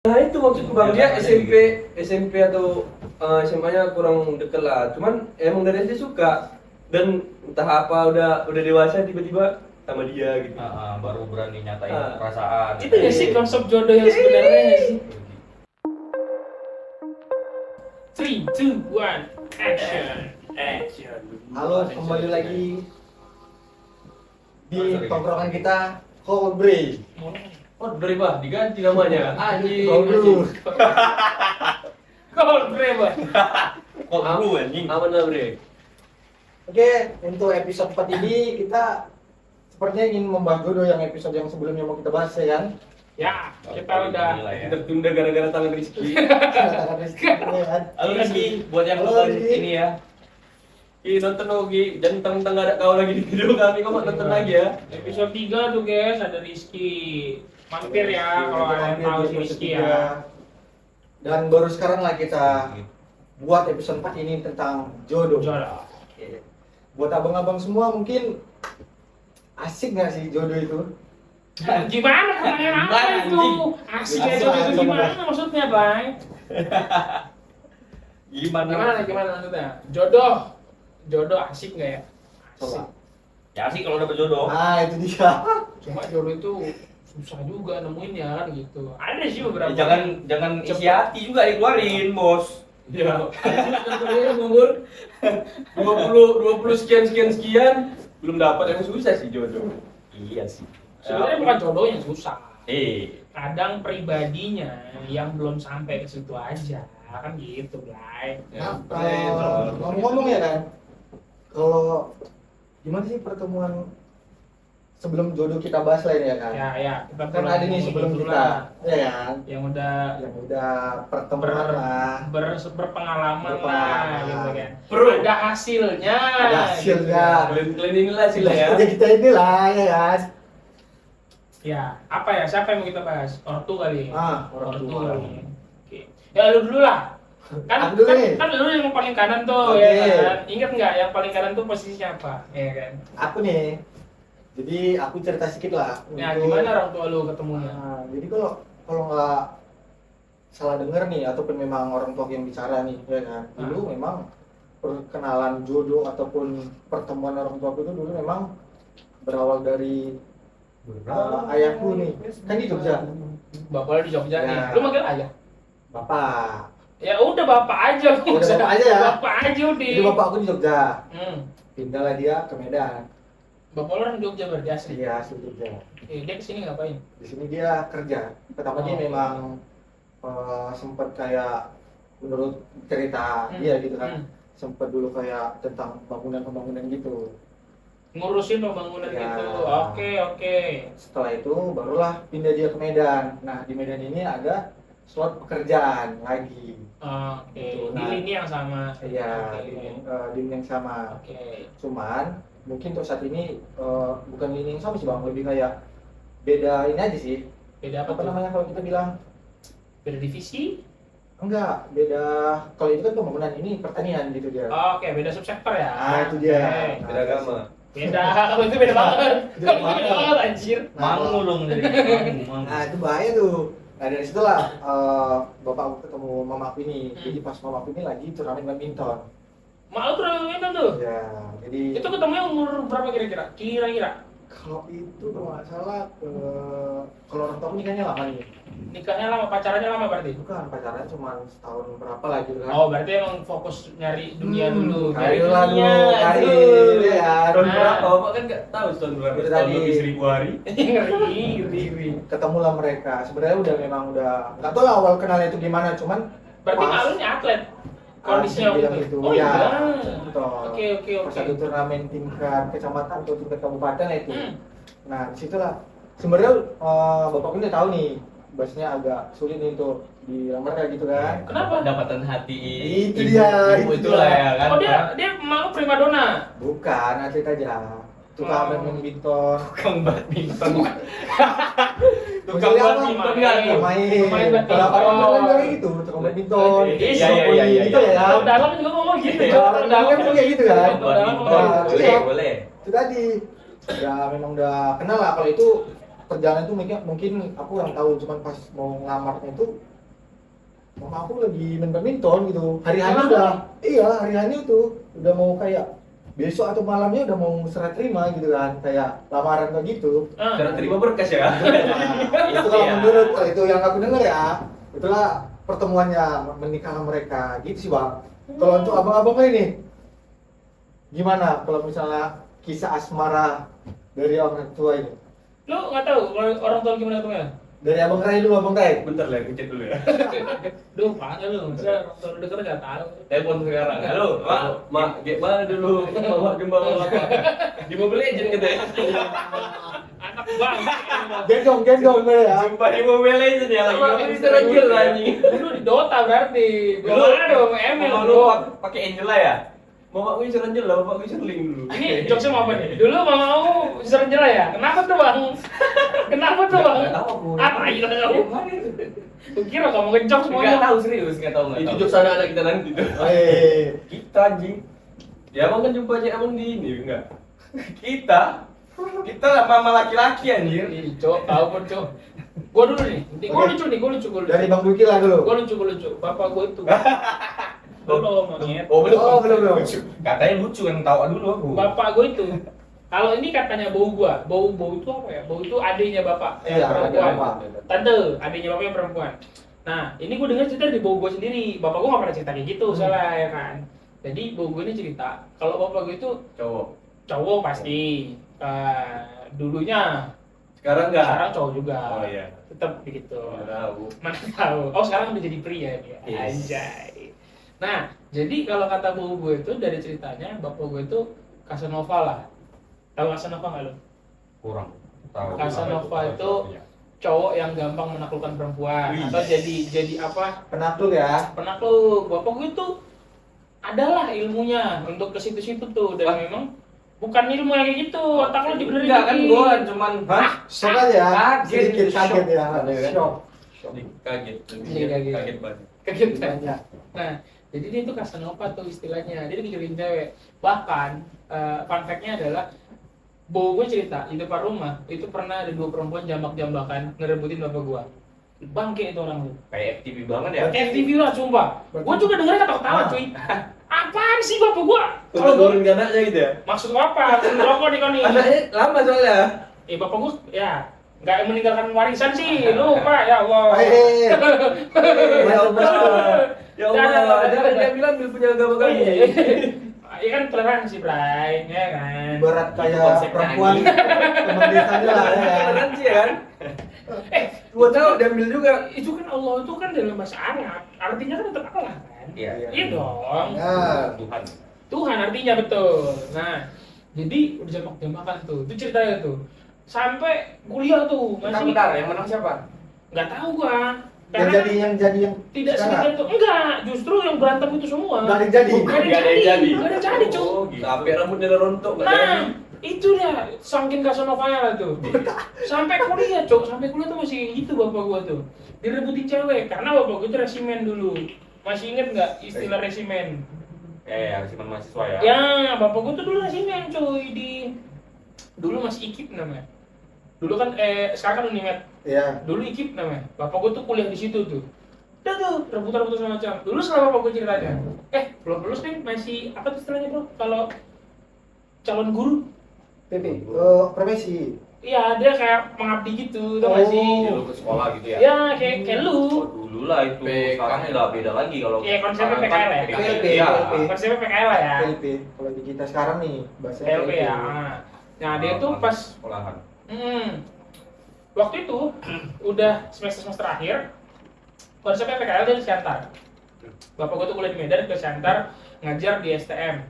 Nah itu maksudku bang, dia SMP atau SMA-nya kurang deket lah. Cuman emang dari SD suka dan entah apa udah dewasa tiba-tiba sama dia gitu. Baru berani nyatain perasaan. Itu nggak sih konsep jodoh yang sebenarnya nggak sih? 3, 2, 1, action. Halo, kembali lagi di tongkrongan kita Coldplay. Oh berubah diganti namanya. Anjing. Coldplay, Bang. Kok dulu anjing? Aman lah bre. Oke, untuk episode 4 ini kita sepertinya ingin membahas jodoh yang episode yang sebelumnya mau kita bahas ya kan? Ya, kita udah Tertunda gara-gara tangan Rizky. Katakan Rizky, ya kan? Halo Rizky, buat yang Halo, nonton Rizky. ini ya. Ih nonton lagi, dan tentang ada kau lagi di video kami, kau mau nonton lagi ya? episode 3 tuh guys, ada Rizky. Mampir ya kalau ada yang tahu si Rizky ya. Dan baru sekarang lah kita buat episode 4 ini tentang jodoh. Jodoh. Oke. Buat abang-abang semua mungkin asik nggak sih jodoh itu? Gimana pertanyaan apa Gimana, itu? anjing? Asiknya Asal jodoh itu aja, gimana Bang. maksudnya, Bang? Gimana? Maksudnya? Jodoh asik nggak ya? Asik. Coba. Ya sih kalau udah berjodoh. Ah itu dia. Cuma jodoh itu susah juga nemuin ya kan gitu. Ada sih beberapa. Jangan isi hati juga dikeluarin, Bos. Ya, sebenarnya umur 20 sekian belum dapat yang susah sih jodoh. Iya sih. Sebenarnya bukan jodoh yang susah. Kadang Kadang pribadinya yang belum sampai ke situ aja kan gitu, Blay. Nah, betul. ngomong-ngomong ya kan, kalau gimana sih pertemuan sebelum jodoh kita bahas lah ini ya kan? Ya, kita Kan ada nih sebelum kita, ya kan? yang udah Yang udah pertemuan lah. berpengalaman lah Berpengalaman. gitu kan. Bro. Ada hasilnya. Ada hasilnya. Kalian lah sih lah ya. Udah kita ini lah ya kan? Ya, apa ya? Siapa yang mau kita bahas? Ortu kali. Orang Ortu tua. kali. Oke. Ya lu dulu lah. Kan Aku dulu kan, nih. kan lu yang paling kanan tuh Oke. ya kan. Ingat nggak yang paling kanan tuh posisinya apa? Ya kan. Aku nih, jadi aku cerita sedikit lah. Nah, untuk- gimana orang tua lu ketemunya? Nah, jadi kalau nggak salah dengar nih ataupun memang orang tua yang bicara nih ya kan, dulu memang perkenalan jodoh ataupun pertemuan orang tua itu dulu memang berawal dari ayahku nih, kan di Jogja, Bapak lu di Jogja nih. Ya. Lu manggil ayah? bapak. Ya udah bapak aja lu. Udah bapak aja ya. Bapak aja udah. Jadi bapakku di Jogja, Hmm. pindahlah dia ke Medan. Bapak lu orang Jogja berarti asli. Dia asli Jogja. Dia kesini ngapain? Di sini dia kerja. Pertama dia Oh. memang sempat kayak menurut cerita dia gitu kan. Sempat dulu kayak tentang pembangunan gitu. Ngurusin pembangunan Ya. gitu. Oke. Setelah itu barulah pindah dia ke Medan. Nah di Medan ini ada slot pekerjaan lagi. Oke. Di Nah. lini yang sama. Iya, Oke. di lini yang sama. Oke. Cuman mungkin untuk saat ini bukan lini yang sama sih bang, lebih kayak beda ini aja sih. Beda apa Apa tuh? namanya kalau kita bilang? Beda divisi? Enggak, beda. Kalau itu kan pembangunan, ini pertanian gitu dia. Oke, beda subsektor ya. Ah, itu dia. Oke. Beda agama. Beda, itu beda banget. Beda Beda banget. banget anjir. Mangu dong jadi. Nah itu bahaya tuh. Nah dari situlah bapak aku ketemu mamaku ini. Jadi pas mamaku ini lagi turnamen badminton. Mak lu pernah ngomongin tuh? Ya, jadi Itu ketemunya umur berapa kira-kira? Kira-kira. kalau itu kalau nggak salah, kalau orang tua nikahnya lama nih. Nikahnya lama, pacarannya lama berarti? Bukan pacaran cuma setahun berapa lah gitu kan. Oh, berarti emang fokus nyari dunia dulu. Nyari Karir lah dunia, dulu, karir ya. Tahun Nah. berapa? Bapak kan nggak tahu tahun berapa. Itu Tahun tadi. lebih 1000 hari. Ngeri. Ketemulah mereka. Sebenarnya udah memang udah nggak tahu lah awal kenalnya itu gimana, cuman Berarti pas- malunya atlet. Kondisinya bilang waktu gitu. Oh Ya, iya. betul. Oke. Pas ada turnamen tingkat kecamatan atau tingkat kabupaten itu. Hmm. Nah disitulah sebenarnya bapakku udah tahu nih, bahasnya agak sulit nih untuk dilamar kayak gitu kan. Kenapa? Dapatan hati Itu dia, ibu itu itulah dia. ya kan. Oh dia malu primadona. Bukan atlet aja, tukang badminton. Tukang badminton. Tukang badminton kan? Pemain badminton. Kalau orang kan kayak gitu, tukang badminton. Iya. Gitu ya. Kalau dalam juga ngomong gitu ya. Kalau orang dalam kan kayak gitu kan. Badminton. Nah, Boleh. itu tadi udah memang udah kenal lah. Kalau itu perjalanan itu mungkin aku kurang tahu, cuman pas mau ngelamarnya itu mama aku lagi main badminton gitu. Hari-hari Mama udah, iya hari-hari itu udah mau kayak besok atau malamnya udah mau serah terima gitu kan, kayak lamaran kayak gitu. Cara terima berkas ya. Nah, itu kalau menurut itu yang aku dengar ya, itulah pertemuannya menikah mereka gitu sih bang. Kalau untuk abang-abang ini gimana kalau misalnya kisah asmara dari orang tua ini? Lu nggak tahu kalau orang tua gimana tuh ya? Dari abang Rai dulu, abang Rai. Bentar lah, cek dulu ya. Duh, panggil lu, masa orang tua lu denger nggak tahu. Telepon sekarang. Halo, Mak. Mak, gimana dulu? Mak gimana apa? Di Mobile Legends gitu ya. Anak bang. Gendong gue ya. Jumpa di Mobile Legends ya lagi. Apa bisa rajin lah anjing. Dulu di Dota berarti. Belum Dulu ada dong ML Mau lu dulu. pakai Angela ya? Mama aku bisa rajin lah, bapak aku bisa link dulu. Ini jokesnya mau apa nih? Dulu mama kamu sering jelas ya? Kenapa tuh bang? Kenapa tuh bang? Nggak tahu aku. Apa aja kamu? Aku kira kamu ngejok Enggak semuanya. tahu serius, enggak tahu. Itu jokes anak-anak kita nanti tuh. Kita anjing. Ya abang kan jumpa aja abang di ini enggak? Kita lah mama laki-laki anjir. Ih, cok, tahu pun cok. Gua dulu nih. Gua Oke. lucu nih, gua lucu. Dari Bang Duki lah dulu. Gua lucu. Bapak gua itu. Belum monyet. Oh, belum. Katanya lucu yang tawa dulu aku. Bapak gua itu. Kalau ini katanya bau gua. Bau itu apa ya? Bau itu adiknya bapak Iya, yang perempuan. ada apa? Tante, adiknya bapak yang perempuan. Nah, ini gue dengar cerita dari bau gue sendiri. Bapak gue gak pernah cerita kayak gitu, soalnya ya kan. Jadi bau gue ini cerita, kalau bapak gue itu cowok pasti. Dulunya, Sekarang enggak? sekarang cowok juga. Oh iya. Tetap begitu. Nggak tahu. Mana tahu. Oh sekarang udah jadi pria dia. Yes. Anjay. Nah, jadi kalau kata bau gue itu dari ceritanya, bapak gue itu Casanova lah. Tahu Casanova nggak lo? Kurang tahu. Casanova itu cowok yang gampang menaklukkan perempuan Wih. atau jadi apa? Penakluk ya. Penakluk. Bapak gue itu adalah ilmunya untuk ke situ-situ tuh dan memang bukan ilmu yang kayak gitu. Otak lo dibenerin Enggak kan dikit. gua cuman Shock aja. kaget, Sedikit kaget shock. ya. Shock. Kaget. Iya, kaget. Kaget banget. Kaget kan? Banyak. Nah, jadi dia itu Casanova tuh istilahnya. Dia dikirim cewek. Bahkan fun fact-nya adalah bau gue cerita di depan rumah itu pernah ada 2 perempuan jambak-jambakan ngerebutin bapak gua. Bangke itu orang tuh. Kayak FTV banget ya. FTV lah sumpah. Gua juga dengernya ketawa-ketawa cuy. Apaan sih bapak gua? Kalau turun ke anaknya gitu ya? Maksud gua apa? Rokok nih kau nih. Anaknya lama soalnya. Bapak gua ya nggak meninggalkan warisan sih. Lupa ya Allah. Hei. Ya Allah. Ya Allah. Jangan dia bilang dia punya agama kami. Iya kan toleransi, Bray, ya kan. Ibarat Itu kayak konsepnya perempuan teman desanya lah ya. Toleransi ya kan? Gua tahu diambil juga. Itu kan Allah itu kan dalam bahasa Arab, artinya kan tetap Allah kan. Iya. Iya dong. Ya. Tuhan. Tuhan artinya betul. Nah, jadi udah jambak-jambakan tuh. Itu ceritanya tuh. Sampai kuliah tuh masih Bentar, yang menang siapa? nggak tahu gua. Yang jadi yang tidak sekarang. sedikit tuh. Enggak, justru yang berantem itu semua. Nggak ada yang jadi. Nggak ada Nggak ada yang yang jadi. jadi. Nggak ada yang jadi, cuy. Oh, gitu. Sampai rambutnya udah rontok nggak Nah, jadi. itu dia saking Casanovanya lah tuh. Sampai kuliah, Cok. Sampai kuliah tuh masih gitu bapak gua tuh. Direbutin cewek karena bapak gua tuh resimen dulu. Masih inget nggak istilah resimen? Ya, resimen mahasiswa ya. Ya, bapak gua tuh dulu resimen, cuy. Dulu masih IKIP namanya. Dulu kan sekarang kan Unimed. Iya. Dulu IKIP namanya. Bapak gua tuh kuliah di situ tuh. Udah tuh, rebutan-rebutan segala macam. Dulu setelah bapak gua ceritanya. Belum lulus nih, masih apa tuh istilahnya, Bro? Kalau calon guru. PP. Profesi. Iya, dia kayak mengabdi gitu, tau gak sih? Dulu ke sekolah gitu ya. Ya, kayak lu. Oh, dulu lah itu. Sekarang udah beda lagi kalau. Iya, konsepnya sekarang PKL ya? kan PLP, Iya. PLP. Konsepnya PKL lah ya. PLP. Kalau di kita sekarang nih bahasanya PLP ya. Nah, dia tuh pas sekolahan. waktu itu udah semester akhir, konsepnya PKL dia di Siantar. Bapak gua tuh kuliah di Medan, ke Siantar ngajar di STM.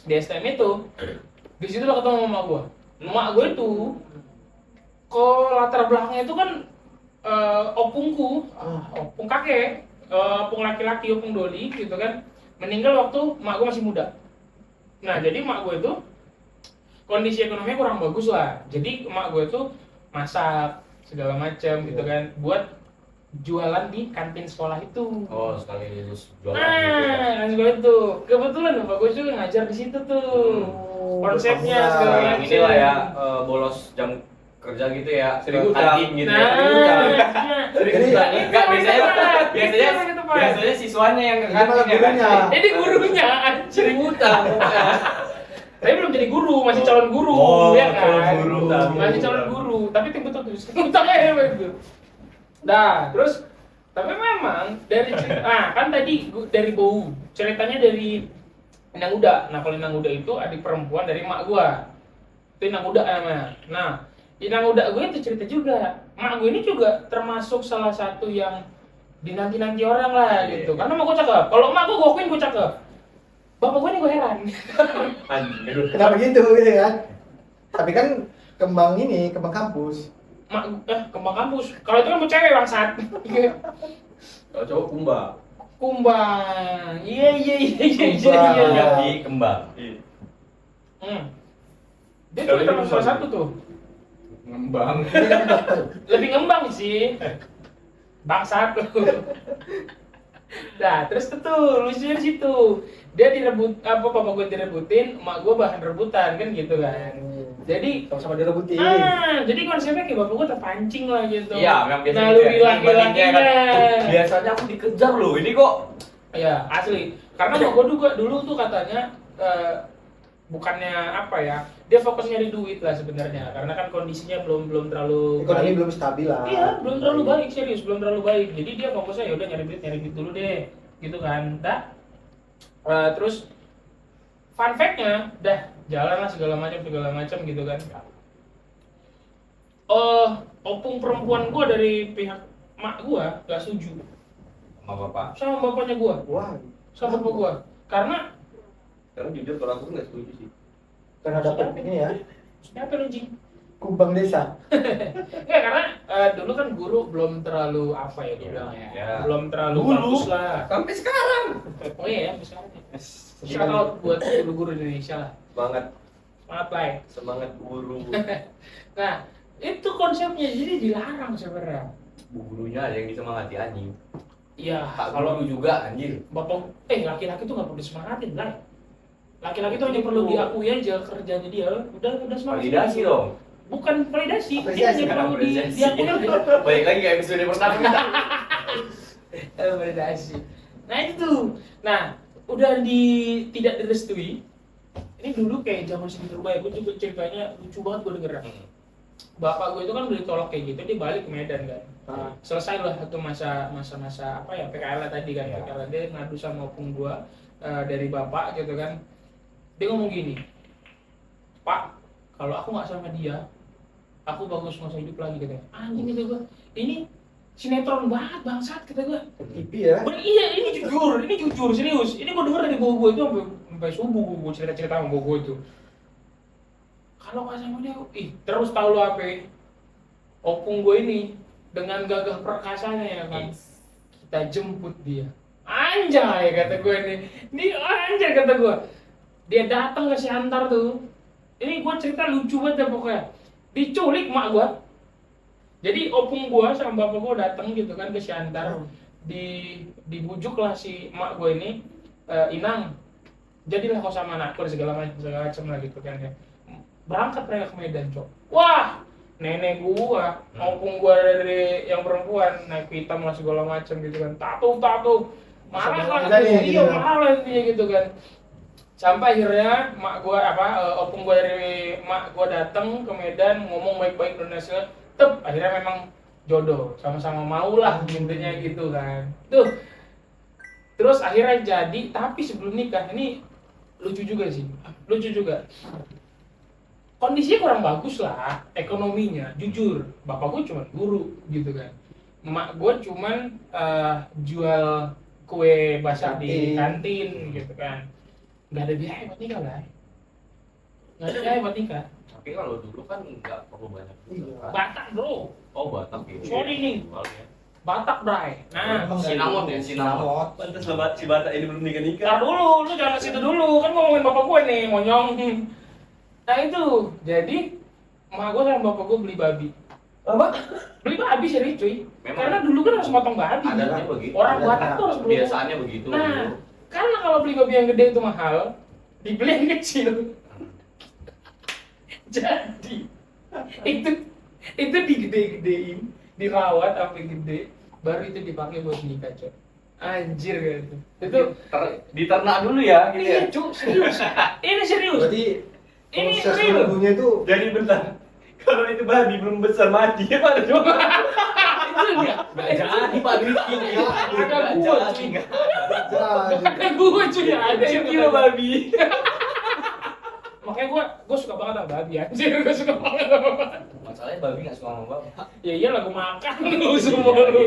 Di STM itu, di situ lah ketemu sama gua. Emak gua itu, kok latar belakangnya itu kan opungku, opung kakek, opung laki-laki, opung doli gitu kan, meninggal waktu emak gua masih muda. Nah jadi emak gua itu kondisi ekonominya kurang bagus lah. Jadi emak gua itu masak segala macam gitu kan, buat jualan di kantin sekolah itu. Oh, sekali lulus jualan gitu. Nah, sekolah itu. Kebetulan bapak gue juga ngajar di situ tuh. Konsepnya segala Yang macam. inilah ya, bolos jam kerja gitu ya. Sering ke utang. kantin gitu ya. Nah, Sering utang. iya. Sering Jadi, utang. Enggak, biasanya Biasanya apa? Biasanya siswanya yang Ini malah gurunya. Ini gurunya anjir. Utang. Tapi belum jadi guru, masih calon guru, Oh, ya kan? calon guru. Masih calon guru, tapi tim betul tuh, utangnya ya begitu. Nah, terus tapi memang dari kan tadi dari bau ceritanya dari Inang Uda. Nah, kalau Inang Uda itu adik perempuan dari mak gua. Itu Inang Uda namanya. Nah, Inang Uda gue itu cerita juga. Mak gue ini juga termasuk salah satu yang dinanti-nanti orang lah gitu. Karena mak gue cakep. Kalau mak gue akuin gue cakep. Bapak gue ini gue heran. Aduh. Kenapa gitu gitu kan? Tapi kan kembang kampus. Kembang kampus. Kalau itu kan buat cewek bangsat. Kalau cowok kumba. Kumbang. Iya. Kumbang. Ganti kembang. Dia Kalau tuh ini termasuk salah kumbang. satu tuh. Ngembang. Lebih ngembang sih. Bangsat lu. Nah, terus tuh lucunya di situ. Dia bapak gue direbutin, emak gue bahan rebutan kan gitu kan. Jadi sama-sama direbutin. jadi konsepnya kayak bapak gue terpancing lah gitu. Iya, memang biasanya Nah, lu gitu ya. bilang Dibandingnya kan, kan. biasanya aku dikejar loh, ini kok Iya, asli. Karena emak gue juga dulu tuh katanya bukannya apa ya, dia fokus nyari duit lah sebenarnya. Karena kan kondisinya belum terlalu Ekonomi baik. belum stabil lah. Iya, belum terlalu baik, serius, belum terlalu baik. Jadi dia fokusnya ya udah nyari duit dulu deh, gitu kan. Terus fun fact-nya, jalan lah segala macam gitu kan. Opung perempuan gua dari pihak mak gua gak setuju sama bapak. sama bapaknya gua, Wah, sama bapak gua. Karena Jujur kalau aku nggak setuju sih. karena dapat ini ya, siapa anjing? kumbang desa. Ya karena dulu kan guru belum terlalu apa ya dibilang ya. Ya. Belum terlalu Dulu. bagus lah. Sampai sekarang. Oh iya ya, sekarang ya. Shout out buat guru-guru Indonesia lah. Semangat, Semangat lah ya. semangat guru. Nah, itu konsepnya jadi dilarang sebenarnya. Bu gurunya ada yang disemangati anjing. Iya, Pak kalau guru juga anjir. bapak laki-laki tuh nggak perlu disemangatin lah. Laki-laki tuh hanya perlu diakui aja kerjanya dia. Udah semangat. Validasi dong. Bukan validasi, dia Apresiasi, hanya perlu Apresiasi. diakui aja. Balik lagi ke episode pertama kita. Validasi. Nah itu. Nah, udah tidak direstui. Ini dulu kayak zaman Seni Nurbaya, gue juga ceritanya lucu banget gue denger. Bapak gue itu kan udah ditolak kayak gitu, dia balik ke Medan kan. Selesai lah itu masa apa ya, PKL tadi kan. Ya. PKL dia ngadu sama opung gue dari bapak gitu kan. Dia ngomong gini, Pak, kalau aku nggak sama dia, aku bagus nggak usah hidup lagi katanya. Anjing kata gue, ini sinetron banget bangsat kata gue. TV ya. Iya, ini jujur, serius. Ini gue denger dari bau gue itu sampai subuh gue cerita sama bau gue itu. Kalau nggak sama dia, terus tahu lo apa? Opung gue ini dengan gagah perkasanya ya kan, kita jemput dia. Anjay kata gue ini anjay kata gue. Dia datang ke Siantar tuh. Ini gue cerita lucu banget ya pokoknya. Diculik mak gue. Jadi opung gue sama bapak gue datang gitu kan ke Siantar. Dibujuk lah si mak gue ini, Inang, jadilah kau sama anakku segala macam lah gitu kan ya. Berangkat mereka ke Medan, cok. Wah, nenek gua, opung gua dari yang perempuan naik hitam lah segala macam gitu kan. Tato, marah lah dia, marah lah intinya gitu kan. Sampai akhirnya mak gua opung gua dari mak gua datang ke Medan ngomong baik-baik Indonesia. Akhirnya memang jodoh, sama-sama mau lah intinya gitu kan. Tuh. Terus akhirnya jadi, tapi sebelum nikah ini lucu juga. Kondisinya kurang bagus lah ekonominya, jujur. Bapak gue cuma guru gitu kan. Emak gue cuma jual kue basah di kantin gitu kan. Nggak ada biaya buat nikah lah. Nggak ada biaya buat nikah. Tapi kalau dulu kan nggak perlu banyak. Batak bro. Oh Batak ya. Sorry nih. Batak bray. Nah, Sinamot ya, sinamot. Pantas lebat si Batak ini belum nikah. ntar dulu, lu jangan ke situ dulu. Kan ngomongin bapak gue nih, monyong. Nah itu, jadi emak gue sama bapak gue beli babi. Apa? Beli babi serius cuy. Memang. Karena dulu kan harus motong babi. Adatnya begitu. Orang Adatnya. Batak tuh harus beli. Biasaannya begitu. Nah, karena kalau beli babi yang gede itu mahal, dibeli yang kecil. Jadi itu digede-gedein, dirawat sampai gede, baru itu dipakai buat nikah, coy. Anjir gitu. Itu diternak dulu ya gitu ya. iya, Cuk, serius. Ini serius. Berarti Ini proses real. lagunya itu Jadi bentar. Kalau itu babi belum besar mati ya pada coba. Itu enggak. Nggak jadi Pak Rizky. Ada gua, cuy. jadi. Ada gua cuy, ada yang Kilo babi. Makanya gua suka banget sama babi anjir, gua suka banget sama babi. Masalahnya babi nggak suka sama bapak. Ya iyalah gua makan lu semua lu.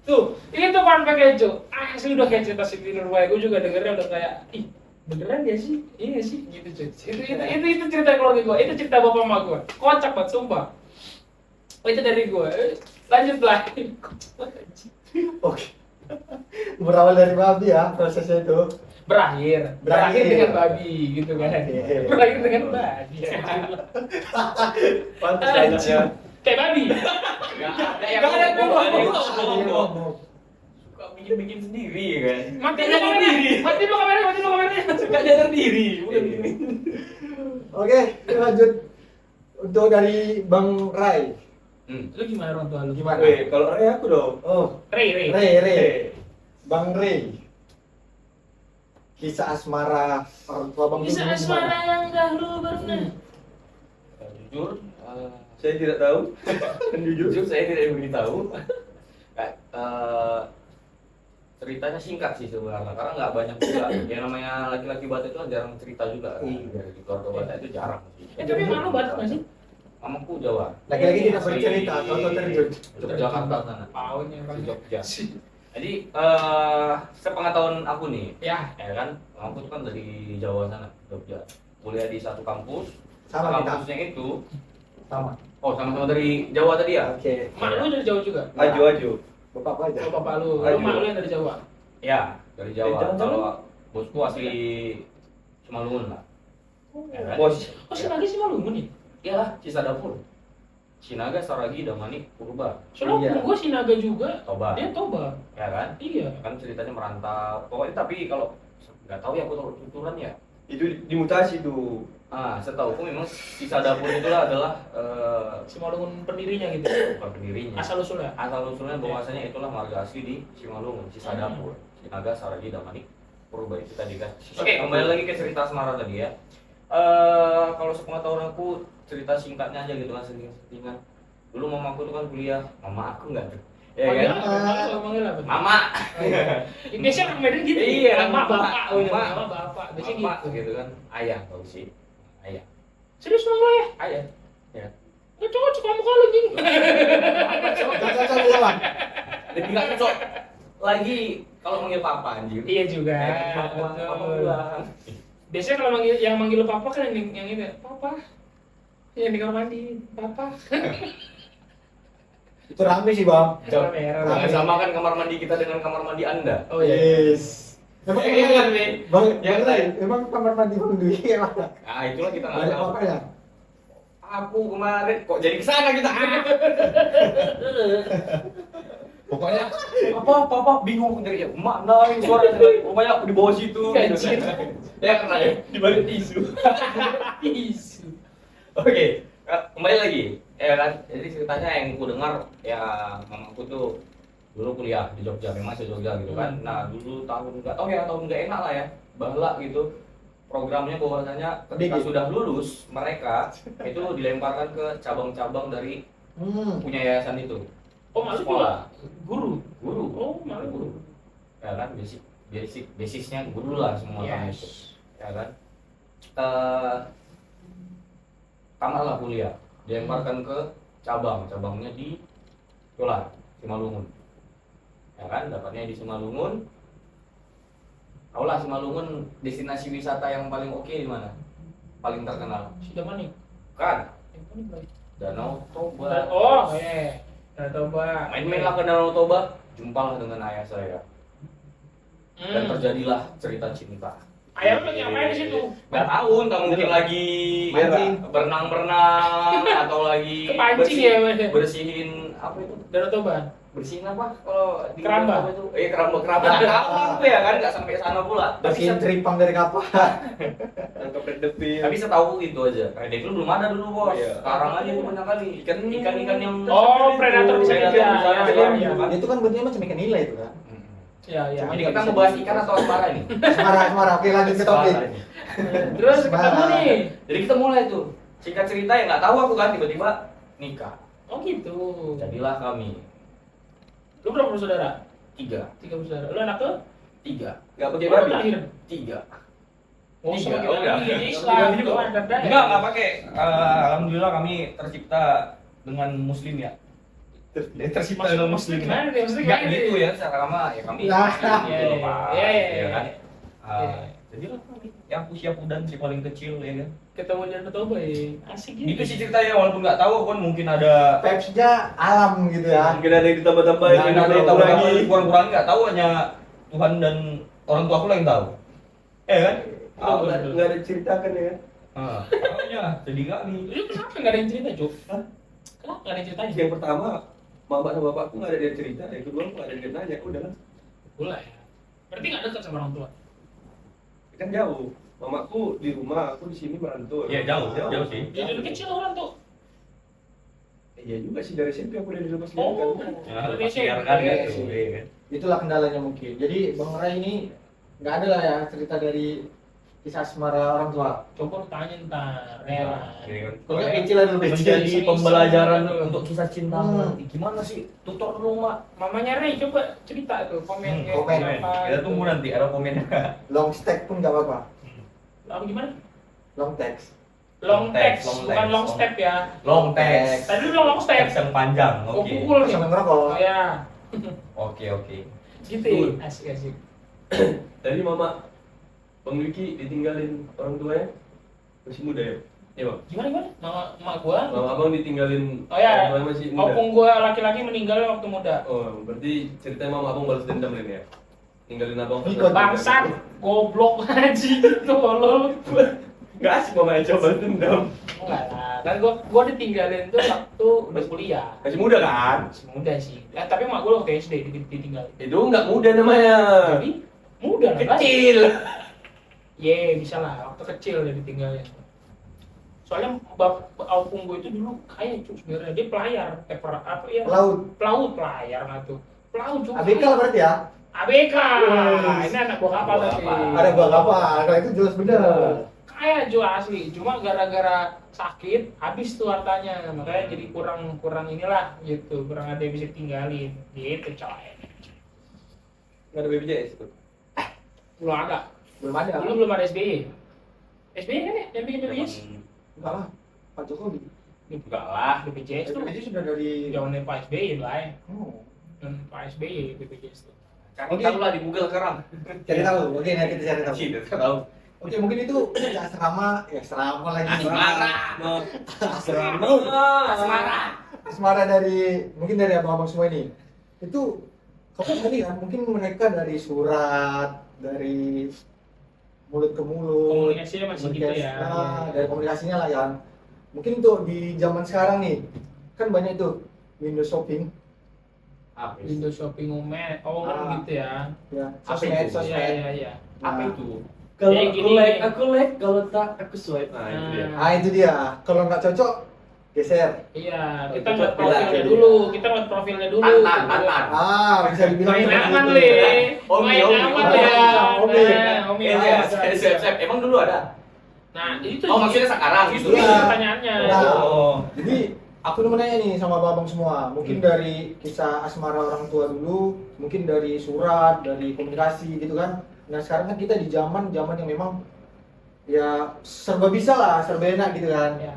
Tuh, ini tuh fun fact-nya, Cuk. Asli udah kayak cerita Siti Nurbaya, gua juga dengernya udah kayak, ih, beneran ya sih? Iya sih, gitu cuy. Itu cerita keluarga gua, itu cerita bapak emak gua. Kocak banget, sumpah. Oh, itu dari gua. Lanjut lah. Oke. Berawal dari babi ya prosesnya itu. Berakhir dengan babi gitu kan. Oke. Berakhir dengan babi. Pantas Anjir. anaknya. Kayak babi. Nggak ada yang Nggak ada yang ngomong, ngomong. nggak ada yang Ada yang ngomong. ngomong. Suka bikin sendiri kan. Mati lu kameranya. Mati lu kameranya. Gak sadar diri. Bukan Iya. gini. Oke, lanjut untuk dari Bang Rai. Lu gimana orang tua lu? Gimana? Weh, kalau Ray aku dong. Oh, Ray. Ray. Bang Ray. Kisah asmara orang tua Bang Bisa Dudung asmara gimana? yang dahulu pernah. Jujur, Saya tidak tahu. jujur saya tidak beritahu. Ceritanya singkat sih sebenarnya karena nggak banyak juga. Yang namanya laki-laki Batak itu kan jarang cerita juga. Dari keluarga Batak itu jarang sih. Tapi malu banget nggak sih? Mamaku Jawa. Lagi-lagi tidak Asli bercerita, atau terjun. Jakarta sana. Paunya Di Jogja. sih. Jadi sepengetahuan aku nih, Ya, ya kan, aku tuh kan dari Jawa sana, Jogja. Kuliah di satu kampus. Sama kita. Kampusnya itu, Sama. oh sama-sama dari Jawa tadi ya? Oke. mak lu dari Jawa juga? Aju. Bapak apa aja? Oh, bapak lu. Ayo. Mak lu yang dari Jawa. Ya, dari Jawa. jangan-jangan. Kalau bosku asli Simalungun lah. Ya kan? Bos. Oh, si lagi sih malu nih. Iyalah, Sisa Dapur. Sinaga, Saragi, Damani, Purba, Soalnya Iya. gua si Naga juga. Toba. Dia toba. Ya kan? Iya. Kan ceritanya merantau. Pokoknya tapi kalau nggak tahu ya aku tahu tuturan ya. Itu dimutasi tuh. Setauku memang Sisa Dapur itulah adalah Si Malungun pendirinya gitu. bukan pendirinya. Asal usulnya. Asal usulnya bahwasanya itulah marga asli di Simalungun, Sisa Dapur, Sinaga, Saragi, Damani, Purba itu tadi kan. Oke, kembali lagi ke cerita Asmara tadi ya. Kalau sepengetahuan aku cerita singkatnya aja gitu kan singkat. Dulu mamaku tuh kan kuliah, mama aku enggak tuh. Ya Panggil kan? apa? Panggil apa? Mama. Biasanya orang Medan gitu. Iya, Mama, Mama. bapak. Mama, bapak. Biasanya Mama gitu. gitu kan. Ayah tau sih. Ayah. Serius nama lo ya? Ayah. Ya. Lu cocok kamu kalau anjing. Cocok ulang. Lebih enggak cocok. Lagi kalau manggil papa anjir. Iya juga. Papa Betul. pulang. Biasanya kalau yang manggil lu papa kan yang ini, papa. Yang di kamar mandi, papa. Itu rame sih, Bang. Jangan merah. Jangan samakan kamar mandi kita dengan kamar mandi Anda. Oh iya. Yes. Emang Iya kan, Be? Bang, Iya, Bang kan? Ray, emang kamar mandi Bang Dwi gimana? Nah, itulah kita nggak Banyak tahu. apa ya? Aku kemarin kok jadi kesana kita. Pokoknya apa bingung dari ya mana yang suara pokoknya aku di bawah situ. Anjir. Ya karena ya Di balik tisu. Isu. Oke, kembali lagi. Ya kan, jadi ceritanya yang ku dengar ya mamaku tuh dulu kuliah di Jogja, memang di Jogja gitu kan. Nah dulu tahun nggak tahu ya tahun nggak enak lah ya, bala gitu. Programnya bahwasanya ketika Dikit. sudah lulus mereka itu dilemparkan ke cabang-cabang dari punya yayasan itu. Oh, malu Sekolah. juga guru. Guru. Oh, malu Guru. Ya kan, basisnya guru lah semua kan itu. Yes. Ya kan. Tamatlah kuliah, dilemparkan ke cabangnya di Yola, Simalungun. Ya kan, dapatnya di Simalungun. Taulah Simalungun destinasi wisata yang paling oke di mana? Paling terkenal. Sudah manik. Kan, Yang manik lagi. Danau Toba. Oh, iya. Danau Toba. Main-main lah ke Danau Toba, jumpalah dengan ayah saya. Dan Hmm. terjadilah cerita cinta. Ayam lagi ngapain di situ? Gak tahu, entah mungkin lagi Mancing. berenang-berenang atau lagi Kepancing ya, Mas? bersihin apa itu? Danau Toba. Bersihin apa kalau di Keramba. apa itu? Keramba nggak tahu itu ya kan nggak sampai sana pula. Bersihin tripang dari kapal. Tangkap red depil. Tapi saya tahu itu aja. Kayak itu belum ada dulu bos. Iya. Sekarang aja itu banyak kali ikan yang Oh, predator di sana Predator ya. di sana, Iya, iya, iya. kan? Itu kan bentuknya macam ikan nila itu kan. Ya, ya. Cuman Ini nggak kita bisa ngebahas di- ikan atau asmara ini? Asmara. Oke, lanjut ke topik. Asmara ini. Terus ketemu nih. Jadi kita mulai tuh. Singkat cerita ya nggak tahu aku kan tiba-tiba nikah. Oh gitu. Jadilah kami Lu berapa bersaudara? 3. 3 bersaudara. Lu anak ke? 3. Nggak pakai Lu babi. terakhir. 3. Oh, Tiga, sama kita oh, enggak. lagi di Enggak, Islam. gitu. Gua ada dah. Enggak pakai. Alhamdulillah kami tercipta dengan muslim ya. Tercipta dengan muslim. Gimana nih? Maksudnya Enggak gimana gitu nih? ya, secara lama ya kami. Nah. Iya, gitu, Pak. iya, iya, Ya kan. iya. Jadilah kami yang usia dan si paling kecil ya kan. Ketemu Danau Toba ya. Asik gitu. Itu sih ceritanya walaupun nggak tahu kan mungkin ada Vibes-nya alam gitu ya. Mungkin ada yang ditambah-tambahin, mungkin yang ada yang tahu lagi. kurang-kurang nggak tahu hanya Tuhan dan orang tua aku lah yang tahu. Kan? Oh, nggak ada ceritakan ya kan? Makanya jadi kami. Lu kenapa nggak ada yang cerita, Jok? Kenapa nggak ada yang ceritanya? Yang pertama, mama sama bapakku nggak ada yang cerita, yang kedua nggak ada yang nanya, udah kan? Boleh ya. Berarti nggak dekat sama orang tua. Kan jauh. Mamaku di rumah, aku di sini merantau. Iya jauh sih. Jadi dulu kecil orang tuh. Iya juga sih dari SMP aku udah dilepas Oh. liarkan. Ya, Dari lepas SMP. biarkan Iya, gitu. sih. Iya kan? Itulah kendalanya mungkin. Jadi Bang Ray ini nggak ada lah ya cerita dari kisah asmara orang tua. Coba lu tanya ntar. Ya. Ini kan. Kalau nggak kecil ada lebih Menjadi Iseng-iseng pembelajaran gitu. untuk kisah cinta nanti. Gimana sih? Tutor dulu, Mak. Mamanya Ray coba cerita tuh komen kayak komen. apa. Kita gitu. tunggu nanti ada komennya. Long stack pun nggak apa-apa. Apa gimana? Long text. Long text, Long bukan text, long long- step ya. Long text. Tadi lu bilang long step. Teks yang panjang. Gua Oke. pukul nih. Sambil ngerokok. Oh ya, Oke. gitu Betul. ya. Asik. Tadi mama Bang Wiki ditinggalin orang tuanya masih muda ya? Iya bang. Gimana? Mama gua, Mama abang ditinggalin Oh ya, orang tuanya masih muda. opung gua laki-laki meninggal waktu muda. Oh, berarti ceritanya mama abang balas dendam ini ya? Tinggalin abang. Ikut. Bangsat, goblok haji gitu tolol. Gak asik mama yang coba balas dendam. Enggak lah, kan gua ditinggalin tuh waktu udah kuliah. Masih muda kan? Masih muda sih. Tapi emak gua waktu SD ditinggalin. Itu nggak muda namanya. Jadi muda lah. Kan? Kecil. Ye, bisa lah, waktu kecil dia ditinggalin. Soalnya opung gue itu dulu kaya cuy sebenarnya, dia pelayar, apa ya? Pelaut. Pelayar nggak tuh? Pelaut juga. ABK lah berarti ya. ABK. Wih. Ini anak buah kapal Buah tapi. kapal. Ada gua apa? Kalau itu jelas bener. Kaya cuy asli, cuma gara-gara sakit habis tuh hartanya, makanya jadi kurang inilah gitu, kurang ada yang bisa tinggalin, gitu coy. Nggak ada BPJS tuh. Belum ada, Belum ada. dulu belum ada SBY. SBY kan ya, yang bikin BPJS? Enggak lah. Pak Jokowi. Enggak lah, BPJS tuh Itu sudah dari. zamannya Pak SBY lah ya. Oh. Dan Pak SBY BPJS tuh. Cari Oke. tahu lah di Google sekarang. Cari tahu. Oke, nanti kita cari tahu. Tidak tahu. Oke, mungkin itu ya asrama lagi. Asmara. Asmara. Asmara mungkin dari abang-abang semua ini. Itu kamu tadi kan mungkin mereka dari surat, dari mulut ke mulut. Komunikasinya masih gitu ya. Dari komunikasinya lah ya. Mungkin untuk di zaman sekarang nih, kan banyak itu Windows shopping, Windows shopping gitu ya. ya, Apa sosmed, itu? sosmed. Iya. Apa Nah. itu? Kalau Kayak aku gini. like, kalau tak aku swipe. Nah, itu dia. Ah itu dia. Kalau nggak cocok, geser. Iya, kita Cocok ngeliat bila profilnya jadi. dulu, Tantan. Bisa dibilang Main seperti aman itu. le, Omi, main Omi. aman Omi. ya. Omi. Omi. Emang dulu ada? Nah, itu Oh, maksudnya sekarang itu gitu. Iya. pertanyaannya. Nah. Oh. Jadi aku mau nanya nih sama abang semua, mungkin dari kisah asmara orang tua dulu, mungkin dari surat, dari komunikasi gitu kan. Nah sekarang kan kita di zaman yang memang ya serba bisa lah, serba enak gitu kan. Ya,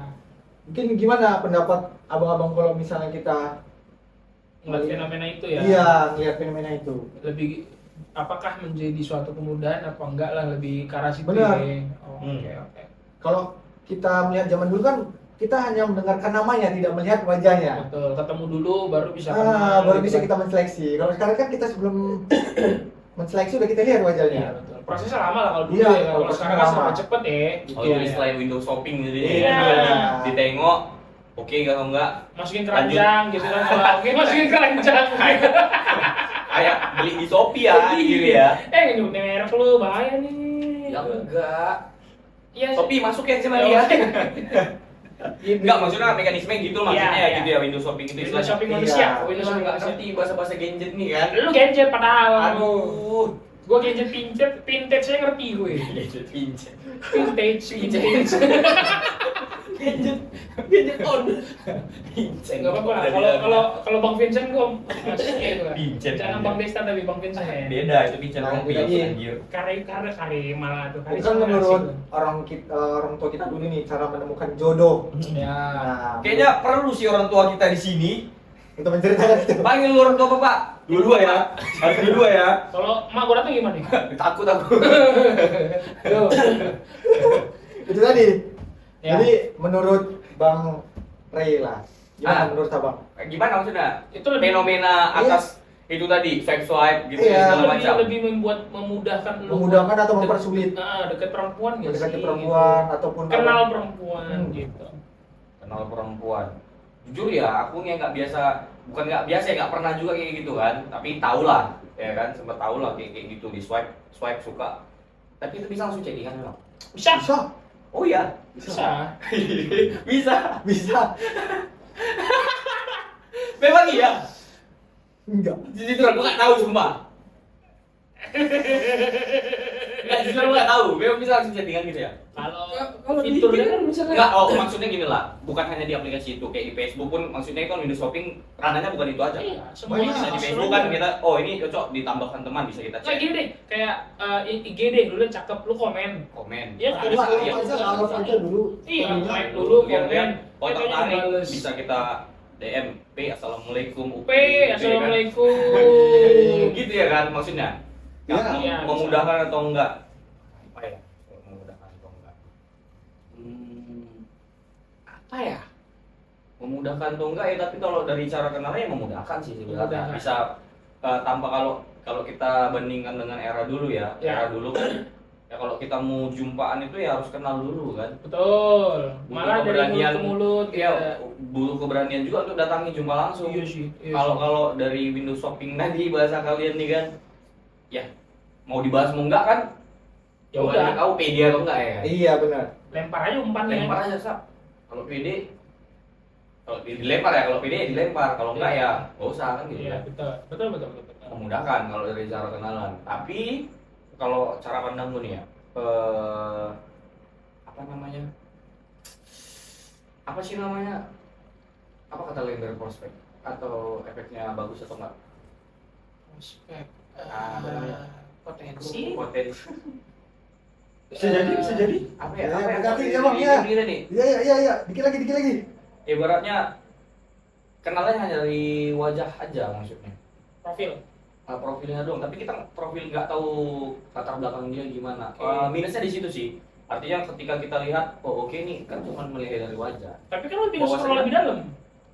Mungkin gimana pendapat abang-abang kalau misalnya kita ngeliat fenomena itu ya. iya ngeliat fenomena itu. Lebih apakah menjadi suatu kemudahan apa enggak lah, lebih ke arah situ. Benar. Ya. Oh, Oke. Kalau kita melihat zaman dulu kan kita hanya mendengarkan namanya, tidak melihat wajahnya. Betul, ketemu dulu baru bisa kenal, Baru gitu bisa kan. kita menseleksi. Kalau sekarang kan kita sebelum menseleksi udah kita lihat Iya, wajahnya. betul. Prosesnya lama lah kalau dulu Iya, ya. Kalau prosesnya sekarang kan lama. serba cepet ya. Oh, Iya, itu iya. istilah Windows shopping gitu ya. Iya. Ditengok, oke kalau enggak Masukin keranjang gitu kan. Kalau oke masukin keranjang. kayak beli di Shopee ya gitu ya. Nyebut merek lu bahaya nih. Ya enggak. Iya. Shopee masuk ya sama Ya, dia. Enggak, maksudnya mekanisme gitu maksudnya Iya, gitu iya. ya, window shopping itu Windows istilahnya. shopping Iya. manusia, Windows Windows shopping shopping nggak manusia. ngerti bahasa-bahasa gadget nih kan. Lu gadget padahal. Aduh. Gue gadget vintage saya ngerti gue. Gadget pincet. Vintage. Gadget on. Pincet. Enggak apa-apa lah. Kalau Bang Vincent gue masih gitu lah. Vincent, Jangan anjir. Bang Desta tapi Bang Vincent ya. Beda itu pincet Nah, rompi itu tadi. anjir. Kari malah tuh. Itu kan menurut orang tua kita dulu nih cara menemukan jodoh. Ya. Nah, Kayaknya perlu sih orang tua kita di sini. untuk menceritakan itu. Panggil orang tua Bapak. Dua-dua ya. Harus dua ya. Kalau emak gue datang gimana? Takut aku. Tuh. Itu tadi. Ya. Jadi menurut Bang Ray lah. Gimana Ah. menurut Abang? Gimana maksudnya? Itu lebih Fenomena atas itu tadi swipe gitu Iya. segala macam. lebih memudahkan lu Memudahkan atau buat mempersulit? deket perempuan gitu Mendekati sih, perempuan gitu. ataupun Kenal perempuan Hmm. gitu. Kenal perempuan. Jujur ya, aku nggak biasa, bukan nggak biasa ya, nggak pernah juga kayak gitu kan. Tapi tau lah, ya kan, sempat tau lah kayak gitu di swipe suka. Tapi itu bisa langsung chattingan memang. Bisa. Bisa. Oh iya, Bisa. bisa. Bisa. Memang iya. Enggak. Jujur aku nggak tahu sumpah. Nggak, jujur aku nggak tahu. Memang bisa langsung chattingan gitu ya. Kalau fiturnya kan misalnya Enggak, oh maksudnya gini lah, bukan hanya di aplikasi itu, kayak di Facebook pun maksudnya kan Windows Shopping ranahnya bukan itu aja. iya, semuanya Bisa di Facebook kan kita, oh ini cocok ditambahkan teman bisa kita Kayak cek, gini deh, kayak IG deh, dulu cakep lu komen. komen. Iya, Nah, kalau bisa, Awal iya. aja, awal aja dulu. Iya, Story-nya. like dulu, Biar komen. kontak Kayaknya tarik, dibales. bisa kita DM, P assalamualaikum, P, assalamualaikum. gitu ya kan maksudnya. Iya. Iya, Memudahkan atau enggak? Apa ya? Memudahkan atau enggak? Apa ya? Memudahkan atau enggak ya, tapi kalau dari cara kenalnya ya memudahkan sih sebenarnya. Memudahkan. Bisa tanpa kalau kita bandingkan dengan era dulu ya. Ya. Era dulu kan ya kalau kita mau jumpaan itu ya harus kenal dulu kan. Betul. Butuh Malah dari mulut keberanian. ke mulut gitu. Iya, butuh keberanian juga untuk datangi jumpa langsung. Iya sih. Iya Kalau sih. kalau dari Windows Shopping tadi bahasa kalian nih kan, ya mau dibahas mau enggak kan? Ya Jawabannya udah. kau pede atau enggak ya? Iya benar. Lempar aja umpannya. Lempar aja sap. Kalau pede, kalau dilempar ya, kalau pede ya dilempar. Kalau enggak ya nggak usah kan gitu. Iya, kan. betul. Memudahkan kalau dari cara kenalan. Tapi kalau cara pandang gue nih ya, apa namanya? Apa sih namanya? Apa kata lain dari prospek? Atau efeknya bagus atau enggak? Prospek. Apa namanya? Potensi. Potensi. Bisa jadi. Apa ya? Ya, Apa ya? berarti Ini- ya, Bang, ini- ya. ini nih. Iya. Dikit lagi. Ibaratnya kenalnya hanya dari wajah aja maksudnya. Profil. Profilnya doang, tapi kita profil nggak tahu latar belakang dia gimana. Oke. Minusnya di situ sih. Artinya ketika kita lihat, oh oke nih kan cuma melihat dari wajah. Tapi kan lu bisa Bahwasanya- scroll lebih dalam.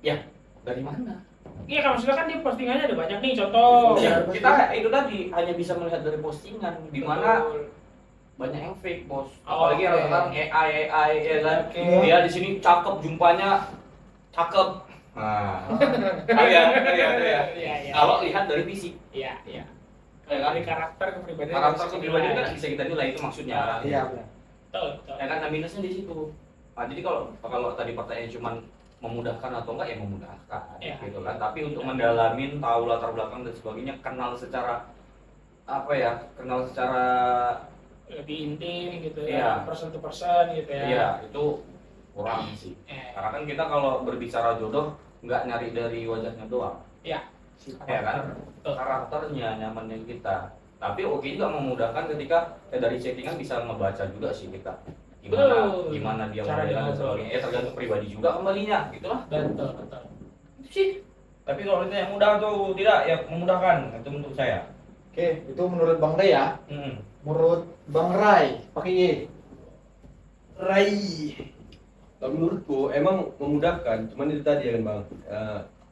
Ya, dari mana? Iya kan maksudnya kan dia postingannya ada banyak nih contoh. Ya, betul. kita itu tadi hanya bisa melihat dari postingan, di mana Betul. banyak yang fake bos. Oh, Apalagi oke. orang sekarang AI ya kan. Oke. Dia di sini cakep, jumpanya cakep. Nah, tahu ya. Iya. Kalau lihat dari fisik, Iya. ya Kalau kan? dari karakter kepribadian. Karakter bisa kepribadian dinilai. kan bisa kita nilai itu maksudnya. Iya benar. Betul. Ya kan, nah minusnya di situ. Nah, jadi kalau tadi pertanyaan cuma memudahkan atau enggak ya memudahkan Ya. gitu kan. Tapi untuk mendalamin, tahu latar belakang dan sebagainya, kenal secara apa ya? Kenal secara Lebih intim gitu Iya. ya. Person to person gitu ya. iya itu kurang sih. Karena kan kita kalau berbicara jodoh nggak nyari dari wajahnya doang. Iya. Ya kan? Betul. Karakternya, nyamannya kita. Tapi oke juga memudahkan ketika dari chattingan bisa ngebaca juga sih kita. Betul. Gimana dia Cara modelnya dan ngobrol. sebagainya. Ya tergantung pribadi juga kembalinya, gitulah. Betul. Itu sih. Tapi kalau itu yang mudah atau tidak ya memudahkan itu untuk saya. Oke, itu menurut Bang Ray ya. Menurut Bang Ray, pakai Y. Rai. Kalau menurutku emang memudahkan, cuman itu tadi ya kan bang,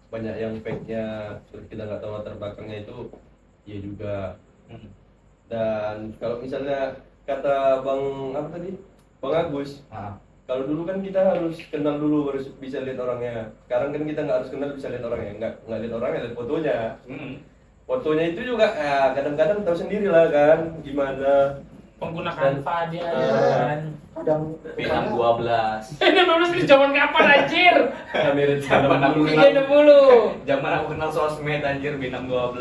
banyak yang fake-nya, terus kita nggak tahu latar belakangnya itu, ya juga. Dan kalau misalnya kata bang apa tadi, bang Agus, Nah, kalau dulu kan kita harus kenal dulu baru bisa lihat orangnya. Sekarang kan kita nggak harus kenal bisa lihat orangnya, nggak lihat orangnya, lihat fotonya. Fotonya itu juga kadang-kadang tahu sendiri lah kan gimana pengguna Dan- Canva dia kan. Kadang B612. Ini belum ini zaman kapan anjir? Kamera Zaman aku zaman kenal. 360. Zaman aku kenal sosmed anjir B612.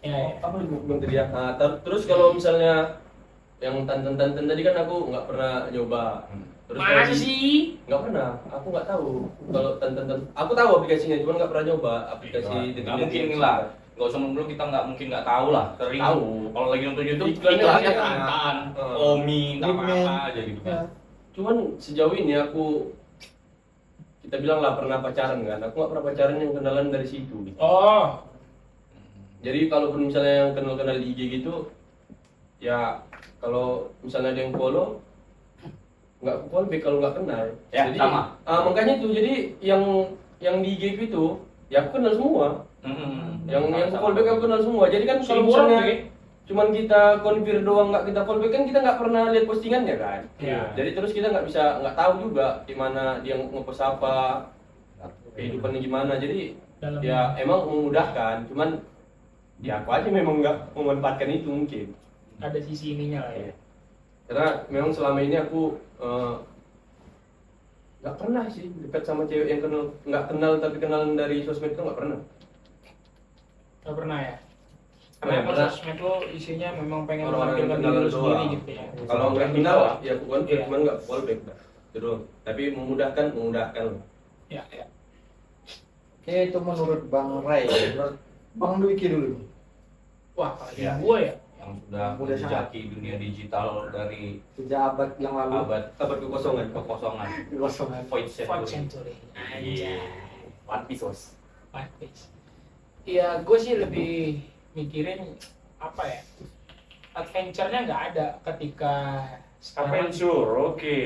Ya, ya. apa yang gue bilang tadi ya? Nah, terus kalau misalnya yang tanten tadi kan aku nggak pernah nyoba. Terus kalau Masih di- sih? nggak pernah, aku nggak tahu kalau tanten aku tahu aplikasinya, cuman nggak pernah nyoba aplikasi. Nggak mungkin ini lah. Nggak usah belum kita nggak mungkin nggak tahu lah. Sering Tahu. kalau lagi nonton YouTube Iklannya iklannya banyak. Tantan, Heeh. Omi, entah Bitman. apa aja gitu ya, kan. Cuman sejauh ini kita bilang lah pernah pacaran kan, aku nggak pernah pacaran yang kenalan dari situ. Gitu. Oh, Jadi kalaupun misalnya yang kenal di IG gitu, ya kalau misalnya ada yang follow, nggak follow back kalau nggak kenal. Ya, Jadi, sama. Makanya tuh jadi yang di IG itu, ya aku kenal semua. Yang follow back aku kenal semua. Jadi kan kalau 1000 orang misalnya tuh ya? cuman kita konfir doang nggak kita follow back kan kita nggak pernah lihat postingannya kan. Iya. Jadi terus kita nggak tahu juga gimana dia ngepost apa, kehidupannya gimana. Jadi Dalam- ya emang memudahkan, cuman ya aku aja memang nggak memanfaatkan itu mungkin. ada sisi ininya lah ya. Karena memang selama ini aku nggak pernah sih dekat sama cewek yang nggak kenal tapi kenalan dari sosmed itu nggak pernah. Gak pernah ya? Nggak Karena pernah. sosmed lo isinya memang pengen Orang-orang yang menampilkan kenal diri lo doang. sendiri gitu ya. Kalau nggak kenal ya aku konfir, Iya. cuman nggak follow back. Itu doang. Tapi memudahkan. Ya, ya. oke itu menurut Bang Ray. Menurut Bang Dwiki dulu nih. Wah, apalagi Ya. gua ya. Yang sudah Udah menjejaki dunia digital dari Sejak abad yang lalu. abad Abad kekosongan. kekosongan. Kekosongan. Void Fourth century. century. Iya. Anjay. One Piece was. One Piece. Iya, gue sih lebih mikirin apa ya? Adventure-nya nggak ada ketika sekarang. oke.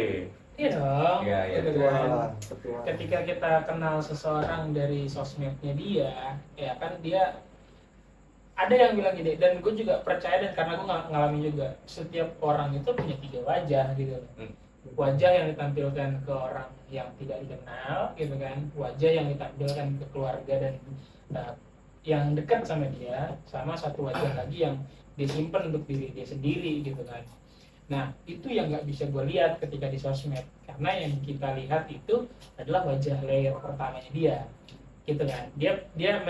Iya dong. Iya, iya. Gitu kan. Petualang, petualang. Ketika kita kenal seseorang dari sosmednya dia, ya kan dia ada yang bilang gini, dan gue juga percaya dan karena gue ngalamin juga, setiap orang itu punya 3 wajah gitu loh. Wajah yang ditampilkan ke orang yang tidak dikenal gitu kan, wajah yang ditampilkan ke keluarga dan yang dekat sama dia, sama satu wajah lagi yang disimpan untuk diri dia sendiri gitu kan. Nah itu yang nggak bisa gue lihat ketika di sosmed, karena yang kita lihat itu adalah wajah layer pertamanya dia gitu kan. Dia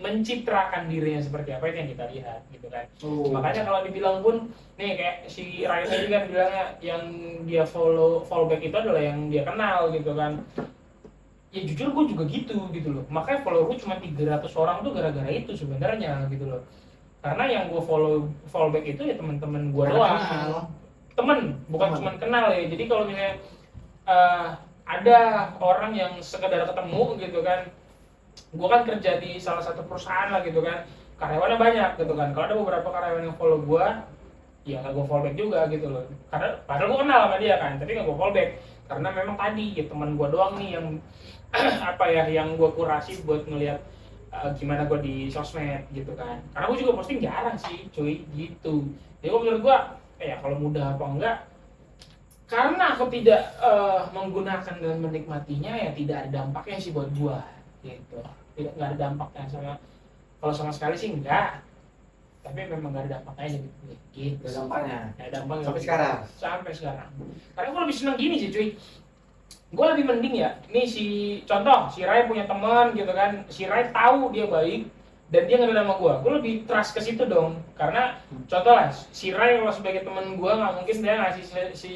mencitrakan dirinya seperti apa, itu yang kita lihat gitu kan. Oh. Makanya kalau dibilang pun nih kayak si Ryan tadi kan bilangnya yang dia follow back itu adalah yang dia kenal gitu kan. Ya jujur gue juga gitu loh. Makanya follow gue cuma 300 orang tuh gara-gara itu sebenarnya gitu loh. Karena yang gue follow back itu ya teman-teman gue doang. Kenal. Temen, bukan Temen. cuma kenal ya. Jadi kalau misalnya ada orang yang sekedar ketemu gitu kan, gue kan kerja di salah satu perusahaan lah gitu kan, karyawannya banyak gitu kan. Kalau ada beberapa karyawan yang follow gue, ya nggak gue follow back juga gitu loh. Karena padahal gue kenal sama dia kan, tapi nggak gue follow back karena memang tadi ya teman gue doang nih yang apa ya, yang gue kurasi buat ngelihat gimana gue di sosmed gitu kan. Karena gue juga posting jarang sih cuy gitu. Jadi menurut gue ya kalau mudah apa enggak, karena aku tidak menggunakan dan menikmatinya, ya tidak ada dampaknya sih buat gua gitu. Nggak ada dampaknya kalau sama sekali sih enggak, tapi memang nggak ada dampaknya aja gitu. Ada dampaknya. Nggak ada dampaknya Sampai sekarang. sampai sekarang. Karena gua lebih seneng gini sih cuy, gua lebih mending ya nih, contoh si Rai punya teman gitu kan, si Rai tahu dia baik dan dia ngenal sama gue lebih trust ke situ dong. Karena contoh lah, si Rai kalau sebagai teman gue nggak mungkin dia ngasih si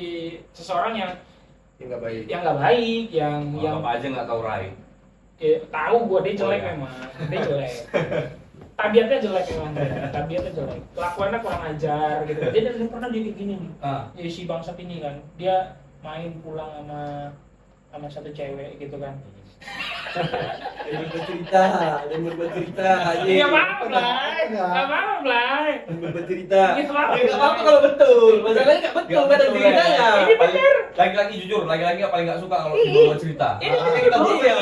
seseorang yang Nggak baik. nggak baik, yang Apa aja nggak tahu Rai. tahu gue dia jelek Oh, iya. memang, dia jelek. Tabiatnya jelek memang, tabiatnya jelek, kelakuannya kurang ajar gitu. Dia pernah dia kayak gini nih, ya, si bangsat ini kan, dia main pulang sama satu cewek gitu kan. Yang bercerita. Nggak apa-apa, Blay. Nggak apa-apa, Blay. Yang bercerita. Gitu apa? Nggak apa-apa kalau betul. Masalahnya nggak betul kan betul, ceritanya. Ini bener. Lagi-lagi jujur, lagi-lagi yang paling nggak suka kalau bawa cerita. Ini Kita iya.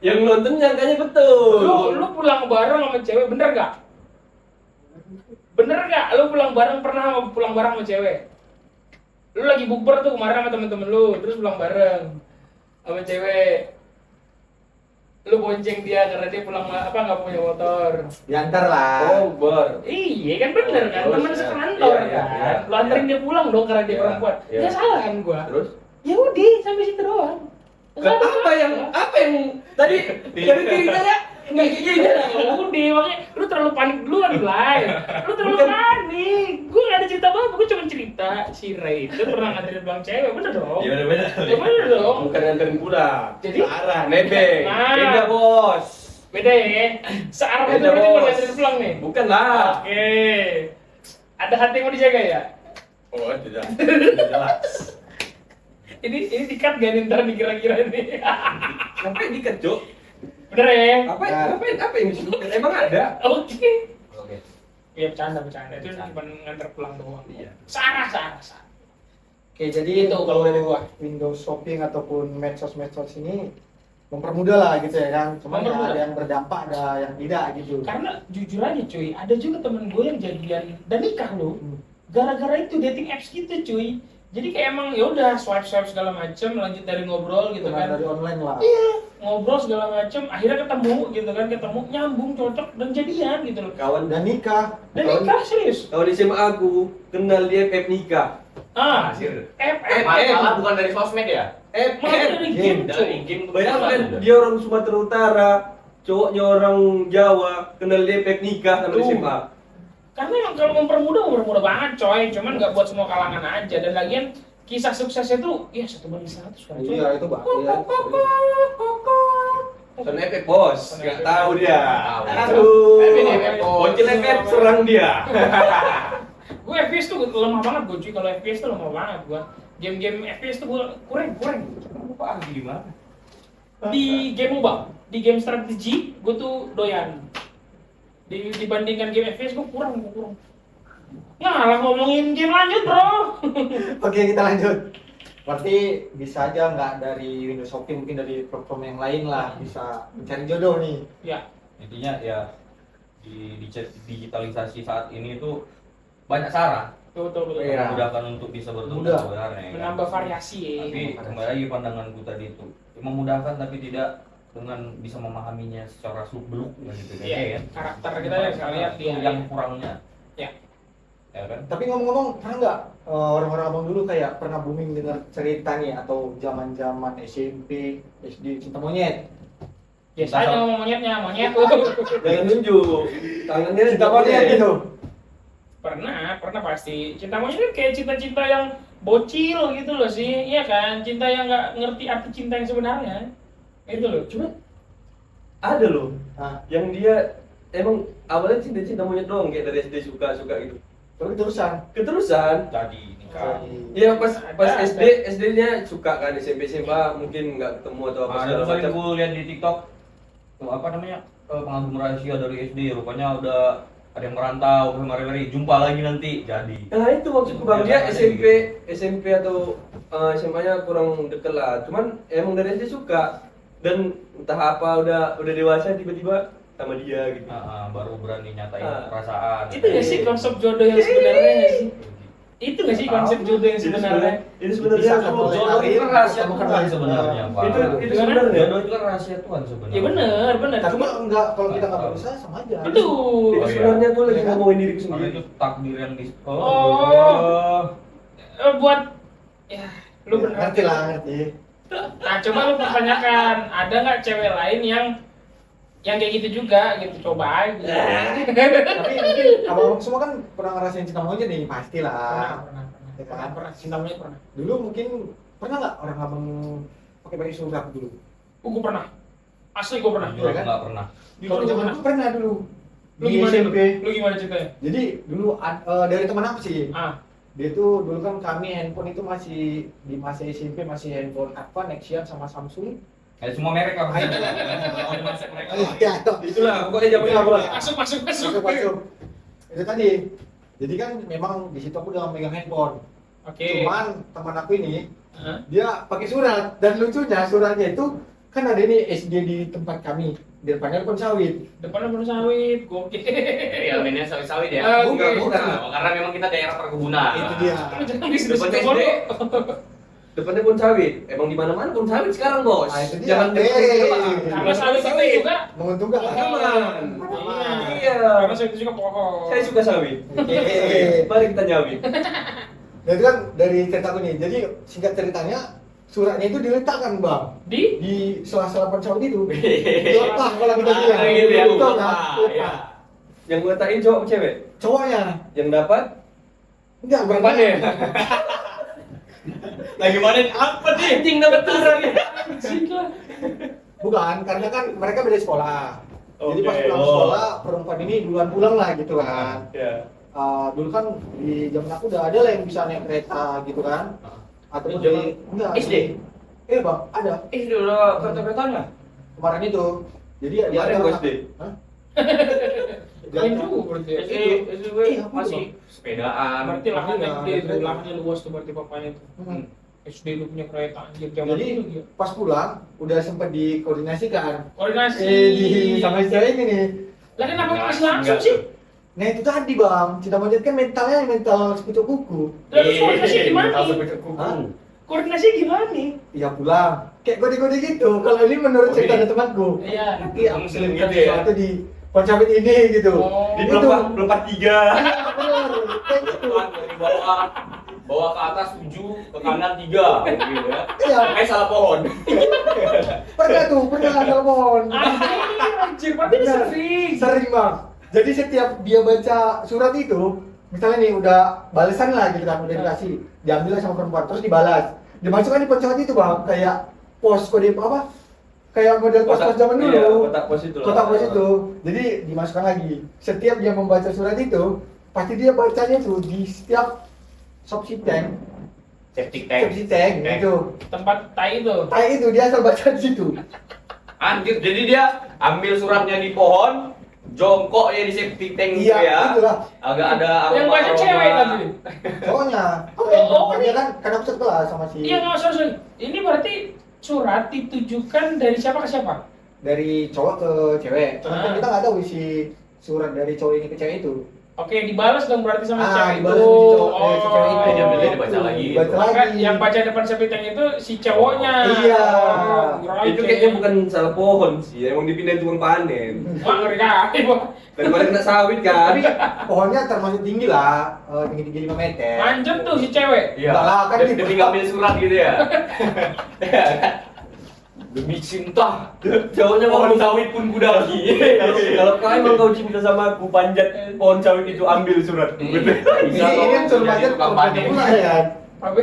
Yang nonton nyangkanya betul. Lu pulang bareng sama cewek, bener gak? Bener gak? Lu pulang bareng sama cewek? Lu lagi bukber tuh kemarin sama temen-temen lu, terus pulang bareng sama cewek. Lu bonceng dia karena dia pulang nggak punya motor. Diantar lah. Oh, ber. Iya kan bener kan, Terus, teman ya. sekantor Iya, iya, kan. iya. Lu anterin dia pulang dong karena dia Iya, perempuan. iya. Nggak salah kan gua. Terus? Ya udah sampai situ doang. Nggak salah. Apa yang tadi dari ceritanya nggak kayak gini? Ya udah, makanya lu terlalu panik duluan live. Lu terlalu Bukan. panik. Gua nggak ada cerita apa, gua cuma cerita si Ray itu pernah nganterin pulang cewek, bener dong. Ya udah beda. Ya bener dong. Bukan nganterin pulang. Jadi? Arah, nebeng. Nah. Beda, Bos. Beda ya. Searah Beda, itu Bos. nganterin pulang nih. Bukan lah. Oke. Ada hati yang mau dijaga ya? Oh, tidak. Tidak jelas. Ini dikat gak nih ntar dikira-kira nih? Ngapain dikat, Cok? Bener ya? Apa yang disebutkan? Emang ada? Oke. Oke. Iya bercanda itu cuma nganter pulang doang. Iya. Sarah. Oke, jadi Itu kalau dari gua. Windows Shopping ataupun medsos ini mempermudah lah gitu ya kan. Cuma ya Mempermudah. ada yang berdampak, ada yang tidak gitu. Karena jujur aja cuy, ada juga temen gue yang jadian dan nikah loh. Hmm. Gara-gara itu dating apps gitu cuy. Jadi kayak emang ya udah swipe segala macem, lanjut dari ngobrol gitu Cuma kan. dari online lah. Iya, ngobrol segala macem, akhirnya ketemu gitu kan, nyambung, cocok dan jadian gitu loh. Kawan Dan nikah. Dan nikah serius. Kawan di SMA aku kenal dia Pep nikah. Ah, Anjir. F. Malah bukan dari sosmed ya? Malah dari game Dari cuy. game tuh Bayangkan beneran. dia orang Sumatera Utara, cowoknya orang Jawa, kenal dia Pep nikah sama di Tuh. SMA. Karena emang kalau mempermudah banget coy, cuman nggak buat semua kalangan aja. Dan lagian kisah suksesnya tuh, ya 1/100 kan coy. Iya, itu Pak. Iya. Soalnya Pep bos, nggak tahu dia. Tahu. Aduh, Pep ini, Pep bos. bocil Pep serang dia. Gue FPS tuh lemah banget gue cuy, kalau FPS tuh lemah banget gue. Game-game FPS tuh gue kurang. Apa lagi di mana? Di game MOBA, di game strategi gue tuh doyan. Dibandingkan game FPS gue kurang. Ngalah ngomongin game lanjut bro. Oke, kita lanjut. Berarti bisa aja nggak dari Windows Shopping, mungkin dari platform yang lain lah bisa mencari jodoh nih. Ya, Intinya ya di digitalisasi saat ini itu banyak cara betul. Iya. memudahkan untuk bisa bertemu Mudah. sebenarnya. kan. Menambah variasi ya. Tapi kembali lagi pandanganku tadi itu memudahkan tapi tidak dengan bisa memahaminya secara seluk-beluk gitu kan. Iya, kan? karakter kita ya saya lihat dia. yang kurangnya. Ya. Ya kan? Tapi ngomong-ngomong, pernah nggak orang-orang abang dulu kayak pernah booming dengar cerita nih atau zaman-zaman SMP, SD cinta monyet? Biasa aja ngomong monyetnya, monyet. Jangan nunjuk tangannya Cinta monyet gitu. Pernah pasti. Cinta monyet kan kayak cinta-cinta yang bocil gitu loh sih, iya kan? Cinta yang nggak ngerti arti cinta yang sebenarnya. Itu loh. Cuma ada loh Ah, yang dia emang awalnya cinta monyet doang kayak dari SD suka gitu. tapi terusan. Keterusan Jadi nikah. ya pas Ada. SD-nya suka kan, SMP SMA mungkin nggak ketemu atau apa Ada segala tuh sering macam. gue lihat di TikTok tuh apa namanya pengagum rahasia dari SD rupanya udah ada yang merantau kemari-mari jumpa lagi nanti jadi. Nah itu maksudku bang, dia SMP atau SMA-nya kurang deket lah. Cuman emang dari SD suka dan entah apa udah dewasa tiba-tiba sama dia gitu. Baru berani nyatain Ah. perasaan. Itu nggak sih konsep jodoh yang sebenarnya nggak sih? Itu nggak sih konsep jodoh yang sebenarnya? Itu sebenarnya Dipisahkan tuh, oleh Jodoh itu kan rahasia Kamu Tuhan kenal sebenarnya, Pak. itu Gimana? sebenarnya. Jodoh itu kan rahasia Tuhan sebenarnya. Ya bener. Tapi Cuma enggak, kalau kita nggak berusaha sama aja. betul. Itu Oh, iya. sebenarnya tuh lagi Iya kan? ngomongin diriku Karena sendiri. itu takdir yang di Oh. Buat ya lu Ya, bener. ngerti lah, ngerti. Nah coba lu pertanyakan, ada nggak cewek lain yang kayak gitu juga gitu, coba aja. Tapi mungkin abang-abang semua kan pernah ngerasain cinta monyet nih, pastilah. Pernah. Cinta monyet pernah. Dulu mungkin pernah nggak orang abang pakai baju surat dulu? Gue pernah. Asli gue pernah. Jujur Iya kan? nggak pernah. Kalau zaman aku pernah dulu. Lu Di gimana SMP. Lu gimana ceritanya? Jadi dulu dari teman aku sih. Ah, Dia tuh dulu kan kami handphone itu masih di masa SMP masih handphone apa Nexian sama Samsung. Semua merek apa? Ayo. Iya, Itulah pokoknya zaman Iya, aku lah. masuk. masuk. Itu tadi. Jadi kan memang di situ aku udah megang handphone. Oke. Cuman teman aku ini Hah? dia pakai surat dan lucunya suratnya itu kan ada ini SD di tempat kami di depannya pohon sawit. Depannya baru sawit, gokil. Ya mainnya sawit-sawit ya. Ah, Bukan, oke. bukan. Karena memang kita daerah perkebunan. Itu dia. Lu jangan di situ Depannya bodoh. SD. depannya pohon sawit. Emang di mana-mana pohon sawit sekarang, Bos. Ah, itu dia. Jangan depan doang. Karena sawit itu juga Menguntungkan. Aman. Iya. karena sawit itu juga pohon. Saya suka sawit. Mari kita nyawit. Nah itu kan dari ceritaku nih. Jadi singkat ceritanya suratnya itu diletakkan bang Di di sela-sela pohon sawit itu. Letak kalau kita bilang. gitu ya. Betul kan? Iya. Yang gue takin cowok apa cewek? Cowoknya. Yang dapat Enggak, Bang Panen. Lagi mana apa nih? Anjing dapat turun ya. anjing lah. Bukan, karena kan mereka beda sekolah. Jadi pas Oke. pulang sekolah, perempuan ini duluan pulang lah gitu kan. Ya. Dulu kan di zaman aku udah ada lah yang bisa naik kereta gitu kan. Ataupun Di zaman enggak SD? Bang, ada Udah kereta-keretanya. kemarin itu. Jadi di Kemarin antara- gua SD. Hah? Di Main antara- juga berarti. SD gue Iya, masih sepedaan. Berarti lahannya Iya, gede tuh, kereta. lahannya luas tuh berarti papanya tuh. Hmm. SD lu punya kereta anjir zaman Jadi dulu dia. pas pulang udah sempat dikoordinasikan. Koordinasi. Di sama istri ini nih. Lah kenapa Enggak, masih langsung enggak sih? tuh. Nah itu tadi bang, cinta monyet kan mentalnya mental sepucuk kuku. Lalu koordinasi gimana Tahu nih? sepucuk kuku. Hah? Koordinasi gimana nih? Iya pulang, kayak gode-gode gitu. Kalau ini menurut Oh, cerita ini. dari temanku. Iya. Nanti aku Muslim selipkan gitu ya? sesuatu di poncapit ini gitu. Oh. Di Itu. pelompat 3. Bener, kayak gitu. Dari bawah ke atas 7, ke kanan 3 gitu ya. Iya, Salah pohon. pernah telepon. Anjir, berarti dia Bener. sering. Sering bang. Jadi setiap dia baca surat itu, misalnya nih udah balasan lah gitu kan, udah dikasih, diambil lah sama perempuan, terus dibalas, dimasukkan di poncapit itu bang, kayak pos kode apa? Kayak model pos-pos zaman dulu. Iya, kotak pos itu. lah. Kotak pos itu. Jadi dimasukkan lagi. Setiap dia membaca surat itu, pasti dia bacanya tuh di setiap septic tank, Septic tank. septic tank itu. Tempat tai itu. Tai itu dia asal baca di situ. Anjir, jadi dia ambil suratnya di pohon, jongkok ya di septic tank gitu Iya, ya. itulah. Agak ada Yang baca cewek tadi. Pokoknya, Oh, dia kan karena aku sekelas sama si Iya, nggak usah, sorry. Ini berarti surat ditujukan dari siapa ke siapa? dari cowok ke cewek. Cuman kan Ah. kita nggak tahu isi surat dari cowok ini ke cewek itu. Oke, dibalas dong berarti sama cewek dibalas itu. sama si cowok, si cewek itu. Dia ambil, dia baca lagi gitu. Baca Maka lagi. yang baca depan sepiteng itu si cowoknya. Iya. Oh, Itu kayaknya bukan salah pohon sih, emang dipindahin tukang panen. Wah, ngeri kali, Bang. Daripada kena sawit kan. Tapi pohonnya termasuk tinggi lah, tinggi 5 meter. Manjat tuh si cewek. Iya. Enggak lah, kan gitu. Demi ngambil surat gitu ya. Demi cinta. Cowoknya Pohon ngomong sawit pun kudaki. kalau kau emang kau cinta sama aku, panjat pohon sawit itu, ambil surat. Ini yang suruh manjat perempuannya pula ya kan? Apa?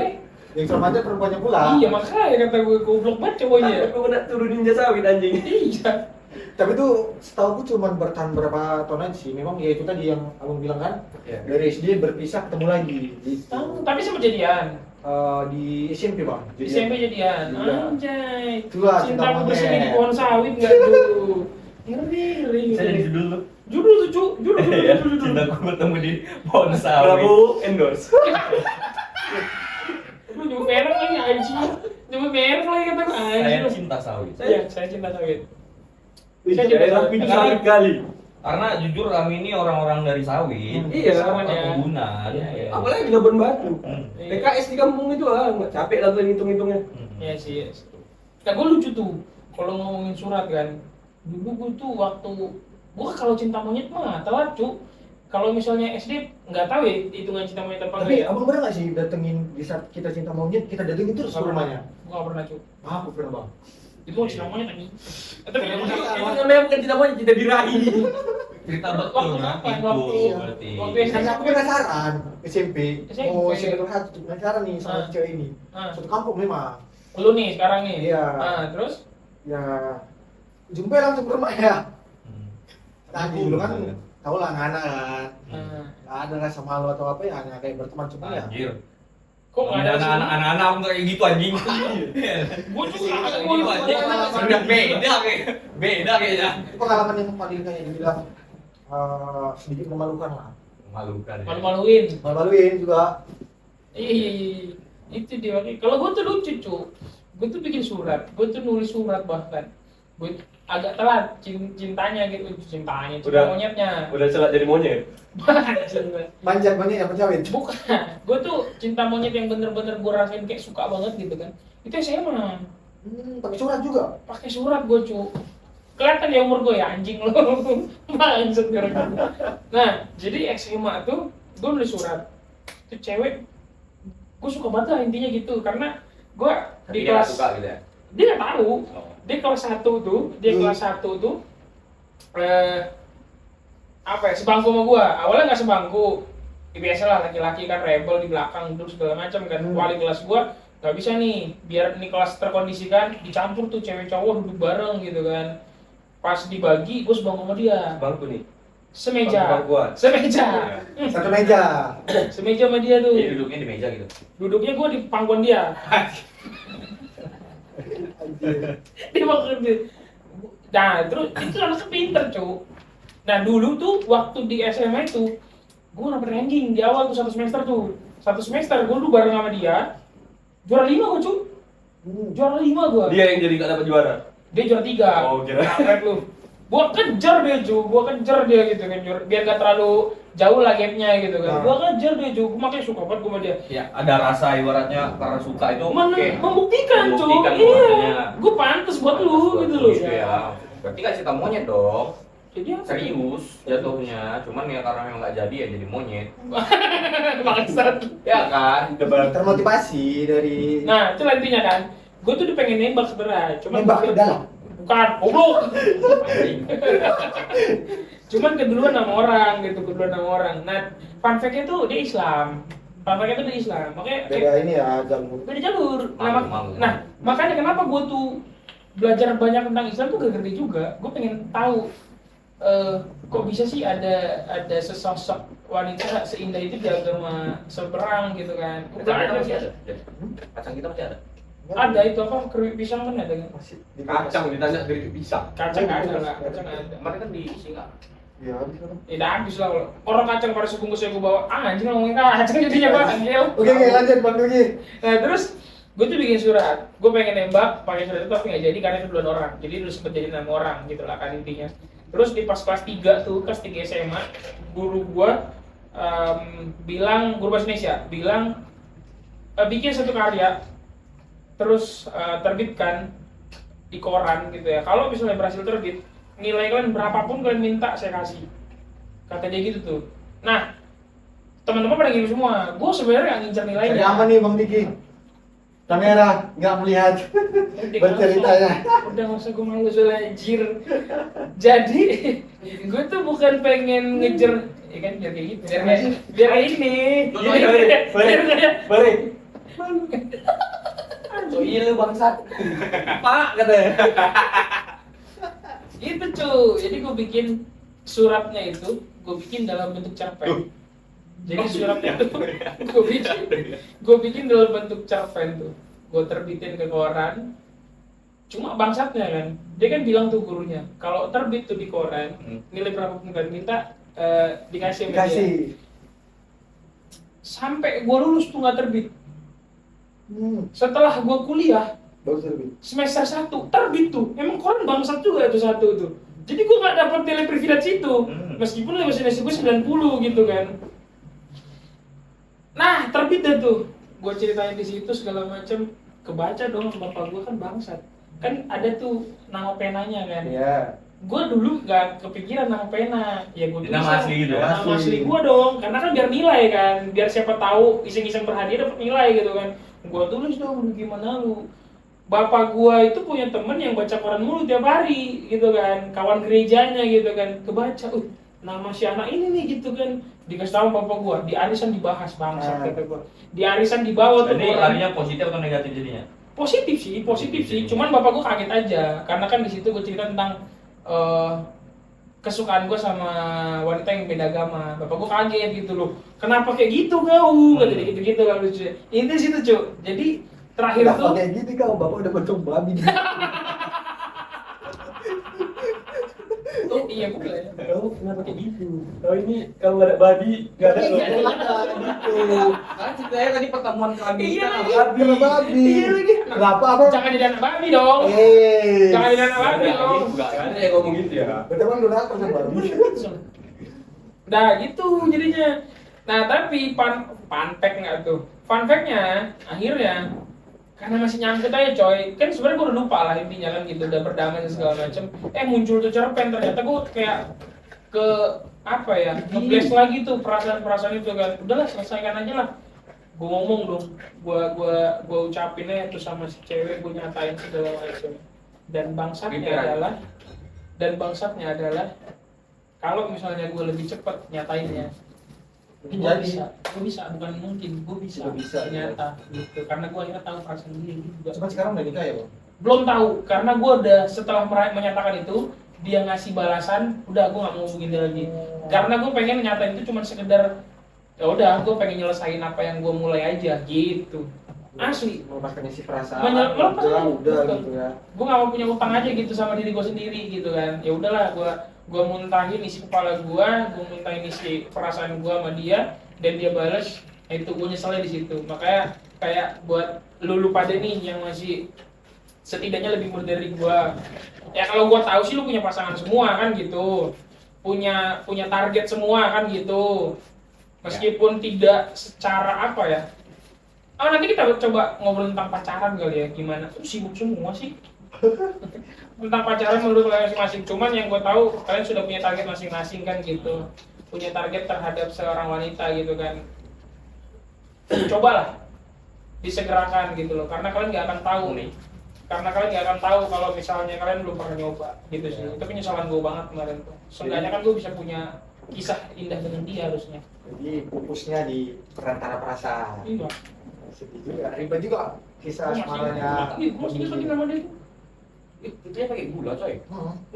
Yang suruh manjat perempuannya pula. Iya, makanya kata gue goblok banget cowoknya. Aku kena turun ninja sawit anjing. Iya. Tapi tuh setahu aku cuma bertahan berapa tahun aja sih. Memang ya itu tadi yang abang bilang kan, Iya. dari SD berpisah ketemu lagi. Gitu. Tapi sempat jadian. Di SMP bang. Di SMP jadian. Iya. Anjay. Itulah cinta Cintaku monyet. bersemi di pohon sawit enggak tuh. Ngeri. Saya jadi judul tuh. Judul tuh, Cu. Judul. Cintaku bertemu di pohon sawit. Prabu endorse. Lu nyebut merek lagi anjing. Nyebut merek lagi kata gue Saya anjing. cinta sawit. Iya, saya cinta sawit. Wih, Saya juga daerah sawit. pintu sawit kali. Karena jujur kami ini orang-orang dari sawit. Iya, sama ya. Perkebunan. Iya, iya. Apalagi di Labuan Batu. Hmm. PKS di kampung itu nggak capek lah tuh ngitung-ngitungnya. Iya sih, iya sih. Nah, gue lucu tuh kalau ngomongin surat kan. Dulu gue tuh waktu gua kalau cinta monyet mah telat, Cu. Kalau misalnya SD nggak tahu ya hitungan cinta monyet apa Tapi enggak ya. abang pernah nggak sih datengin di saat kita cinta monyet, kita datengin terus ke rumahnya? Gua nggak pernah, Cu. Aku pernah bang. Itu mau cinta monyet anjing. Tapi Itu namanya bukan cinta monyet, cinta birahi. Cerita Waktu betul kapan? nah, itu Waktu- berarti. waktu Karena aku penasaran SMP, SMP. mau SMP curhat, penasaran nih sama Ah. si cewek ini. Ah. Satu kampung memang. lu nih sekarang nih. Iya. Nah, terus Ya, jumpa langsung ke rumah ya. Hmm. Tadi dulu kan, tau lah anak kan. nah, Gak ada rasa malu atau apa ya, hanya kayak berteman cuma ya. Anjir. kok nggak ada sih? Anak-anak aku kayak gitu anjing. Gua juga Kayak gua gitu anjing. Udah beda kayaknya. Itu pengalaman yang paling kayak dibilang sedikit memalukan lah. Memalukan. Ya. malu-maluin. Malu-maluin juga. Iya. Itu dia. Kalau gua tuh lucu, Cu. Gua tuh bikin surat. Gua tuh nulis surat bahkan. Gua agak telat cintanya gitu, cintanya, cinta Udah. monyetnya. Udah celat jadi monyet. Manjat monyet yang mencawit. Bukan, gue tuh cinta monyet yang bener-bener gue rasain kayak suka banget gitu kan. Itu SMA, Pakai surat juga. pakai surat gue cu. Kelihatan ya umur gue ya anjing lo, maksud gue. Nah, jadi SMA tuh gue nulis surat. Itu cewek, gue suka banget lah intinya gitu karena gue Tapi di dia nggak kelas suka gitu ya. dia nggak tahu. Oh. Dia kelas 1 tuh, apa ya, sebangku sama gua. Awalnya nggak sebangku. Ya, biasalah laki-laki kan rebel di belakang duduk segala macam kan. Wali kelas gua nggak bisa nih, biar ini kelas terkondisikan dicampur tuh cewek cowok duduk bareng gitu kan. Pas dibagi, gua sebangku sama dia. Bangku nih. Semeja. Bangkuan. Semeja. Satu meja. Semeja sama dia tuh. Jadi duduknya di meja gitu. Duduknya gua di pangkuan dia. Dia pangkuan dia. Nah, terus itu anaknya pinter, cu. Nah, dulu tuh waktu di SMA itu gue dapet ranking di awal tuh 1 semester tuh. 1 semester gue dulu bareng sama dia. Juara 5 gue, cu. Juara 5 gue. Dia yang jadi gak dapat juara. Dia juara 3. Oh, kira. Kampret lu. Gua kejar dia, cu. Gua kejar dia gitu kan. Biar gak terlalu jauh lah gapnya gitu kan. Gua kejar dia, cu. Gua makanya suka banget gua sama dia. Ya, ada rasa ibaratnya karena suka itu Membuktikan, cu. Membuktikan Iya. bahwasanya Gua pantes buat lu gitu loh. Gitu ya. Berarti kan cinta monyet dong. Jadi apa? Serius jatuhnya, cuman ya karena memang nggak jadi ya jadi monyet. Bangsat. Ya kan? Termotivasi dari Nah, itu lah intinya kan. Gue tuh udah pengen nembak sebenarnya, cuman nembak ke dalam. bukan, goblok. Cuman keduluan sama orang gitu, keduluan sama orang. Nah, fun fact-nya tuh dia Islam. Fun fact-nya tuh dia Islam. Makanya Beda ini ya jalur. beda jalur. Malu. Nah, makanya kenapa gue tuh belajar banyak tentang Islam tuh gara-gara dia juga. Gue pengen tahu kok bisa sih ada sesosok wanita seindah itu di agama seberang gitu kan. Kacang kita masih ada. Kacang kita masih ada. Ada itu apa, keripik pisang kan ada kan? Masih Kacang ditanya keripik pisang. Kacang nggak ada lah, kacang nggak ada. Kemarin kan diisi nggak? Ya, habis kan. Ya udah habis lah kalau orang kacang pada sebungkus yang gue bawa, anjing ngomongin kacang jadinya bangil. Oke, lanjut Bang Dugi. Nah terus gue tuh bikin surat, gue pengen nembak pakai surat itu tapi nggak jadi karena itu duluan orang, jadi dulu sempet jadi nama orang gitu lah kan intinya. Terus di pas kelas 3 tuh, kelas 3 SMA, guru gue bilang, guru bahasa Indonesia bilang bikin satu karya, terus terbitkan di koran gitu ya. Kalau misalnya berhasil terbit, nilai kalian berapapun kalian minta saya kasih. Kata dia gitu tuh. Nah, teman-teman pada ngirim semua. Gue sebenarnya nggak ngincar nilainya. Dari apa nih Bang Diki? Kamera nggak melihat berceritanya. Udah nggak usah gue malu soalnya anjir. Jadi gue tuh bukan pengen ngejar, ya kan biar kayak gitu. Biar kayak ini. Balik. Oh iya lu bangsat. Pak katanya. Itu cuy. Jadi gue bikin suratnya itu, gue bikin dalam bentuk cerpen. Jadi suratnya itu gue bikin dalam bentuk cerpen tuh, gue terbitin ke koran. Cuma bangsatnya kan, dia kan bilang tuh gurunya, kalau terbit tuh di koran, nilai berapapun kan minta dikasih sama dia. Sampai gue lulus tuh nggak terbit. Setelah gue kuliah, Baru terbit. semester 1 terbit tuh. Emang koran bangsat juga itu satu tuh. Jadi gue nggak dapet nilai privilege itu, meskipun nilai bahasa Indonesia gue 90 gitu kan. Nah, terbit deh tuh. Gue ceritain di situ segala macam, kebaca dong bapak gue kan bangsat. Kan ada tuh nama penanya kan. Iya. Gue dulu gak kepikiran nama pena. Ya gue Nama asli gitu ya? Nama asli gue dong, karena kan biar nilai kan, biar siapa tahu iseng-iseng berhadiah dapat nilai gitu kan. Gue tulis dong, gimana lu? Bapak gue itu punya temen yang baca koran mulu tiap hari gitu kan, kawan gerejanya gitu kan, kebaca, nama si anak ini nih gitu kan, dikasih tahu bapak gua, di arisan dibahas bangsat kata gua. Di arisan dibawa tuh. Jadi larinya positif atau negatif jadinya? Positif sih. Cuman bapak gua kaget aja, karena kan di situ gua cerita tentang kesukaan gua sama wanita yang beda agama. Bapak gua kaget gitu loh. Kenapa kayak gitu kau? Kata dia gitu-gitu lah lucu. Intinya situ, Cuk. Jadi terakhir tuh kayak gini kau, bapak udah potong babi. oh iya bukan ya. Kamu kenapa kayak gitu? Oh ini kalau ada babi nggak ada loh. Gitu. Karena ceritanya tadi pertemuan kami Iya, kan iya. babi. Babi. Iya lagi. Kenapa apa? Jangan jadi anak babi dong. Jangan jadi anak babi dong. Enggak kan ya ngomong gitu ya. Berteman udah apa sama babi? Nah gitu jadinya. Nah tapi fun fact nggak tuh? Fun fact-nya akhirnya karena masih nyangkut aja coy. Kan sebenarnya gue udah lupa lah intinya kan gitu, udah berdamai dan segala macem. Muncul tuh cerpen, ternyata gue kayak ke apa ya, nge-blast lagi tuh perasaan-perasaan itu kan. Udahlah selesaikan aja lah. Gue ngomong dong, gue ucapin aja tuh sama si cewek, gue nyatain segala macem. Dan bangsatnya adalah kalau misalnya gue lebih cepet nyatainnya, Mungkin gue jadi. bisa, bukan mungkin, gue bisa Juga bisa, ternyata gitu. Karena gue akhirnya tahu perasaan dia juga. Cuma sekarang udah nikah ya bang? Belum tahu, karena gue udah setelah menyatakan itu, dia ngasih balasan, udah gue nggak mau begini lagi. Karena gue pengen nyatain itu cuma sekedar, ya udah, gue pengen nyelesain apa yang gue mulai aja gitu. Asli. Melepaskan isi perasaan. Melepas aja. Udah Betul. gitu ya. Gue nggak mau punya utang aja gitu sama diri gue sendiri gitu kan. Ya udahlah, gue muntahin isi kepala gue muntahin isi perasaan gue sama dia, dan dia balas. Nah, itu gue nyeselnya di situ. Makanya kayak buat lu pada nih yang masih setidaknya lebih muda dari gue, ya kalau gue tahu sih lu punya pasangan semua kan gitu, punya target semua kan gitu, meskipun tidak secara apa ya. Nanti kita coba ngobrol tentang pacaran kali ya, gimana? Sibuk semua sih. Tentang pacaran menurut kalian masing-masing. Cuman yang gue tahu kalian sudah punya target masing-masing kan gitu. Punya target terhadap seorang wanita gitu kan. Cobalah disegerakan gitu loh, karena kalian nggak akan tahu nih. Karena kalian nggak akan tahu kalau misalnya kalian belum pernah nyoba gitu sih. Itu penyesalan gue banget kemarin tuh. Seenggaknya kan gue bisa punya kisah indah dengan dia harusnya. Jadi pupusnya di perantara perasaan. Iya. Sedih juga, ribet juga kisah asmaranya. Gue masih ingat lagi nama dia. Itu ya pakai gula coy.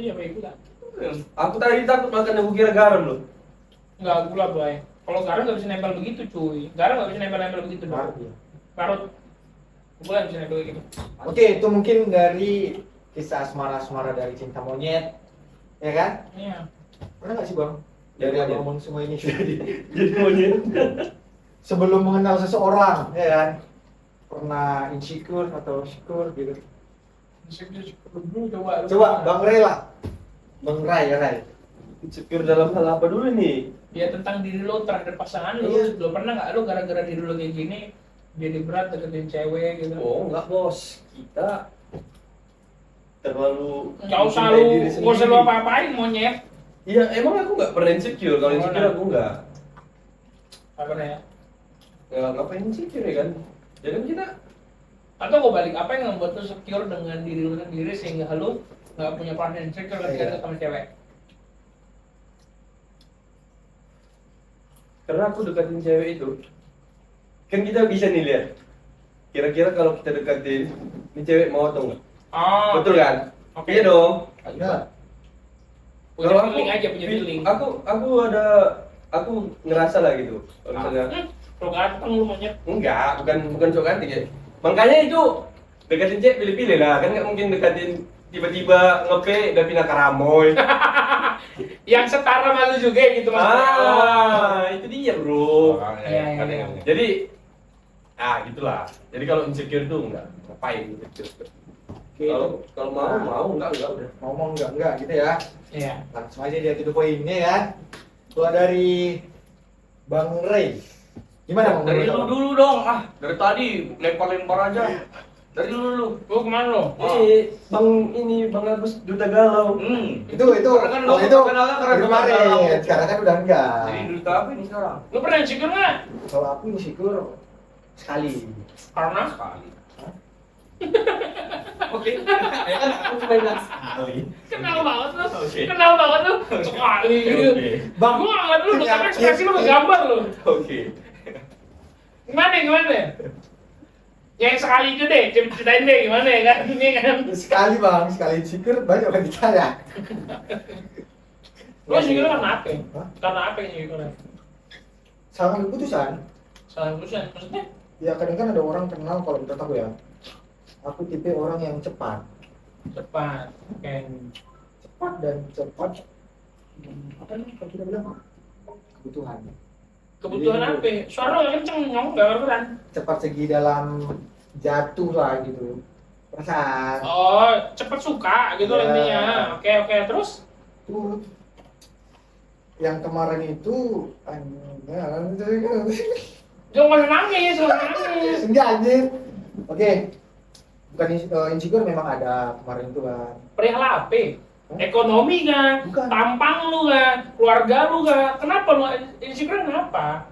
Iya baik gula. Aku tadi takut makan yang kira garam loh. Nggak gula boy. Kalau garam nggak bisa nempel begitu cuy. Garam nggak bisa nempel begitu dong. Parut. Gula nggak bisa nempel begitu. Oke, itu mungkin dari kisah asmara-asmara dari cinta monyet, ya kan? Iya. Pernah nggak sih bang? Jadi Dari monyet. ngomong semua ini jadi monyet. sebelum mengenal seseorang, ya kan? Pernah insecure atau syukur gitu? Dulu coba. Coba Bang Ray lah, Bang Ray, ya Ray. Insecure dalam hal apa dulu nih? Ya tentang diri lo terhadap pasangan lo. Iya. Lo pernah nggak lo gara-gara diri lo kayak gini jadi berat deketin cewek gitu? Oh enggak bos, kita terlalu Nggak usah mencintai lu, diri nggak usah sendiri. lu apa-apain monyet. Iya emang aku nggak pernah insecure, kalau Oh, insecure nah. aku nggak. Apa ya? Ngapain insecure ya kan? Jadi kan kita Atau gue balik, apa yang membuat lo secure dengan diri lo sendiri sehingga lo nggak punya partner insecure ketika Iya. deket sama cewek? karena aku deketin cewek itu, kan kita bisa nih lihat. Kira-kira kalau kita deketin, ini cewek mau atau enggak? Oh, Betul kan? Oke. Iya dong. Ya, Punya Kalau feeling aja, punya feeling. Aku ngerasa lah gitu. Kalau misalnya Lo ganteng lu monyet. enggak, bukan sok cantik ya. Makanya itu deketin cewek pilih-pilih lah, kan nggak mungkin deketin tiba-tiba ngepe udah pindah karamoy. Yang setara sama lu juga gitu maksudnya. Itu dia bro. Iya, iya. Jadi, gitulah. Jadi kalau insecure tuh enggak, ngapain insecure? oke. Kalau mau enggak udah. Ngomong enggak gitu ya. Iya. Langsung aja dia to the point ini ya. Kalau dari Bang Ray, gimana Bang? Dari menurut lu Abang? dulu dong. Dari tadi lempar-lempar aja. Dari lu. Lu kemana lo? Bang Agus Duta Galau. Itu Karena kan lu itu kenalnya karena kemarin. Duta Galau. Sekarang kan udah enggak. Jadi duta apa ini sekarang? Lu pernah insecure nggak? Kalau aku insecure sekali. Karena? Sekali. Oke. Ya kan aku cuma bilang sekali. Kenal banget lu. Oke. Kenal banget lu. Sekali. Oke. Bang, Gua nggak ngeliat lu, punya- tapi ekspresi lu bergambar lu. Oke. Gimana? Yang sekali itu deh, ceritain deh gimana ya kan? Ini kan. sekali Bang, sekali insecure banyak wanita ya. Lu insecure karena apa? Hah? Karena apa yang insecure? Salah keputusan. Salah urusan, maksudnya? Ya kadang kan ada orang kenal kalau menurut aku ya. Aku tipe orang yang cepat. Cepat. Oke. Cepat dan cepat. Apa nih kalau kita bilang? Kebutuhan. Kebutuhan apa? Suara lu kenceng, ngomong gak kedengeran. Cepat segi dalam jatuh lah gitu. Perasaan. Oh, cepet suka gitu Ya. intinya. Oke, terus? Tuh. yang kemarin itu Jangan nangis, jangan nangis. enggak anjir. Oke. Bukan insecure memang ada kemarin itu kan. Perihal apa? Ekonomi kan, Bukan. tampang lu kan, keluarga lu kan. Kenapa lu insecure kenapa?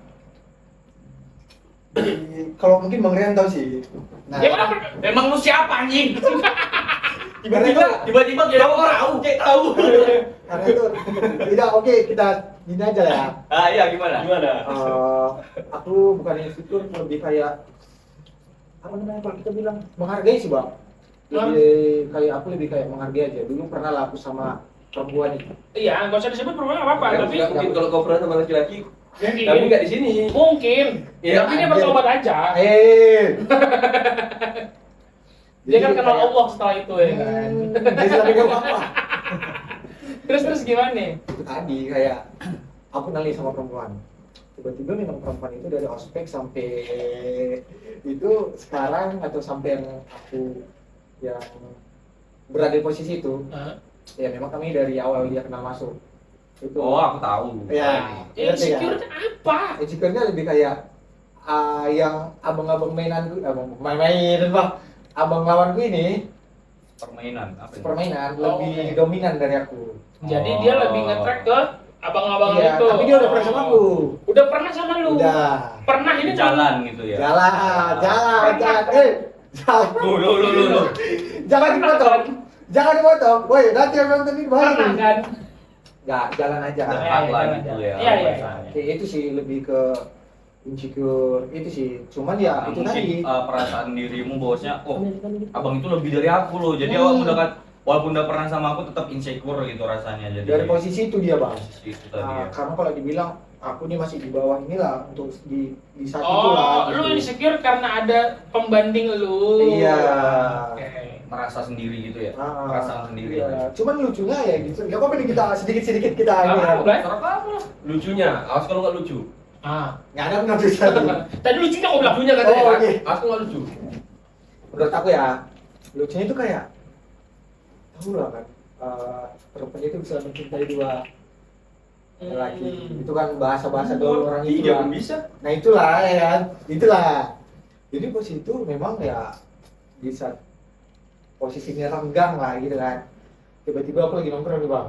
Kalau mungkin Bang Rian tahu sih. Nah, Ya kenapa? Emang lu siapa anjing? Tiba-tiba kita tahu, kayak tahu. karena itu tidak oke kita gini aja lah ya. Ah iya gimana? Gimana? Aku bukan insecure, lebih kayak apa namanya kalau kita bilang menghargai sih bang. Lebih kayak aku lebih kayak menghargai aja. Dulu pernah lah aku sama perempuan itu. Iya, nggak usah disebut perempuan nggak apa-apa, tapi Nggak mungkin kalau kau pernah sama laki-laki, mungkin. tapi nggak di sini. Mungkin. Iya, Tapi dia anjir. bertobat aja. Dia kan kenal Allah setelah itu ya kan. Jadi lebih gak apa-apa. Terus gimana? Itu tadi kayak aku nali sama perempuan. Tiba-tiba memang perempuan itu dari ospek sampai itu sekarang atau sampai yang aku yang berada di posisi itu. Hah? Ya memang kami dari awal dia kenal masuk. Itu. Oh aku tahu. Ya. Insecure itu apa? Insecure-nya lebih kayak yang abang-abang mainan, abang main bang, abang lawanku ini Permainan apa? ini? permainan Oh, lebih oke. dominan dari aku. Jadi dia lebih nge-track ke abang-abang Iya, itu. tapi dia udah pernah sama aku. Udah pernah sama lu. Udah. Pernah ini Jalan gitu ya. Jalan. Jangan. Lu. Jangan dipotong. Jangan dipotong. Woi, nanti yang nonton ini Pernah balik. kan? Enggak, jalan aja. Iya, Dekat lah jalan, gitu jalan. ya. Iya, iya. bahasanya. Oke, itu sih lebih ke insecure itu sih. Cuman ya Nah, itu mungkin tadi. perasaan dirimu bahwasanya, oh abang itu lebih dari aku loh. Jadi awak mendekat, walaupun udah pernah sama aku tetap insecure gitu rasanya. Jadi Dari posisi itu dia, Bang. posisi itu tadi ya. Karena kalau dibilang aku nih masih di bawah inilah untuk di saat itu lah. Oh, lu insecure karena ada pembanding lu. Iya. Oke. Merasa sendiri gitu ya. Perasaan sendiri. Iya. Cuman lucunya ya gitu. Gak apa-apa nih kita sedikit-sedikit kita Gak ini ya. apa-apa, Bray. Terus apa lah? Lucunya, awas kalau nggak lucu. Ah. Nggak ada pernah bisa. Tadi lucunya kok bilang Lucunya katanya, Oh, kan? oke. Awas kalau nggak lucu. Menurut aku ya, lucunya itu kayak tahu lah kan. Perempuan itu bisa mencintai dua laki. Itu kan bahasa-bahasa gaul orang itu Tiga lah. pun bisa. Nah itulah ya kan. Itulah. Jadi posisi itu memang ya di saat posisinya renggang lah gitu kan. Tiba-tiba aku lagi nongkrong nih bang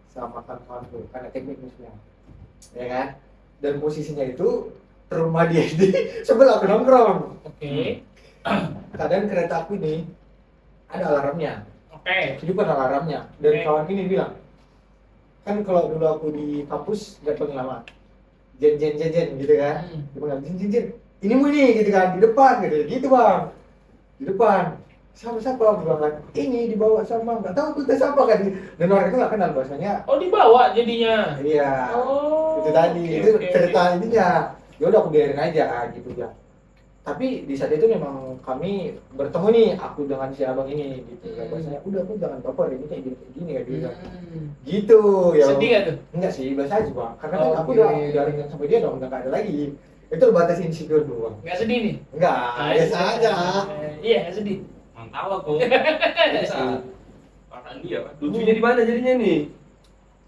sama kawan-kawanku karena teknik musiknya, ya kan. Dan posisinya itu rumah dia di sebelah aku nongkrong. Oke. Keadaan kereta aku ini ada alarmnya. Oke. Jadi bukan alarmnya. Dan Oke. kawan ini bilang, kan kalau dulu aku di kampus gak paling lama, jen gitu kan. Dia bilang jen. Ini mu ini gitu kan di depan gitu bang. Di depan. Siapa aku bilang kan, ini dibawa sama nggak tahu kita siapa kan. Dan orang itu nggak kenal bahasanya. Oh, dibawa jadinya. Iya. Oh. Itu tadi. Oke, Itu oke, cerita oke. ininya. Ya udah aku biarin aja gitu ya. Tapi di saat itu memang kami bertemu nih aku dengan si abang ini gitu kan. Bahasanya udah aku jangan baper ini kayak gini kayak gitu. Gitu ya. Sedih gak tuh? Enggak sih, biasa aja bang. Karena kan aku Oke. udah ringan sama dia dong, udah gak ada lagi. Itu batas insecure doang. Gak sedih nih? Enggak, biasa aja. Iya, gak sedih. Mantap aku. Biasa. Perasaan dia kan. Lucunya di mana jadinya nih?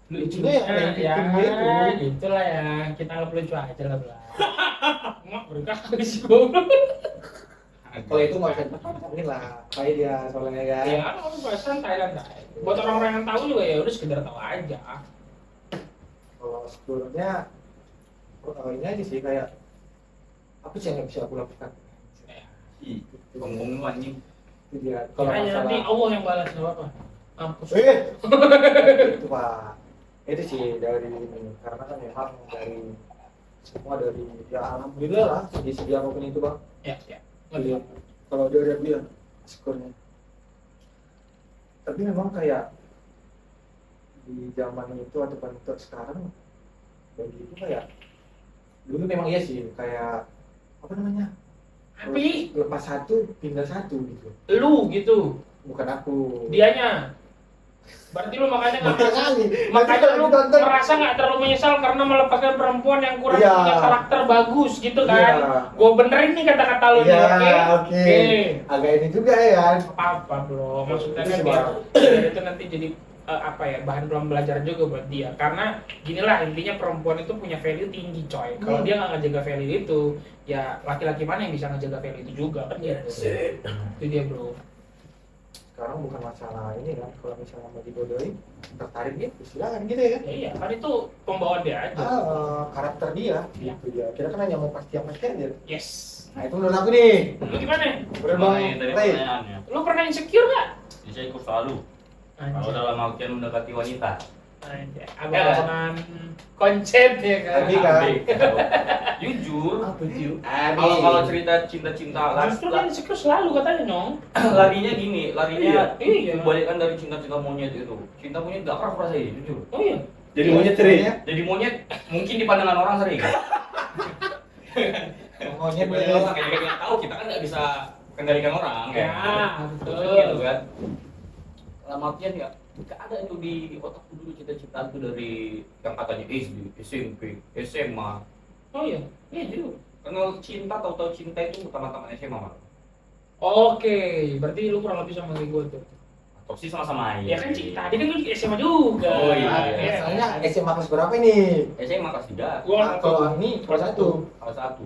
Lucunya ya, main ya, bikin gitu. gitulah ya. Kita anggap lucu aja lah, Bla. Mak, berkah sih gue. Kalau itu nggak usah dipacarin lah, kayak dia soalnya kan. Ya, kan bahas santai lah. Buat orang-orang yang tahu juga ya udah sekedar tahu aja. Kalau sebelumnya, ini aja sih kayak apa sih yang nggak bisa aku lakukan? Ih, Ngomong lu anjing. Itu dia. Kalau Makanya nanti masalah, Allah yang balas gak apa-apa. Mampus. itu pak, itu sih dari ini. Karena kan memang dari semua dari ya alhamdulillah lah segi apapun itu bang. Ya, ya. Iya. Kalau dia bilang skornya. Tapi memang kayak di zaman itu ataupun untuk sekarang bagi itu kayak dulu memang iya sih kayak apa namanya Tapi lepas satu pindah satu gitu, lu gitu, bukan aku. dianya. Berarti lu makanya nggak Makanya kali. makanya lu Tonton. merasa nggak terlalu menyesal karena melepaskan perempuan yang kurang Iya. punya karakter bagus gitu kan. Iya. Gue benerin nih kata-kata lu nih, Iya, oke? oke. Agak ini juga ya kan. Apa bro? Maksudnya Itu kan sih, biar, Bang. biar itu nanti jadi apa ya, bahan pembelajaran juga buat dia. Karena ginilah intinya, perempuan itu punya value tinggi coy. Kalau dia nggak ngejaga value itu, ya laki-laki mana yang bisa ngejaga value itu juga kan dia. Itu dia bro. Sekarang bukan masalah ini kan, kalau misalnya mau dibodohin tertarik gitu silakan gitu ya kan. Ya, iya kan itu pembawaan dia aja. Karakter dia Iya. gitu dia. Kita kan hanya mau pasti aja. Yes. Nah itu menurut aku nih. Lu gimana? Bener Bang Dari Ray. pertanyaannya. Lu pernah insecure nggak? Bisa ikut selalu. Kalau dalam artian mendekati wanita. Anjay, abang-abangan konsep ya kan. Abi kan. Jujur. Apa sih? Kalau cerita cinta-cinta Justru kan insecure selalu katanya nyong. larinya gini, larinya Iya. kebalikan dari cinta-cinta monyet itu. Cinta monyet gak pernah rasanya, jujur. Oh iya. Jadi monyet sering. Jadi monyet mungkin di pandangan orang sering. Monyet Kita nih. orang kayak nggak tahu, kita kan nggak bisa kendalikan orang. Ya, Betul. betul. Gitu kan. Dalam artian ya, nggak ada itu di otakku dulu cita-cita itu dari yang katanya SD, SMP, SMA. Oh iya. Iya juga. Kenal cinta, tahu-tahu cinta itu utama-tama SMA malah. Oke, berarti lu kurang lebih sama kayak gue tuh. Atau sih sama-sama aja. Ya kan tadi kan lu di SMA juga. Oh, iya. Ya. Soalnya SMA kelas berapa ini? SMA kelas 3, Gua Nah, kalau ini kelas 1. kelas 1.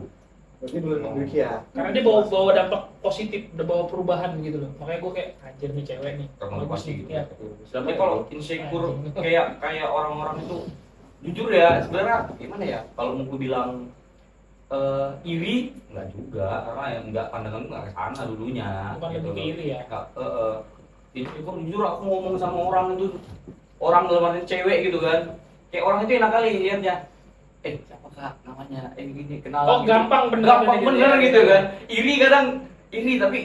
Berarti dulu memiliki ya. Karena dia bawa dampak positif, udah bawa perubahan gitu loh. Makanya gue kayak anjir nih cewek nih. Termotivasi gitu. Ya. Tapi kalau insecure kayak orang-orang itu jujur ya sebenarnya gimana ya, kalau mau gue bilang iri nggak juga, karena yang nggak pandangan nggak ke sana dulunya. Bukan lebih ke iri ya. Nggak, insecure jujur aku ngomong sama orang itu, orang dalam arti cewek gitu kan, kayak orang itu enak kali lihatnya. Siapa kak namanya? Gini kenalan. Oh, gitu. gampang bener. Gampang bener gitu kan. Iri kadang iri tapi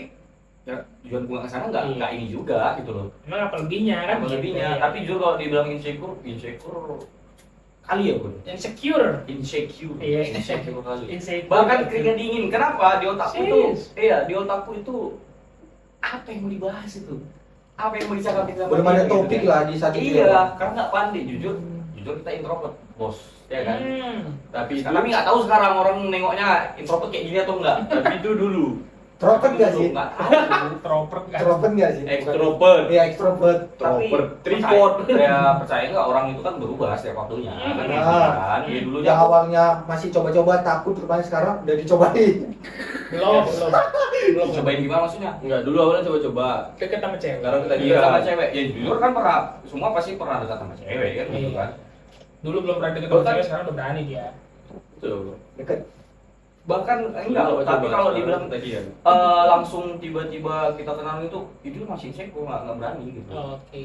ya tujuan gue ke sana Iya. nggak ini juga gitu loh. Emang apa lebihnya kan? Apa lebihnya, gitu, ya. tapi jujur kalau dibilang insecure kali ya bro. Insecure. Insecure, Iya. insecure kali. Insecure. Bahkan keringat dingin. Kenapa? Di otakku itu, Serius? di otakku itu apa yang mau dibahas itu? Apa yang mau dicakapin sama Belum dia, ada gitu topik kan? lah di saat itu. Iya, karena nggak pandai jujur. Jujur kita introvert, bos, ya kan? Tapi itu Tapi nggak tahu sekarang orang nengoknya introvert kayak gini atau enggak. tapi itu dulu. Tropet nggak sih? Nggak tahu. Tropert kan? Tropet nggak sih? Extrovert. Iya ekstrovert. Tapi Tropert. percaya nggak orang itu kan berubah setiap waktunya. Kan gitu Nah, kan. Ya, dulunya Yang awalnya masih coba-coba takut, rupanya sekarang udah dicobain. Belum. cobain gimana maksudnya? Enggak, dulu awalnya coba-coba. Deket sama cewek. Sekarang kita Dekat sama cewek. Ya jujur kan pernah, semua pasti pernah dekat sama cewek kan gitu Iya. kan. Dulu belum pernah deket sama Bahkan- cewek, sekarang udah berani dia. Betul. Deket. Bahkan enggak, Coba-coba tapi kalau sekarang dibilang tadi ya. langsung tiba-tiba kita kenal itu masih insecure, nggak berani gitu. Oke.